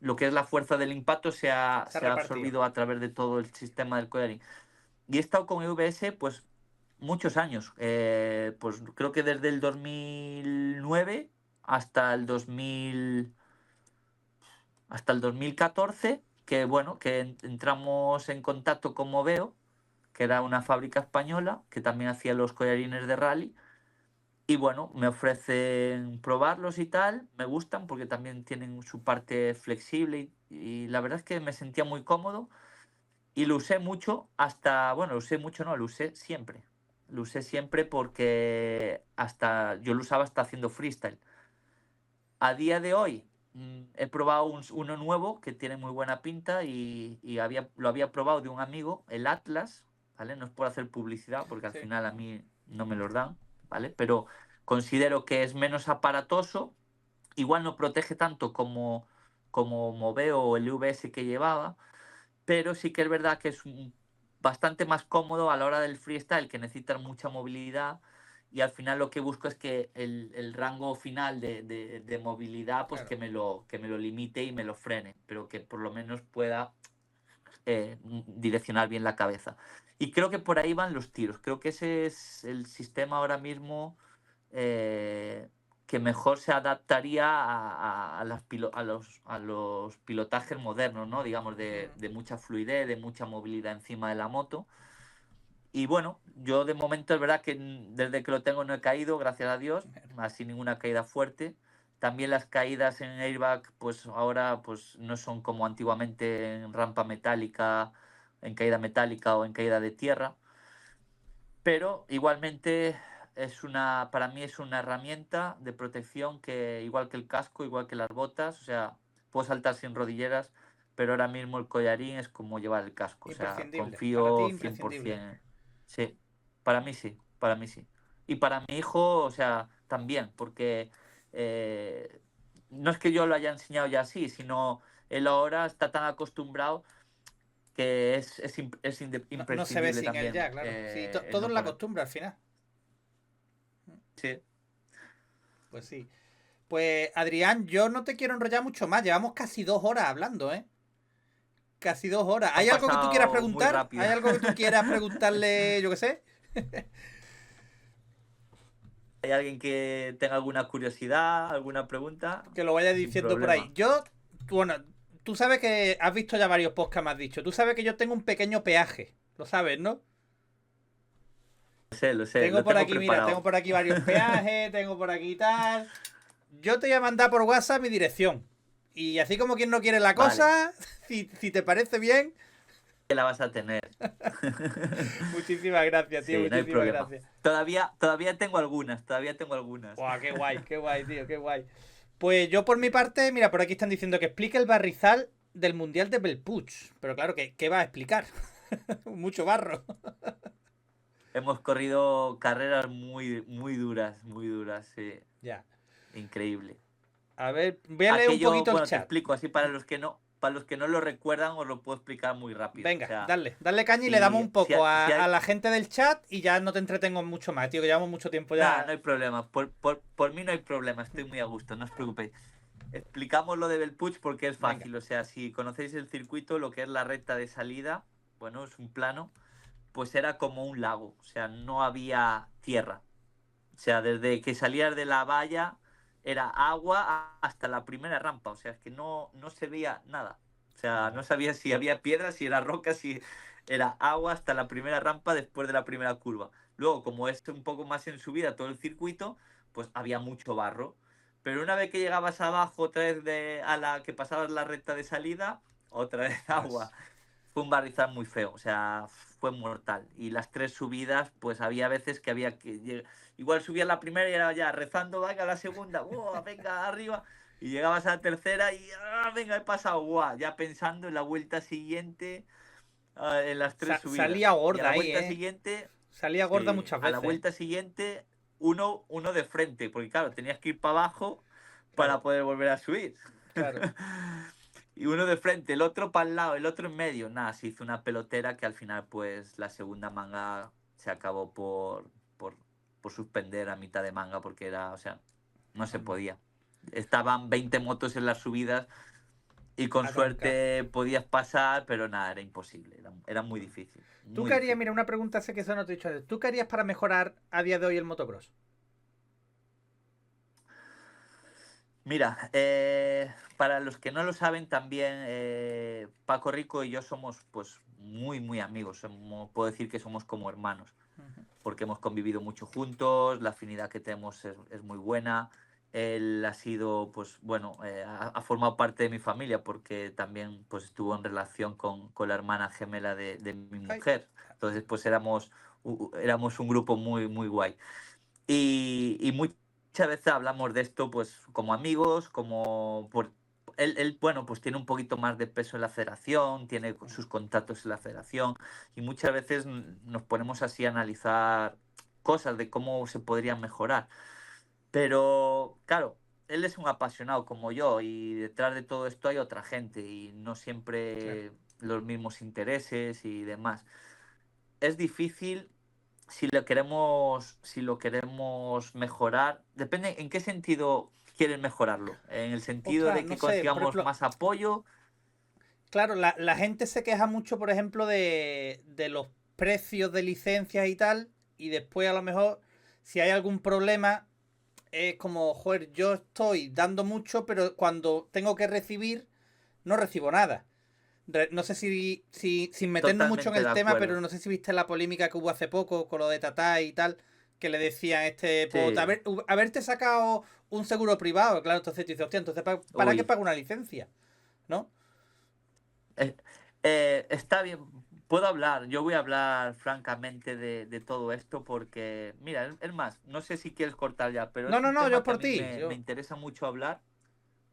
lo que es la fuerza del impacto, se ha, Se ha se ha repartido. absorbido a través de todo el sistema del collaring. Y he estado con EVS, pues, muchos años. Pues creo que desde el 2009 hasta el 2000, hasta el 2014, que bueno, que entramos en contacto con Moveo, que era una fábrica española que también hacía los collarines de rally. Y bueno, me ofrecen probarlos y tal, me gustan porque también tienen su parte flexible y la verdad es que me sentía muy cómodo y lo usé mucho hasta, bueno, lo usé mucho, no, lo usé siempre. Lo usé siempre porque yo lo usaba hasta haciendo freestyle. A día de hoy he probado uno nuevo que tiene muy buena pinta y lo había probado de un amigo, el Atlas, ¿vale? No es por hacer publicidad porque al Sí. final a mí no me los dan, ¿vale? Pero considero que es menos aparatoso, igual no protege tanto como Moveo o el VS que llevaba, pero sí que es verdad que es bastante más cómodo a la hora del freestyle, que necesitas mucha movilidad y al final lo que busco es que el rango final de movilidad pues Claro. que me lo limite y me lo frene, pero que por lo menos pueda direccionar bien la cabeza. Y creo que por ahí van los tiros, creo que ese es el sistema ahora mismo eh, que mejor se adaptaría a los pilotajes modernos, ¿no? Digamos, Ujú. de mucha fluidez, de mucha movilidad encima de la moto. Y bueno, yo de momento es verdad que desde que lo tengo no he caído, gracias a Dios, así ninguna caída fuerte. También las caídas en airbag, pues ahora pues no son como antiguamente en rampa metálica, en caída metálica o en caída de tierra. Pero igualmente para mí es una herramienta de protección que, igual que el casco, igual que las botas, o sea, puedo saltar sin rodilleras, pero ahora mismo el collarín es como llevar el casco, o sea, Imprescindible. Para ti, confío imprescindible. 100%. Sí, para mí sí, para mí sí. Y para mi hijo, o sea, también, porque eh, no es que yo lo haya enseñado ya así, sino él ahora está tan acostumbrado que No, no se ve imprescindible sin él también ya, claro. Sí, el todo no es la poner. costumbre al final. Sí. Pues sí. Pues Adrián, yo no te quiero enrollar mucho más. Llevamos casi 2 horas hablando, ¿eh? Casi 2 horas. ¿Hay Han algo que tú quieras pasado muy preguntar? rápido. ¿Hay algo que tú quieras preguntarle, yo qué sé? ¿Hay alguien que tenga alguna curiosidad, alguna pregunta? Que lo vaya Sin diciendo por ahí. problema. Bueno, tú sabes que has visto ya varios podcasts, me has dicho. Tú sabes que yo tengo un pequeño peaje. Lo sabes, ¿no? Lo sé, Tengo lo por tengo aquí, mira, tengo preparado. por aquí varios peajes, tengo por aquí tal. Yo te voy a mandar por WhatsApp mi dirección. Y así como quien no quiere la Vale, cosa, si te parece bien, que la vas a tener. muchísimas gracias, tío, Sí, no hay muchísimas problema. gracias. Todavía tengo algunas, todavía tengo algunas. Guau, qué guay, tío, qué guay. Pues yo por mi parte, mira, por aquí están diciendo que explique el barrizal del Mundial de Belpuig. Pero claro, ¿qué va a explicar? Mucho barro. Hemos corrido carreras muy, muy duras, sí. Ya. Increíble. A ver, voy a leer un poquito el Bueno, te chat. explico así para los que no lo recuerdan, os lo puedo explicar muy rápido. Venga, O sea, dale caña y le damos un poco si a hay... la gente del chat y ya no te entretengo mucho más, tío, que llevamos mucho tiempo Nada, ya. no hay problema. Por mí no hay problema, estoy muy a gusto, no os preocupéis. Explicamos lo de Bellpuig porque es Venga. fácil. O sea, si conocéis el circuito, lo que es la recta de salida, bueno, es un plano, pues era como un lago. O sea, no había tierra. O sea, desde que salías de la valla era agua hasta la primera rampa. O sea, es que no se veía nada. O sea, no sabías si había piedras, si era roca, si era agua hasta la primera rampa después de la primera curva. Luego, como es un poco más en subida todo el circuito, pues había mucho barro. Pero una vez que llegabas abajo, otra vez a la que pasabas la recta de salida, otra vez agua. Fue un barrizal muy feo, o sea, fue mortal. Y las 3 subidas, pues había veces que había que... Igual subías la primera y era ya rezando, venga, la segunda, ¡wow! Venga, arriba. Y llegabas a la tercera y, venga, he pasado, ¡guau! Ya pensando en la vuelta siguiente, en las 3 subidas. Salía Y a gorda la ahí, vuelta siguiente, Salía gorda sí, muchas a la veces. vuelta siguiente, uno de frente, porque claro, tenías que ir para abajo Claro, para poder volver a subir. claro. Y uno de frente, el otro para el lado, el otro en medio. Nada, se hizo una pelotera que al final, pues, la segunda manga se acabó por suspender a mitad de manga porque era, o sea, no se Anda. podía. Estaban 20 motos en las subidas y con A troncar. suerte podías pasar, pero nada, era imposible. Era muy difícil, ¿Tú muy qué harías? difícil. Mira, una pregunta sé que eso no te he dicho antes. ¿Tú qué harías para mejorar a día de hoy el motocross? Mira, para los que no lo saben también, Paco Rico y yo somos pues muy, muy amigos. Puedo decir que somos como hermanos, Ujú. porque hemos convivido mucho juntos, la afinidad que tenemos es muy buena. Él ha sido, pues bueno, ha formado parte de mi familia porque también pues estuvo en relación con la hermana gemela de mi Ay. mujer. Entonces pues éramos un grupo muy, muy guay. Y muchas veces hablamos de esto pues como amigos, como por... Él, bueno, pues tiene un poquito más de peso en la federación, tiene sus contactos en la federación y muchas veces nos ponemos así a analizar cosas de cómo se podrían mejorar. Pero claro, él es un apasionado como yo y detrás de todo esto hay otra gente y no Claro. siempre los mismos intereses y demás. Es difícil si lo queremos mejorar. Depende en qué sentido quieren mejorarlo. En el sentido Ostras, de no que sé, por consigamos ejemplo, más apoyo. claro, la gente se queja mucho, por ejemplo, de los precios de licencias y tal, y después a lo mejor, si hay algún problema, es como, joder, yo estoy dando mucho, pero cuando tengo que recibir, no recibo nada. No sé si sin meternos mucho en Totalmente de el tema, pero acuerdo. no sé si viste la polémica que hubo hace poco con lo de Tata y tal, que le decían pues, Sí. haberte sacado un seguro privado, claro, entonces tú dices, hostia, entonces ¿para qué Uy. pago una licencia? ¿No? Eh, está bien. Puedo hablar. Yo voy a hablar francamente de todo esto porque, mira, es más, no sé si quieres cortar ya, pero No, es no, un no, yo tema que a por mí ti. me interesa mucho hablar.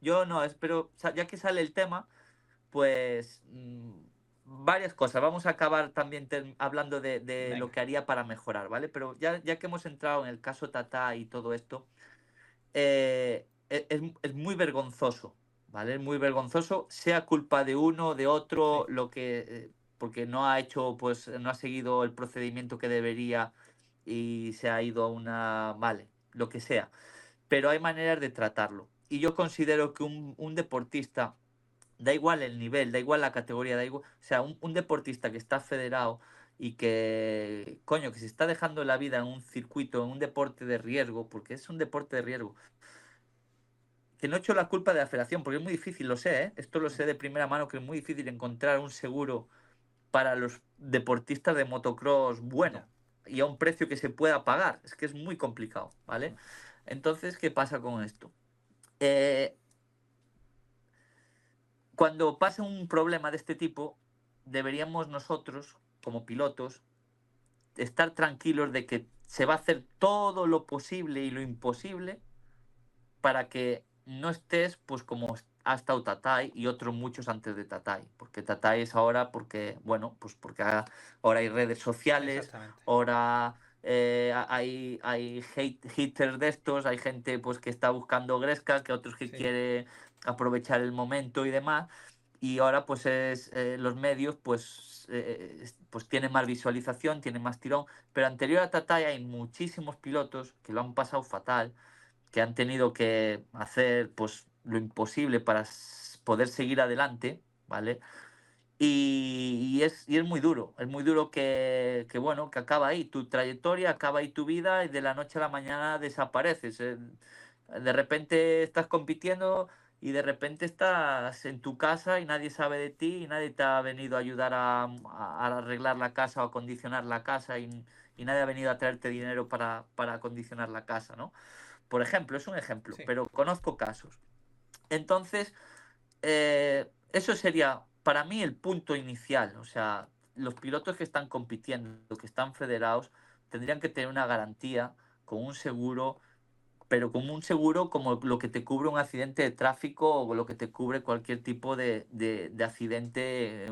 Yo no, espero, ya que sale el tema. Pues varias cosas. Vamos a acabar también hablando de lo Venga. que haría para mejorar, ¿vale? Pero ya que hemos entrado en el caso Tata y todo esto, es muy vergonzoso, ¿vale? Es muy vergonzoso, sea culpa de uno o de otro, Sí. porque no ha hecho, pues no ha seguido el procedimiento que debería y se ha ido a una, vale, lo que sea. Pero hay maneras de tratarlo. Y yo considero que un deportista, da igual el nivel, da igual la categoría, da igual, o sea, un deportista que está federado y que, coño, que se está dejando la vida en un circuito, en un deporte de riesgo, porque es un deporte de riesgo, que no he hecho la culpa de la federación, porque es muy difícil, lo sé, ¿eh? Esto lo sé de primera mano, que es muy difícil encontrar un seguro para los deportistas de motocross Ya. bueno y a un precio que se pueda pagar. Es que es muy complicado, ¿vale? Entonces, ¿qué pasa con esto? Eh, Cuando pasa un problema de este tipo, deberíamos nosotros, como pilotos, estar tranquilos de que se va a hacer todo lo posible y lo imposible para que no estés pues como ha estado Tatay y otros muchos antes de Tatay. Porque Tatay es ahora porque, bueno, pues porque ahora hay redes sociales, Exactamente. ahora hay haters de estos, hay gente pues que está buscando gresca, que otros que Sí. quiere aprovechar el momento y demás. Y ahora pues los medios pues tienen más visualización, tienen más tirón. Pero anterior a Tatay hay muchísimos pilotos que lo han pasado fatal, que han tenido que hacer pues lo imposible para poder seguir adelante, ¿vale? Y es muy duro bueno, que acaba ahí tu trayectoria, acaba ahí tu vida y de la noche a la mañana desapareces. De repente estás compitiendo y de repente estás en tu casa y nadie sabe de ti y nadie te ha venido a ayudar a arreglar la casa o acondicionar la casa y nadie ha venido a traerte dinero para acondicionar la casa, ¿no? Por ejemplo, es un ejemplo, Sí. pero conozco casos. Entonces, eso sería para mí el punto inicial. O sea, los pilotos que están compitiendo, que están federados, tendrían que tener una garantía con un seguro, pero con un seguro como lo que te cubre un accidente de tráfico o lo que te cubre cualquier tipo de accidente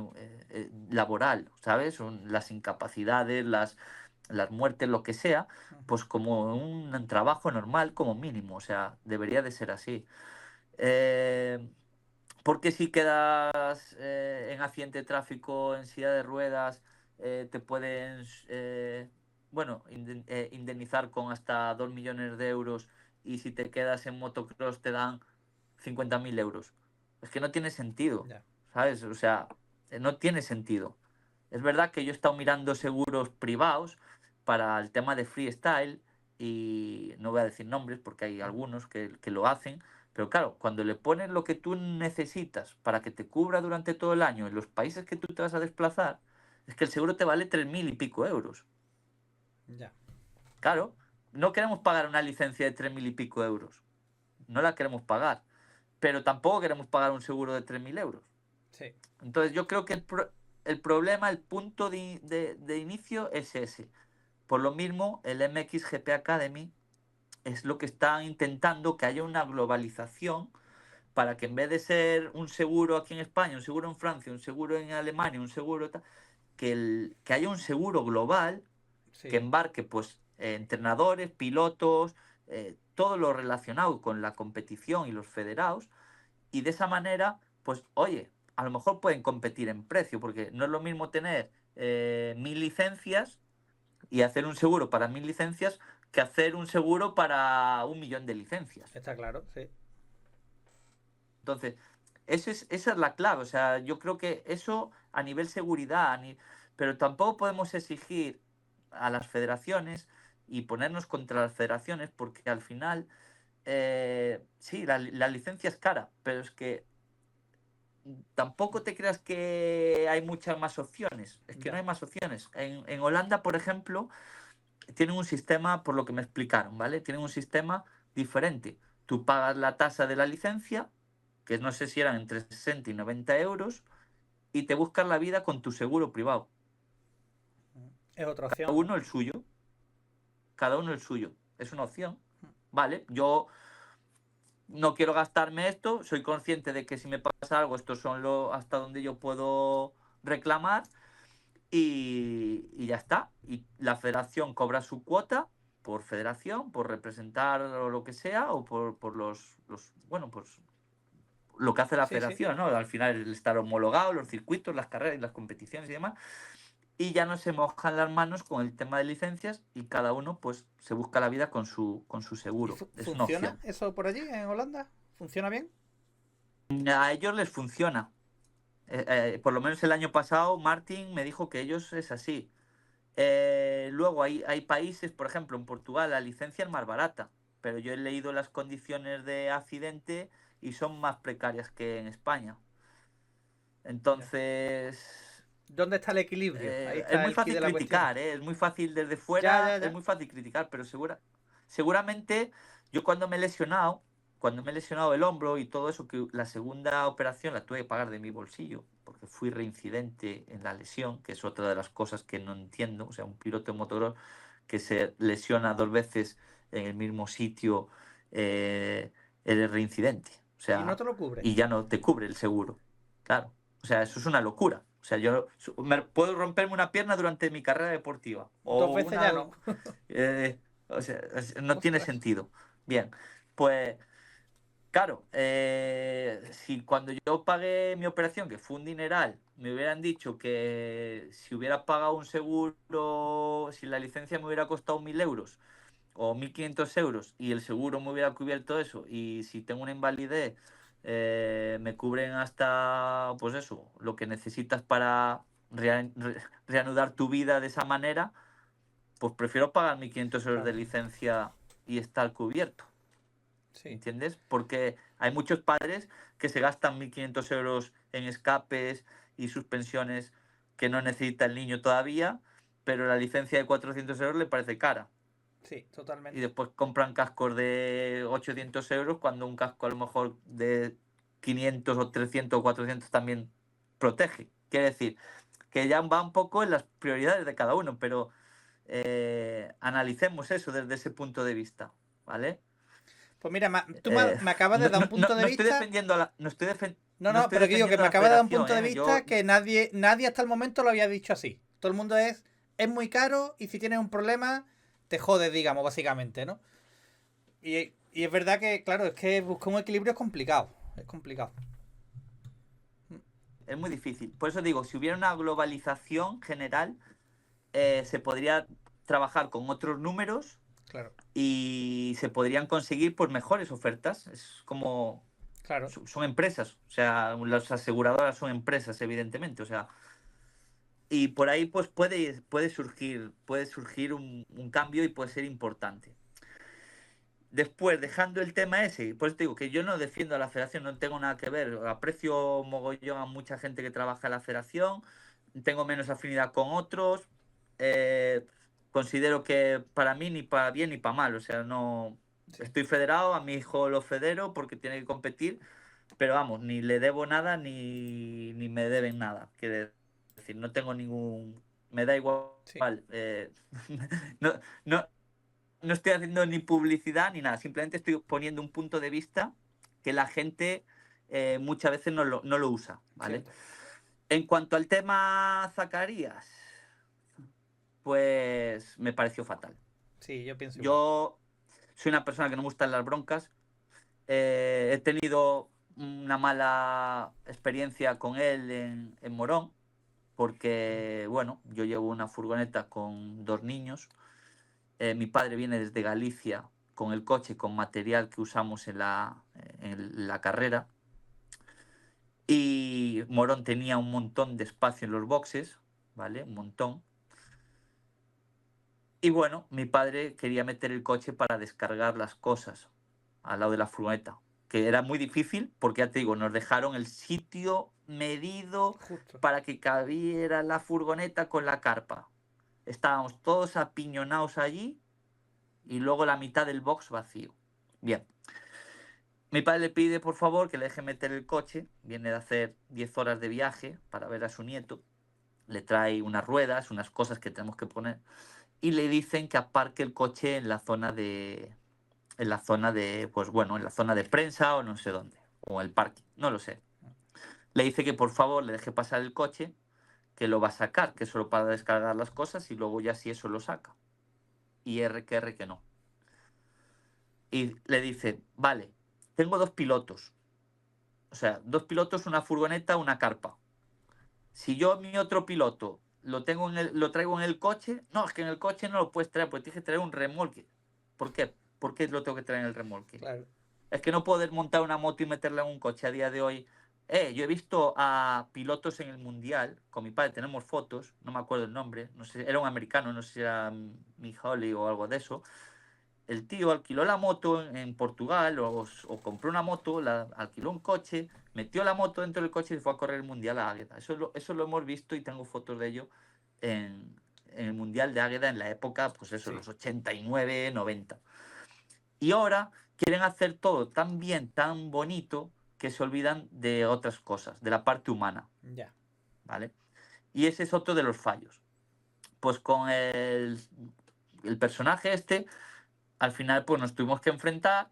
laboral, ¿sabes? Las incapacidades, las muertes, lo que sea, pues como un trabajo normal como mínimo. O sea, debería de ser así. Eh, porque si quedas en accidente de tráfico, en silla de ruedas, te pueden bueno, indemnizar con hasta 2 millones de euros y si te quedas en motocross te dan 50.000 euros. Es que no tiene sentido, Ya. ¿sabes? O sea, no tiene sentido. Es verdad que yo he estado mirando seguros privados para el tema de freestyle y no voy a decir nombres porque hay algunos que lo hacen, pero claro, cuando le pones lo que tú necesitas para que te cubra durante todo el año en los países que tú te vas a desplazar, es que el seguro te vale 3.000 y pico euros. Ya. Claro, no queremos pagar una licencia de 3.000 y pico euros. No la queremos pagar. Pero tampoco queremos pagar un seguro de 3.000 euros. Sí. Entonces yo creo que el problema, el punto de inicio es ese. Por lo mismo, el MXGP Academy es lo que están intentando, que haya una globalización para que en vez de ser un seguro aquí en España, un seguro en Francia, un seguro en Alemania, un seguro que haya un seguro global que Sí. embarque pues entrenadores, pilotos, todo lo relacionado con la competición y los federados, y de esa manera, pues oye, a lo mejor pueden competir en precio, porque no es lo mismo tener 1.000 licencias y hacer un seguro para 1.000 licencias que hacer un seguro para 1 millón de licencias. Está claro, sí. Entonces, esa es la clave. O sea, yo creo que eso a nivel seguridad, pero tampoco podemos exigir a las federaciones y ponernos contra las federaciones porque al final, sí, la licencia es cara, pero es que tampoco te creas que hay muchas más opciones. Es que no Ya. hay más opciones. En Holanda, por ejemplo, tienen un sistema, por lo que me explicaron, ¿vale? Tienen un sistema diferente. Tú pagas la tasa de la licencia, que no sé si eran entre 60 y 90 euros, y te buscas la vida con tu seguro privado. Es otra Cada opción, ¿no? uno el suyo, cada uno el suyo. Es una opción, ¿vale? Yo no quiero gastarme esto, soy consciente de que si me pasa algo, estos son hasta donde yo puedo reclamar y ya está. Y la federación cobra su cuota por federación, por representar o lo que sea, o por bueno, pues lo que hace la Sí, sí. federación, ¿no? Al final el estar homologado, los circuitos, las carreras y las competiciones y demás. Y ya no se mojan las manos con el tema de licencias y cada uno pues se busca la vida con su ¿Y seguro. Es una funciona opción. eso por allí, en Holanda? ¿Funciona bien? A ellos les funciona. Por lo menos el año pasado Martin me dijo que ellos es así. Luego hay países, por ejemplo, en Portugal la licencia es más barata, pero yo he leído las condiciones de accidente y son más precarias que en España. Ya. Entonces, ¿Dónde está el equilibrio? Ahí es está muy el quid fácil de la cuestión. criticar, ¿eh? Es muy fácil desde Ya, fuera, ya, es ya. muy fácil criticar, pero seguramente yo cuando me he lesionado el hombro y todo eso, que la segunda operación la tuve que pagar de mi bolsillo, porque fui reincidente en la lesión, que es otra de las cosas que no entiendo. O sea, un piloto de motocross que se lesiona 2 veces en el mismo sitio, eres reincidente. O ¿Y no sea, te lo cubre? y ya no te cubre el seguro. Claro. O sea, eso es una locura. O sea, yo puedo romperme una pierna durante mi carrera deportiva. O 2 veces ya no. O sea, no tiene Ostras. sentido. Bien, pues claro, si cuando yo pagué mi operación, que fue un dineral, me hubieran dicho que si hubiera pagado un seguro, si la licencia me hubiera costado 1.000 euros o 1.500 euros y el seguro me hubiera cubierto eso, y si tengo una invalidez, me cubren hasta, pues eso, lo que necesitas para reanudar tu vida de esa manera, pues prefiero pagar 1.500 euros de Claro. licencia y estar cubierto. Sí. ¿Entiendes? Porque hay muchos padres que se gastan 1.500 euros en escapes y suspensiones que no necesita el niño todavía, pero la licencia de 400 euros le parece cara. Sí, Y totalmente. después compran cascos de 800 euros cuando un casco a lo mejor de 500 o 300 o 400 también protege. Quiere decir que ya va un poco en las prioridades de cada uno, pero analicemos eso desde ese punto de vista, ¿vale? Pues mira, tú me acabas de dar un punto de No estoy vista. defendiendo a la, no estoy No, no no, estoy pero que digo que defendiendo a me la acaba de dar un federación, punto de ¿eh? vista que nadie hasta el momento lo había dicho así. Todo el mundo es muy caro y si tienes un problema, te jodes, digamos, básicamente, ¿no? Y es verdad que, claro, es que buscar un equilibrio es complicado. Es complicado. Es muy difícil. Por eso digo, si hubiera una globalización general, se podría trabajar con otros números Claro, y se podrían conseguir pues mejores ofertas. Es como claro. son empresas, o sea, las aseguradoras son empresas, evidentemente, o sea, y por ahí pues puede surgir un cambio y puede ser importante. Después, dejando el tema ese, pues te digo que yo no defiendo a la federación, no tengo nada que ver. Aprecio mogollón a mucha gente que trabaja en la federación, tengo menos afinidad con otros. eh, Considero que para mí ni para bien ni para mal, o sea, no Sí. estoy federado, a mi hijo lo federo porque tiene que competir, pero vamos, ni le debo nada ni me deben nada. Quiere decir, no tengo ningún. Me da igual. Sí. No, no, no estoy haciendo ni publicidad ni nada, simplemente estoy poniendo un punto de vista que la gente muchas veces no lo usa, ¿vale? Cierto. En cuanto al tema Zacarías, pues me pareció fatal. Sí, yo pienso igual. Yo soy una persona que no me gustan las broncas. He tenido una mala experiencia con él en Morón, porque, bueno, yo llevo una furgoneta con 2 niños. Mi padre viene desde Galicia con el coche, con material que usamos en la carrera. Y Morón tenía un montón de espacio en los boxes, ¿vale? Un montón. Y bueno, mi padre quería meter el coche para descargar las cosas al lado de la furgoneta, que era muy difícil porque ya te digo, nos dejaron el sitio medido Justo. para que cabiera la furgoneta con la carpa. Estábamos todos apiñonados allí y luego la mitad del box vacío. Bien. Mi padre le pide, por favor, que le deje meter el coche. Viene de hacer 10 horas de viaje para ver a su nieto. Le trae unas ruedas, unas cosas que tenemos que poner. Y le dicen que aparque el coche en la zona de. En la zona de. Pues bueno, en la zona de prensa o no sé dónde. O el parque, no lo sé. Le dice que por favor le deje pasar el coche, que lo va a sacar, que es solo para descargar las cosas y luego ya si eso lo saca. Y R que no. Y le dice, vale, tengo 2 pilotos. O sea, 2 pilotos, una furgoneta, una carpa. Si yo mi otro piloto lo traigo en el coche, no, es que en el coche no lo puedes traer, porque tienes que traer un remolque. ¿Por qué? ¿Por qué lo tengo que traer en el remolque? Claro. Es que no poder montar una moto y meterla en un coche a día de hoy. Yo he visto a pilotos en el Mundial, con mi padre tenemos fotos, no me acuerdo el nombre, no sé, era un americano, no sé si era Mihaly o algo de eso. El tío alquiló la moto en Portugal o compró una moto, alquiló un coche, metió la moto dentro del coche y fue a correr el Mundial a Águeda. Eso lo hemos visto y tengo fotos de ello en el Mundial de Águeda en la época, pues eso, Sí. los 89, 90. Y ahora quieren hacer todo tan bien, tan bonito, que se olvidan de otras cosas, de la parte humana, Ya. ¿vale? Y ese es otro de los fallos. Pues con el personaje este, al final pues nos tuvimos que enfrentar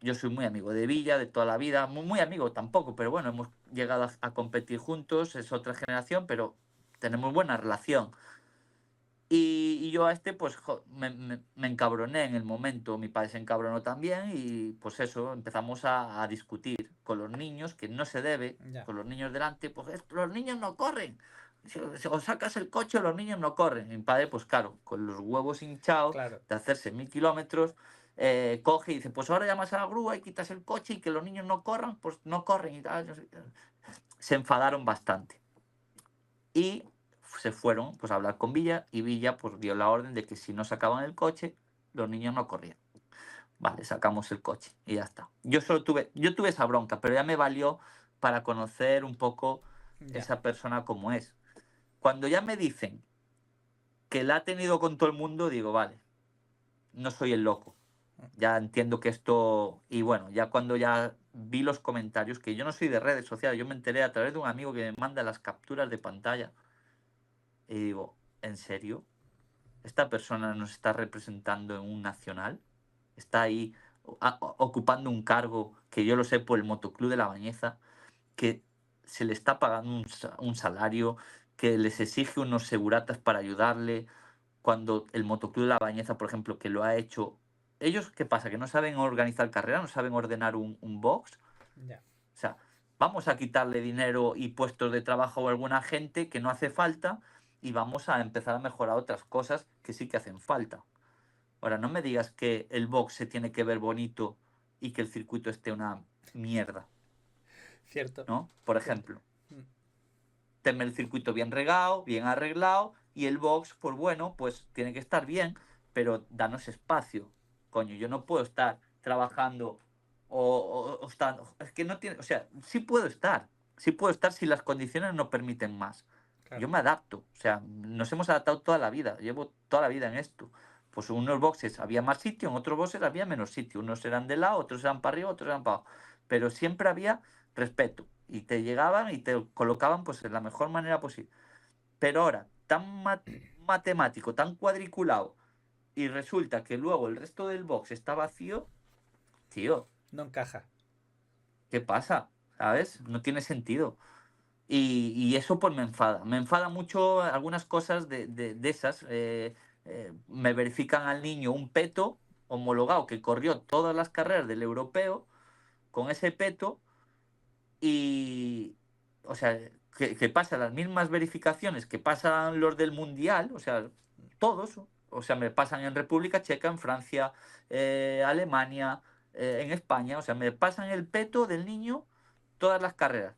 yo soy muy amigo de Villa, de toda la vida, muy amigo tampoco, pero bueno, hemos llegado a competir juntos, es otra generación, pero tenemos buena relación. Y yo a este, pues me encabroné en el momento, mi padre se encabronó también y pues eso, empezamos a discutir con los niños, que no se debe, Ya. con los niños delante, pues los niños no corren. Si os sacas el coche, los niños no corren. Y mi padre, pues claro, con los huevos hinchados Claro. de hacerse 1000 kilómetros, coge y dice, pues ahora llamas a la grúa y quitas el coche y que los niños no corran, pues no corren y tal. Se enfadaron bastante. Y se fueron pues a hablar con Villa y Villa pues dio la orden de que si no sacaban el coche, los niños no corrían. Vale, sacamos el coche y ya está. Yo tuve esa bronca, pero ya me valió para conocer un poco Ya. esa persona como es. Cuando ya me dicen que la ha tenido con todo el mundo, digo, vale, no soy el loco. Ya entiendo que esto... Y bueno, ya cuando ya vi los comentarios, que yo no soy de redes sociales, yo me enteré a través de un amigo que me manda las capturas de pantalla. Y digo, ¿en serio? ¿Esta persona nos está representando en un nacional? ¿Está ahí ocupando un cargo que yo lo sé por el Motoclub de La Bañeza, que se le está pagando un salario, que les exige unos seguratas para ayudarle, cuando el Motoclub de La Bañeza, por ejemplo, que lo ha hecho... ¿Ellos qué pasa? ¿Que no saben organizar carrera? ¿No saben ordenar un box? Ya. O sea, vamos a quitarle dinero y puestos de trabajo a alguna gente que no hace falta y vamos a empezar a mejorar otras cosas que sí que hacen falta. Ahora, no me digas que el box se tiene que ver bonito y que el circuito esté una mierda, Cierto. ¿no? Por Cierto. ejemplo, tenme el circuito bien regado, bien arreglado y el box, pues bueno, pues tiene que estar bien, pero danos espacio. Coño, yo no puedo estar trabajando o estar... Es que no tiene... O sea, sí puedo estar si las condiciones no permiten más. Claro. Yo me adapto, o sea, nos hemos adaptado toda la vida, llevo toda la vida en esto. Pues en unos boxes había más sitio, en otros boxes había menos sitio. Unos eran de lado, otros eran para arriba, otros eran para abajo. Pero siempre había respeto y te llegaban y te colocaban pues en la mejor manera posible. Pero ahora, tan matemático, tan cuadriculado, y resulta que luego el resto del box está vacío, tío, No encaja. ¿qué pasa? ¿Sabes? No tiene sentido. Y eso pues me enfada. Me enfada mucho algunas cosas de esas. Me verifican al niño un peto homologado que corrió todas las carreras del europeo con ese peto y, o sea, que pasa las mismas verificaciones que pasan los del Mundial, o sea, todos, o sea, me pasan en República Checa, en Francia, Alemania, en España, o sea, me pasan el peto del niño todas las carreras.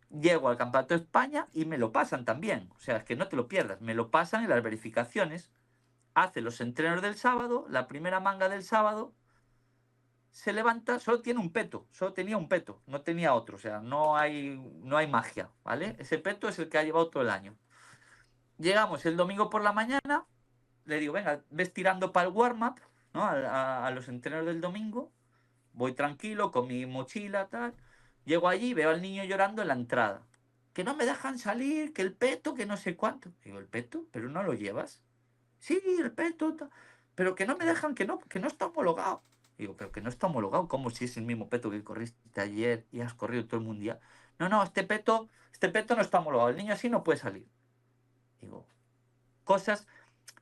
Llego al Campeonato de España y me lo pasan también, o sea, es que no te lo pierdas, me lo pasan en las verificaciones, hace los entrenos del sábado, la primera manga del sábado, se levanta, solo tiene un peto, solo tenía un peto, no tenía otro, o sea, no hay magia, ¿vale? Ese peto es el que ha llevado todo el año. Llegamos el domingo por la mañana, le digo, venga, ves tirando para el warm-up, ¿no? A los entrenos del domingo, voy tranquilo con mi mochila, tal. Llego allí, veo al niño llorando en la entrada. Que no me dejan salir, que el peto, que no sé cuánto. Digo, ¿el peto? ¿Pero no lo llevas? Sí, el peto, pero que no me dejan, que no está homologado. Digo, pero que no está homologado, como si es el mismo peto que corriste ayer y has corrido todo el mundial. No, no, este peto no está homologado, el niño así no puede salir. Digo, cosas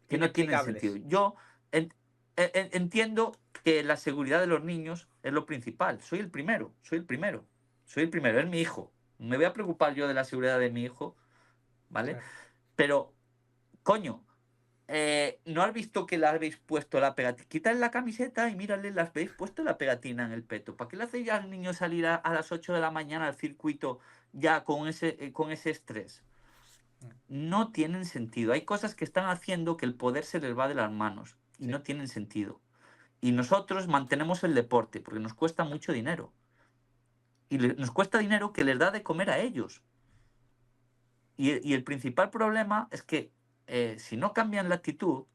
que no tienen Inexplicables. sentido. Yo entiendo que la seguridad de los niños es lo principal. Soy el primero, es mi hijo. Me voy a preocupar yo de la seguridad de mi hijo, ¿vale? Claro. Pero, coño, ¿no has visto que le habéis puesto la pegatina? Quítale la camiseta y mírale, le habéis puesto la pegatina en el peto. ¿Para qué le hacéis ya al niño salir a las 8 de la mañana al circuito ya con ese estrés? No tienen sentido. Hay cosas que están haciendo que el poder se les va de las manos y Sí. no tienen sentido. Y nosotros mantenemos el deporte porque nos cuesta mucho dinero. Y nos cuesta dinero que les da de comer a ellos. Y el principal problema es que si no cambian la actitud,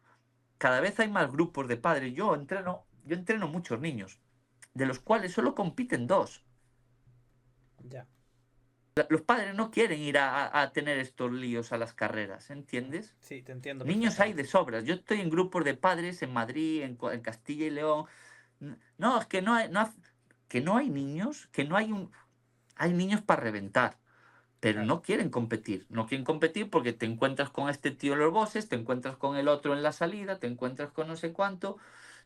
cada vez hay más grupos de padres. Yo entreno muchos niños, de los cuales solo compiten 2. Ya. Los padres no quieren ir a tener estos líos a las carreras, ¿entiendes? Sí, te entiendo Niños hay perfectamente. de sobras. Yo estoy en grupos de padres en Madrid, en Castilla y León. No, es que no hay, que no hay niños, que no hay un... Hay niños para reventar, pero Claro. no quieren competir. No quieren competir porque te encuentras con este tío en los bosses, te encuentras con el otro en la salida, te encuentras con no sé cuánto,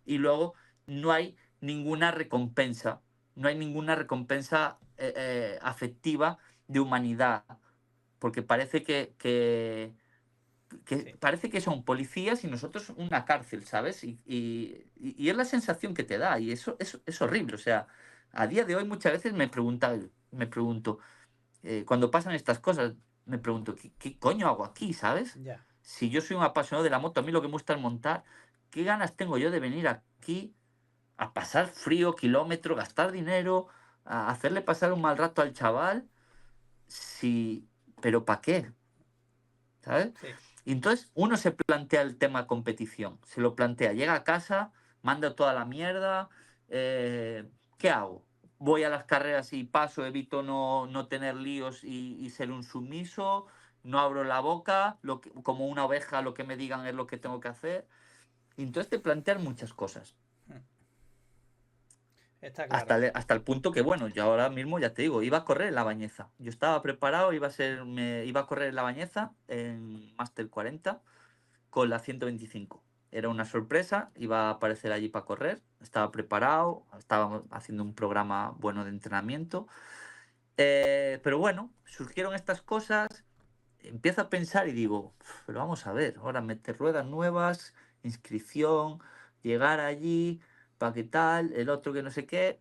y luego no hay ninguna recompensa. No hay ninguna recompensa afectiva de humanidad. Porque parece Sí. parece que son policías y nosotros una cárcel, ¿sabes? Y es la sensación que te da, y eso es horrible. O sea, a día de hoy muchas veces me pregunto, cuando pasan estas cosas, me pregunto, ¿qué coño hago aquí, ¿sabes? Ya. Si yo soy un apasionado de la moto, a mí lo que me gusta es montar, ¿qué ganas tengo yo de venir aquí a pasar frío, kilómetros, gastar dinero, a hacerle pasar un mal rato al chaval? Si, pero ¿para qué? ¿Sabes? Sí. Y entonces uno se plantea el tema competición, se lo plantea, llega a casa, manda toda la mierda, ¿qué hago? Voy a las carreras y paso, evito no tener líos y ser un sumiso, no abro la boca, como una oveja lo que me digan es lo que tengo que hacer. Y entonces te plantean muchas cosas. Mm. Está claro. Hasta el punto que, bueno, yo ahora mismo ya te digo, iba a correr en La Bañeza. Yo estaba preparado, iba a correr en La Bañeza en Master 40 con la 125. Era una sorpresa, iba a aparecer allí para correr, estaba preparado, estábamos haciendo un programa bueno de entrenamiento. Pero bueno, surgieron estas cosas, empiezo a pensar y digo, pero vamos a ver, ahora meter ruedas nuevas, inscripción, llegar allí, para qué tal, el otro que no sé qué.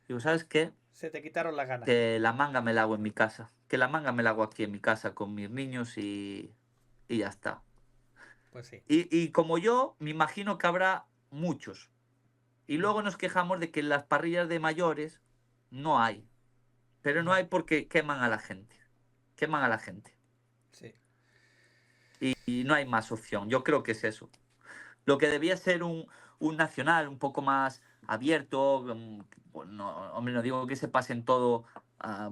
Digo, ¿sabes qué? Se te quitaron las ganas. Que la manga me la hago en mi casa, que la manga me la hago aquí en mi casa con mis niños y ya está. Pues sí. Y como yo, me imagino que habrá muchos. Y Mm. luego nos quejamos de que en las parrillas de mayores no hay. Pero no Ya. hay porque queman a la gente. Queman a la gente. Sí. Y no hay más opción. Yo creo que es eso. Lo que debía ser un nacional un poco más abierto. No, hombre, no digo que se pasen todo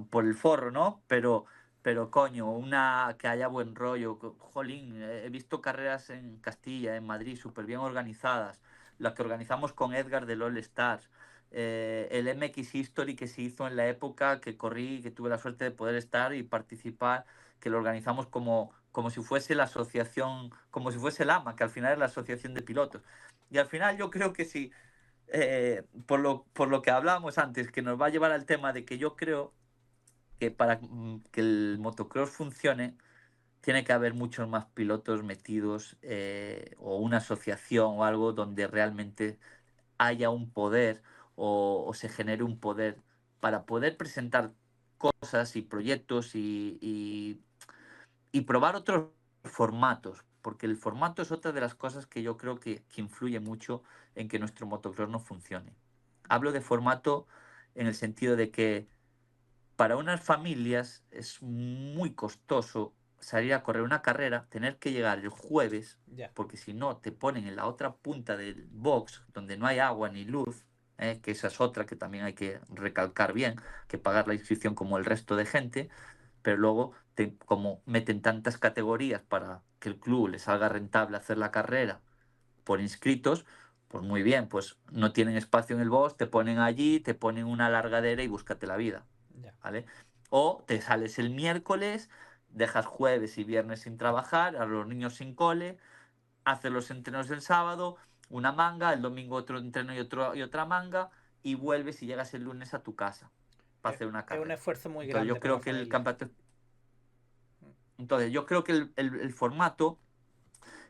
por el forro, ¿no? Pero coño, que haya buen rollo. Jolín, he visto carreras en Castilla, en Madrid, súper bien organizadas. La que organizamos con Edgar del All Stars. El MX History que se hizo en la época que corrí, que tuve la suerte de poder estar y participar, que lo organizamos como si fuese la asociación, como si fuese el AMA, que al final es la asociación de pilotos. Y al final yo creo que sí, por lo que hablábamos antes, que nos va a llevar al tema de que yo creo que para que el motocross funcione, tiene que haber muchos más pilotos metidos, o una asociación o algo donde realmente haya un poder, o se genere un poder para poder presentar cosas y proyectos y probar otros formatos, porque el formato es otra de las cosas que yo creo que influye mucho en que nuestro motocross no funcione. Hablo de formato en el sentido de que para unas familias es muy costoso salir a correr una carrera, tener que llegar el jueves, Ya. porque si no te ponen en la otra punta del box donde no hay agua ni luz, que esa es otra que también hay que recalcar bien, que pagar la inscripción como el resto de gente, pero luego, como meten tantas categorías para que el club le salga rentable hacer la carrera por inscritos, pues muy bien, pues no tienen espacio en el box, te ponen allí, te ponen una largadera y búscate la vida, Ya. ¿vale? O te sales el miércoles, dejas jueves y viernes sin trabajar, a los niños sin cole, haces los entrenos del sábado, una manga, el domingo otro entreno y otra manga, y vuelves y llegas el lunes a tu casa para Es, hacer una es un carrera. esfuerzo muy Entonces grande yo como creo que el familia. campeonato entonces, yo creo que el formato,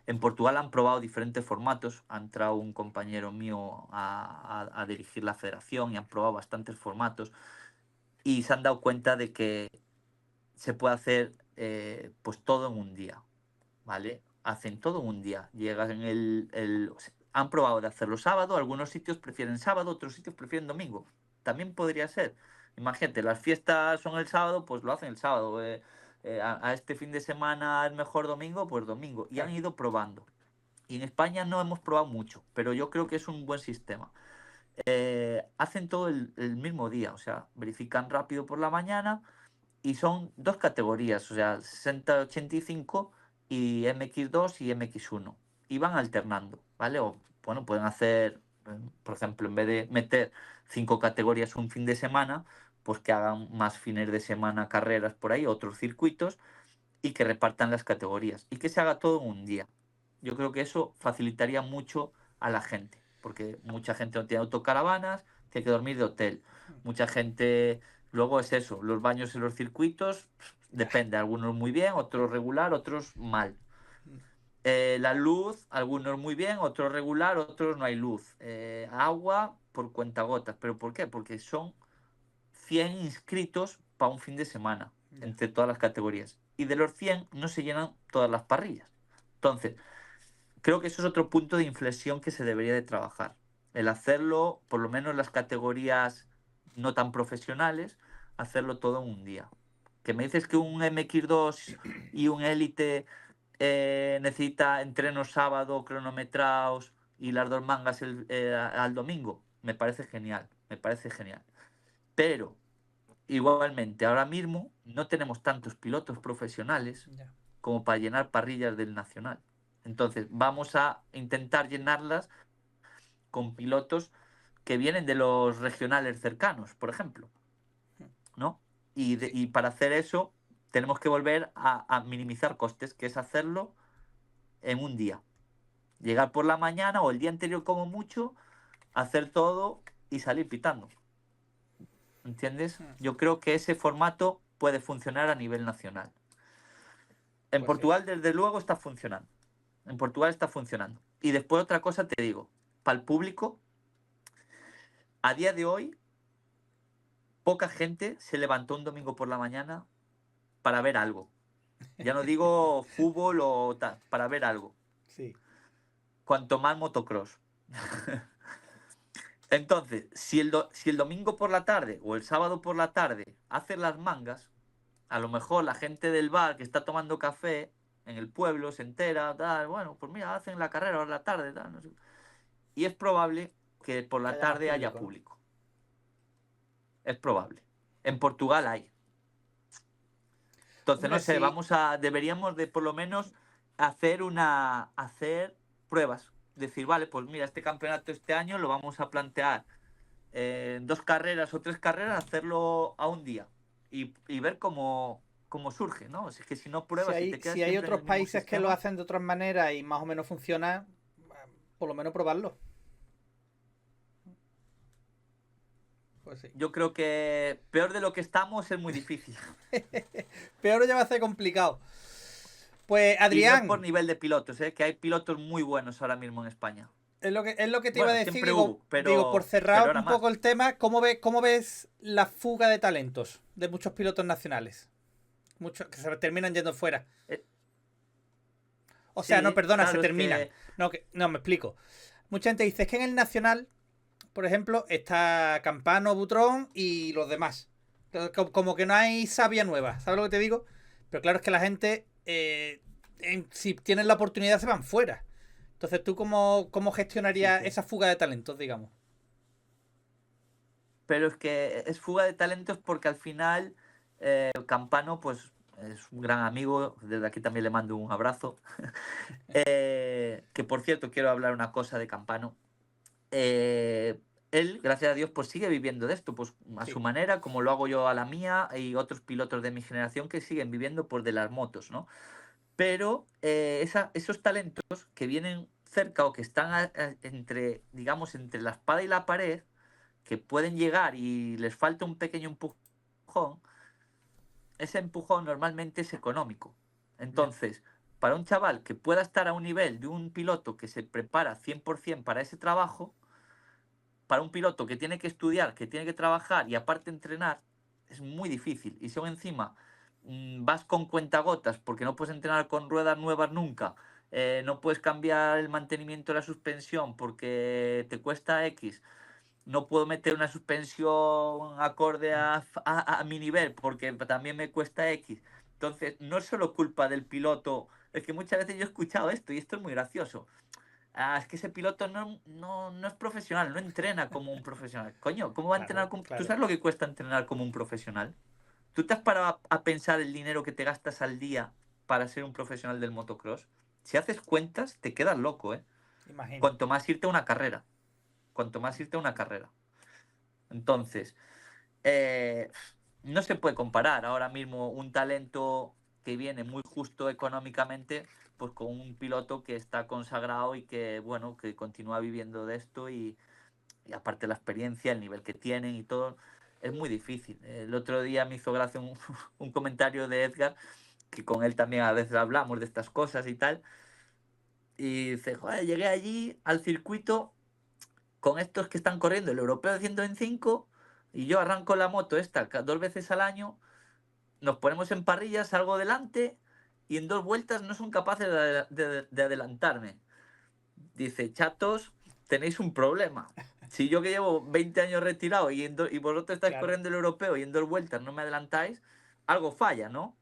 en Portugal han probado diferentes formatos, ha entrado un compañero mío a dirigir la federación y han probado bastantes formatos y se han dado cuenta de que se puede hacer, pues todo en un día, ¿vale? Hacen todo en un día. Llegan o sea, han probado de hacerlo sábado, algunos sitios prefieren sábado, otros sitios prefieren domingo. También podría ser. Imagínate, las fiestas son el sábado, pues lo hacen el sábado. A este fin de semana es mejor domingo, pues domingo. Y han Claro. ido probando. Y en España no hemos probado mucho, pero yo creo que es un buen sistema. Hacen todo el mismo día, o sea, verifican rápido por la mañana y son dos categorías, o sea, 60-85 y MX2 y MX1. Y van alternando, ¿vale? O bueno, pueden hacer por ejemplo, en vez de meter 5 categorías un fin de semana, pues que hagan más fines de semana carreras por ahí, otros circuitos, y que repartan las categorías y que se haga todo en un día. Yo creo que eso facilitaría mucho a la gente, porque mucha gente no tiene autocaravanas, tiene que dormir de hotel. Mucha gente, luego es eso, los baños en los circuitos, depende, algunos muy bien, otros regular, otros mal. La luz, algunos muy bien, otros regular, otros no hay luz. Agua por cuentagotas. ¿Pero por qué? Porque son 100 inscritos para un fin de semana, entre todas las categorías. Y de los 100 no se llenan todas las parrillas. Entonces, creo que eso es otro punto de inflexión que se debería de trabajar. El hacerlo, por lo menos las categorías no tan profesionales, hacerlo todo en un día. Que me dices que un MX2 y un Elite necesita entrenos sábado, cronometrados y las 2 mangas al domingo. Me parece genial, me parece genial. Pero, igualmente, ahora mismo no tenemos tantos pilotos profesionales como para llenar parrillas del Nacional. Entonces, vamos a intentar llenarlas con pilotos que vienen de los regionales cercanos, por ejemplo, ¿no? Y para hacer eso tenemos que volver a minimizar costes, que es hacerlo en un día. Llegar por la mañana o el día anterior como mucho, hacer todo y salir pitando. ¿Entiendes? Yo creo que ese formato puede funcionar a nivel nacional. En Pues Portugal, desde luego, está funcionando. En Portugal está funcionando. Y después otra cosa te digo, para el público, a día de hoy, poca gente se levantó un domingo por la mañana para ver algo. Ya no digo fútbol o tal, para ver algo. Sí. Cuanto más motocross. Entonces, si el domingo por la tarde o el sábado por la tarde hacen las mangas, a lo mejor la gente del bar que está tomando café en el pueblo se entera, tal, bueno, pues mira, hacen la carrera por la tarde, tal, no sé. Y es probable que por la tarde haya público. Es probable. En Portugal hay. Entonces, Hombre, no sé, sí. deberíamos de por lo menos hacer pruebas. Decir, vale, pues mira, este campeonato este año lo vamos a plantear en 2 carreras o 3 carreras, hacerlo a un día y ver cómo surge, ¿no? Es que si no Si pruebas y hay, te quedas si hay siempre en otros el mismo países que lo sistema, hacen de otras maneras y más o menos funciona, por lo menos probarlo. Pues sí. yo creo que peor de lo que estamos es muy difícil. Peor ya va a ser complicado. Pues Y no es por Adrián, nivel de pilotos, que hay pilotos muy buenos ahora mismo en España. es lo que te iba a Bueno, decir, siempre digo, hubo, digo, por pero cerrar ahora un poco más. el tema, ¿cómo ves la fuga de talentos de muchos pilotos nacionales? Muchos que se terminan yendo fuera. Eh, O sea, no, sí, perdona, se claro, es terminan. que No, me explico. Mucha gente dice, es que en el Nacional, por ejemplo, está Campano, Butrón y los demás. Como que no hay savia nueva, ¿sabes lo que te digo? Pero claro, es que la gente, si tienen la oportunidad, se van fuera. Entonces, ¿tú cómo sí, gestionarías sí. esa fuga de talentos, digamos? Pero es que es fuga de talentos porque al final Campano, pues es un gran amigo, desde aquí también le mando un abrazo. Que por cierto, quiero hablar una cosa de Campano. Eh, Él, gracias a Dios, pues sigue viviendo de esto, pues a su Sí, manera, como lo hago yo a la mía, y otros pilotos de mi generación que siguen viviendo pues de las motos, ¿no? Pero esos talentos que vienen cerca o que están entre, digamos, entre la espada y la pared, que pueden llegar y les falta un pequeño empujón, ese empujón normalmente es económico. ya. Entonces, para un chaval que pueda estar a un nivel de un piloto que se prepara 100% para ese trabajo, para un piloto que tiene que estudiar, que tiene que trabajar y aparte entrenar, es muy difícil. Y si aún encima vas con cuentagotas porque no puedes entrenar con ruedas nuevas nunca, no puedes cambiar el mantenimiento de la suspensión porque te cuesta X, no puedo meter una suspensión acorde a mi nivel porque también me cuesta X. Entonces, no es solo culpa del piloto, es que muchas veces yo he escuchado esto y esto es muy gracioso. Ah, es que ese piloto no es profesional, no entrena como un profesional. Coño, ¿cómo va a entrenar Claro, como... ¿Tú claro. sabes lo que cuesta entrenar como un profesional? ¿Tú te has parado a pensar el dinero que te gastas al día para ser un profesional del motocross? Si haces cuentas, te quedas loco, ¿eh? Imagino. Cuanto más irte a una carrera. cuanto más irte a una carrera. Entonces, no se puede comparar ahora mismo un talento que viene muy justo económicamente, pues con un piloto que está consagrado y que, bueno, que continúa viviendo de esto y aparte la experiencia, el nivel que tienen y todo, es muy difícil. El otro día me hizo gracia un comentario de Edgar, que con él también a veces hablamos de estas cosas y tal, y dice, joder, llegué allí al circuito con estos que están corriendo el europeo de 125 y yo arranco la moto esta 2 veces al año, nos ponemos en parrilla, salgo delante y en 2 vueltas no son capaces de adelantarme. Dice, chatos, tenéis un problema. Si yo que llevo 20 años retirado y vosotros estáis Claro. corriendo el europeo y en 2 vueltas no me adelantáis, algo falla, ¿no?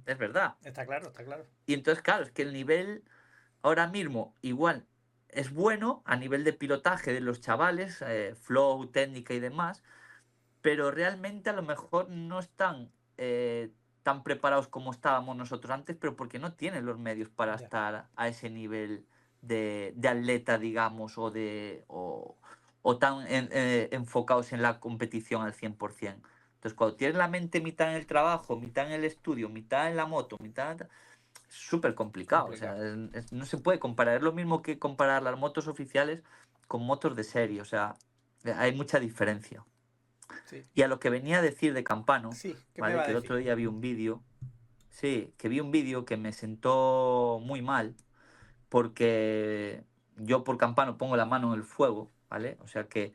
Es verdad. Está claro, está claro. Y entonces, claro, es que el nivel ahora mismo igual es bueno a nivel de pilotaje de los chavales, flow, técnica y demás, pero realmente a lo mejor no están tan preparados como estábamos nosotros antes, pero porque no tienen los medios para Ya. estar a ese nivel de atleta, digamos, o tan enfocados en la competición al 100%. Entonces, cuando tienes la mente mitad en el trabajo, mitad en el estudio, mitad en la moto, mitad... Es súper complicado, o sea, no se puede comparar. Es lo mismo que comparar las motos oficiales con motos de serie, o sea, hay mucha diferencia. Sí. Y a lo que venía a decir de Campano, Sí, ¿qué me ¿vale? va a Que el decir? otro día vi un vídeo, sí, que vi un vídeo que me sentó muy mal, porque yo por Campano pongo la mano en el fuego, ¿vale? O sea que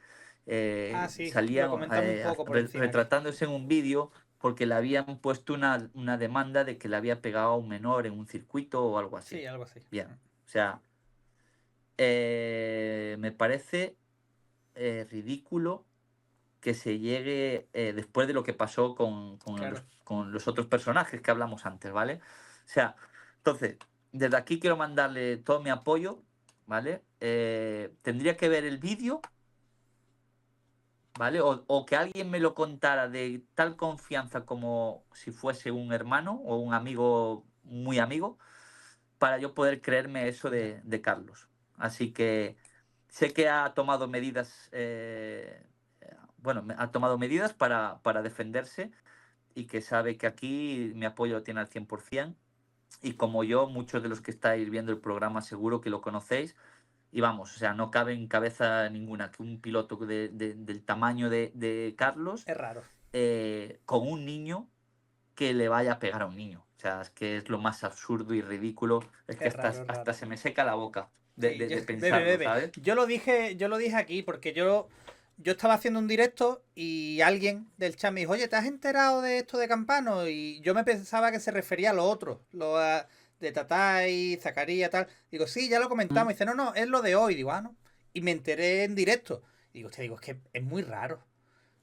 Sí, lo salía comentamos un poco por encima aquí. retratándose en un vídeo porque le habían puesto una demanda de que le había pegado a un menor en un circuito o algo así. Sí, algo así. Bien, o sea, me parece ridículo que se llegue después de lo que pasó Claro. con los otros personajes que hablamos antes, ¿vale? O sea, entonces, desde aquí quiero mandarle todo mi apoyo, ¿vale? Tendría que ver el vídeo, ¿vale? O que alguien me lo contara de tal confianza como si fuese un hermano o un amigo, muy amigo, para yo poder creerme eso de Carlos. Así que sé que ha tomado medidas, bueno, ha tomado medidas para defenderse y que sabe que aquí mi apoyo lo tiene al 100%. Y como yo, muchos de los que estáis viendo el programa seguro que lo conocéis. Y vamos, o sea, no cabe en cabeza ninguna que un piloto del tamaño de Carlos, Es raro. con un niño, que le vaya a pegar a un niño. O sea, es que es lo más absurdo y ridículo. Es que Es raro, es hasta raro. se me seca la boca Sí, de bebe, pensarlo, bebe. ¿sabes? Yo lo dije aquí porque yo estaba haciendo un directo y alguien del chat me dijo, oye, ¿te has enterado de esto de Campano? Y yo me pensaba que se refería a lo otro, de Tatay, Zacarías, tal. Digo, sí, ya lo comentamos. Y dice, no, no, es lo de hoy. Digo, no. Y me enteré en directo. Digo, te digo, es que es muy raro.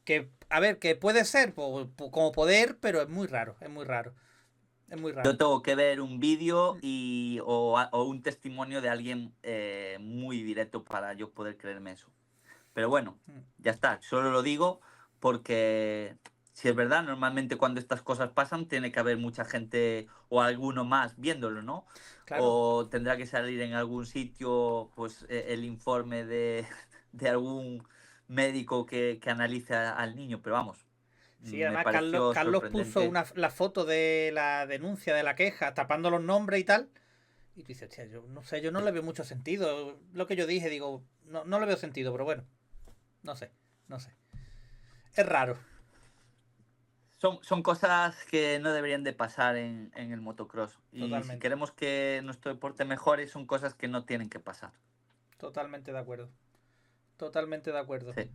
Que, a ver, que puede ser como poder, pero es muy raro, es muy raro. Es muy Yo raro. tengo que ver un vídeo o un testimonio de alguien muy directo para yo poder creerme eso. Pero bueno, ya está. Solo lo digo porque si es verdad, normalmente cuando estas cosas pasan tiene que haber mucha gente o alguno más viéndolo, ¿no? Claro. O tendrá que salir en algún sitio pues el informe de algún médico que analice al niño. Pero vamos, Sí, me además Carlos, pareció Carlos puso sorprendente. la foto de la denuncia de la queja, tapando los nombres y tal. Y tú dices, hostia, yo no sé, yo no le veo mucho sentido. Lo que yo dije, digo, no, no le veo sentido, pero bueno, no sé, no sé. Es raro, Son cosas que no deberían de pasar en el motocross. Y si totalmente. queremos que nuestro deporte mejore, son cosas que no tienen que pasar. Totalmente de acuerdo. Totalmente de acuerdo. Sí.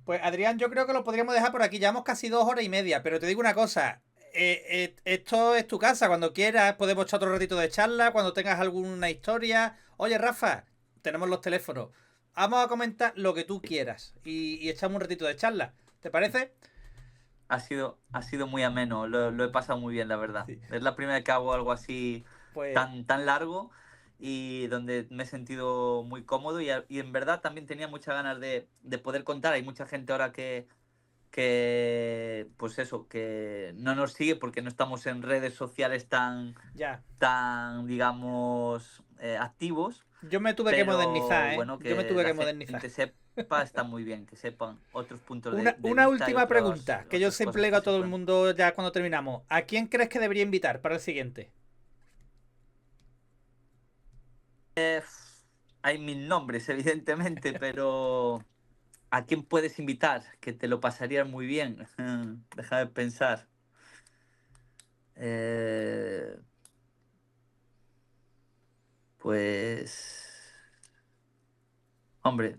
Pues Adrián, yo creo que lo podríamos dejar por aquí. Llevamos casi 2 horas y media, pero te digo una cosa. Esto es tu casa. Cuando quieras podemos echar otro ratito de charla. Cuando tengas alguna historia. Oye, Rafa, tenemos los teléfonos. Vamos a comentar lo que tú quieras. Y echamos un ratito de charla. ¿Te parece? Ha sido muy ameno, lo he pasado muy bien, la verdad. Sí. Es la primera vez que hago algo así Pues tan largo y donde me he sentido muy cómodo y en verdad también tenía muchas ganas de poder contar. Hay mucha gente ahora que, pues eso, que no nos sigue porque no estamos en redes sociales Ya. tan digamos, activos, Yo me tuve que pero modernizar, ¿eh? bueno, Yo me que tuve la que modernizar. gente sepa, está muy bien, que sepan otros puntos de Una vista y última pregunta, que yo otras siempre cosas le digo que a se todo el pueden. mundo ya cuando terminamos. ¿A quién crees que debería invitar para el siguiente? Hay mil nombres, evidentemente, pero ¿a quién puedes invitar? Que te lo pasarías muy bien. Deja de pensar. Eh, pues, hombre,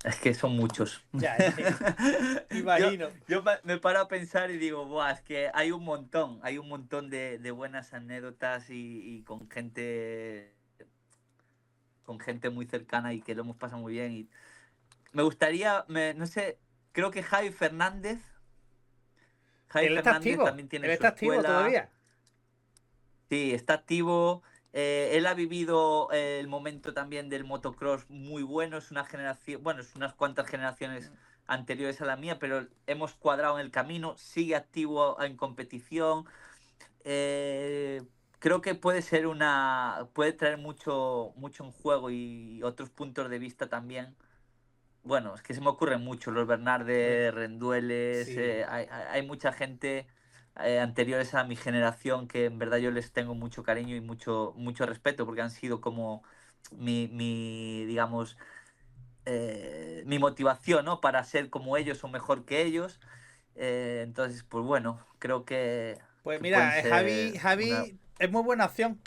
es que son muchos. Ya, ya, Yo, imagino. yo me paro a pensar y digo, buah, es que hay un montón de buenas anécdotas y con gente muy cercana y que lo hemos pasado muy bien. Y me gustaría, no sé, creo que Javi Fernández también Él tiene su está activo escuela. todavía. Sí, está activo. Él ha vivido el momento también del motocross muy bueno. Es una generación, bueno, es unas cuantas generaciones anteriores a la mía, pero hemos cuadrado en el camino. Sigue activo en competición. Eh, Creo que puede traer mucho en juego y otros puntos de vista también. Bueno, es que se me ocurren mucho, los Pues, Bernardes, Rendueles, sí. hay mucha gente anteriores a mi generación que en verdad yo les tengo mucho cariño y mucho respeto porque han sido como digamos, mi motivación, ¿no? Para ser como ellos o mejor que ellos. Entonces, pues bueno, creo Pues que pueden mira, ser una... Javi es muy buena opción.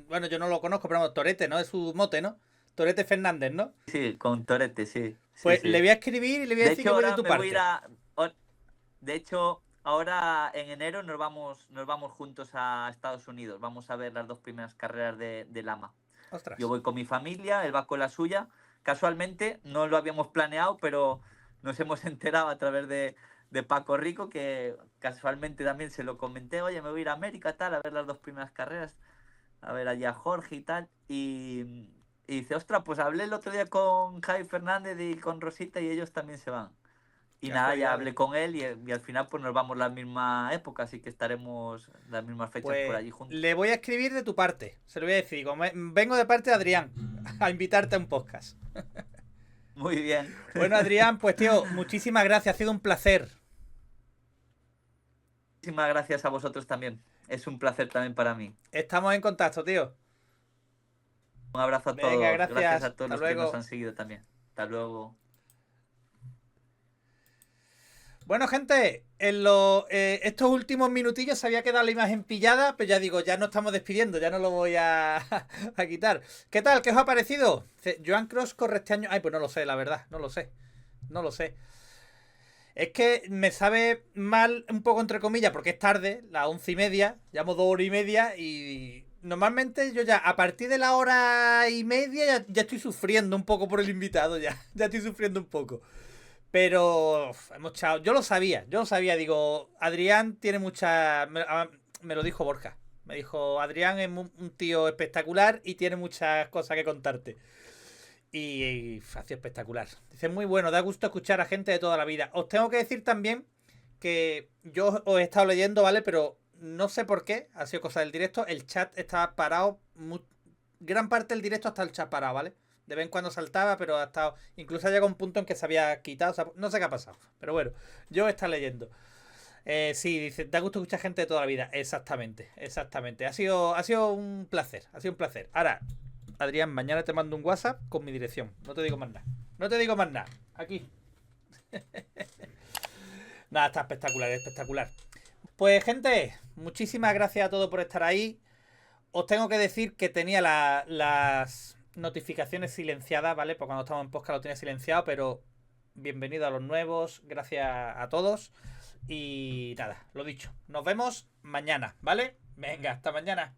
Bueno, yo no lo conozco, pero vamos, Torete, ¿no? Es su mote, ¿no? Torete Fernández, ¿no? Sí, con Torete, sí, sí, Pues le sí. voy a escribir y le voy a De decir que hecho, voy de ahora tu me voy a ir parte. De hecho, ahora en enero nos vamos juntos a Estados Unidos. Vamos a ver las dos primeras carreras de Lama. Yo Ostras. voy con mi familia, él va con la suya. Casualmente, no lo habíamos planeado, pero nos hemos enterado a través de Paco Rico, que casualmente también se lo comenté. Oye, me voy a ir a América, tal, a ver las dos primeras carreras, a ver allá a Jorge y tal. Y dice, ostras, pues hablé el otro día con Javi Fernández y con Rosita y ellos también se van. Y nada, ya Casualidades. hablé con él y al final pues nos vamos la misma época, así que estaremos las mismas fechas por Pues allí juntos. le voy a escribir de tu parte. Se lo voy a decir. Digo, vengo de parte de Adrián a invitarte a un podcast. Muy bien. Bueno, Adrián, pues tío, muchísimas gracias. Ha sido un placer. Muchísimas gracias a vosotros también. Es un placer también para mí. Estamos en contacto, tío. Un abrazo a Venga, todos. Gracias gracias. a todos Hasta los que nos luego. han seguido también. Hasta luego. Bueno, gente, estos últimos minutillos se había quedado la imagen pillada, pero ya digo, ya no estamos despidiendo, ya no lo voy a, a quitar. ¿Qué tal? ¿Qué os ha parecido? Joan Cross corre este año. Ay, pues no lo sé, la verdad, no lo sé. No lo sé. Es que me sabe mal, un poco entre comillas, porque es tarde, las 11:30, llevamos 2 horas y media y normalmente yo ya a partir de la 1 hora y media ya estoy sufriendo un poco por el invitado, ya estoy sufriendo un poco. Pero hemos echado. Yo lo sabía. Digo, Adrián tiene mucha. Me lo dijo Borja. Me dijo, Adrián es un tío espectacular y tiene muchas cosas que contarte. Y ha sido espectacular. Dice, muy bueno, da gusto escuchar a gente de toda la vida. Os tengo que decir también que yo os he estado leyendo, ¿vale? Pero no sé por qué, ha sido cosa del directo. El chat estaba parado. Gran parte del directo hasta el chat parado, ¿vale? De vez en cuando saltaba, pero ha estado. Incluso ha llegado un punto en que se había quitado. O sea, no sé qué ha pasado. Pero bueno, yo está leyendo. Sí, dice, da gusto escuchar gente de toda la vida. Exactamente, exactamente. Ha sido un placer. Ha sido un placer. Ahora, Adrián, mañana te mando un WhatsApp con mi dirección. No te digo más nada. No te digo más nada. Aquí. Nada, está espectacular, espectacular. Pues, gente, muchísimas gracias a todos por estar ahí. Os tengo que decir que tenía las notificaciones silenciadas, ¿vale? Porque cuando estamos en podcast lo tenía silenciado, pero bienvenido a los nuevos, gracias a todos. Y nada, lo dicho, nos vemos mañana, ¿vale? Venga, hasta mañana.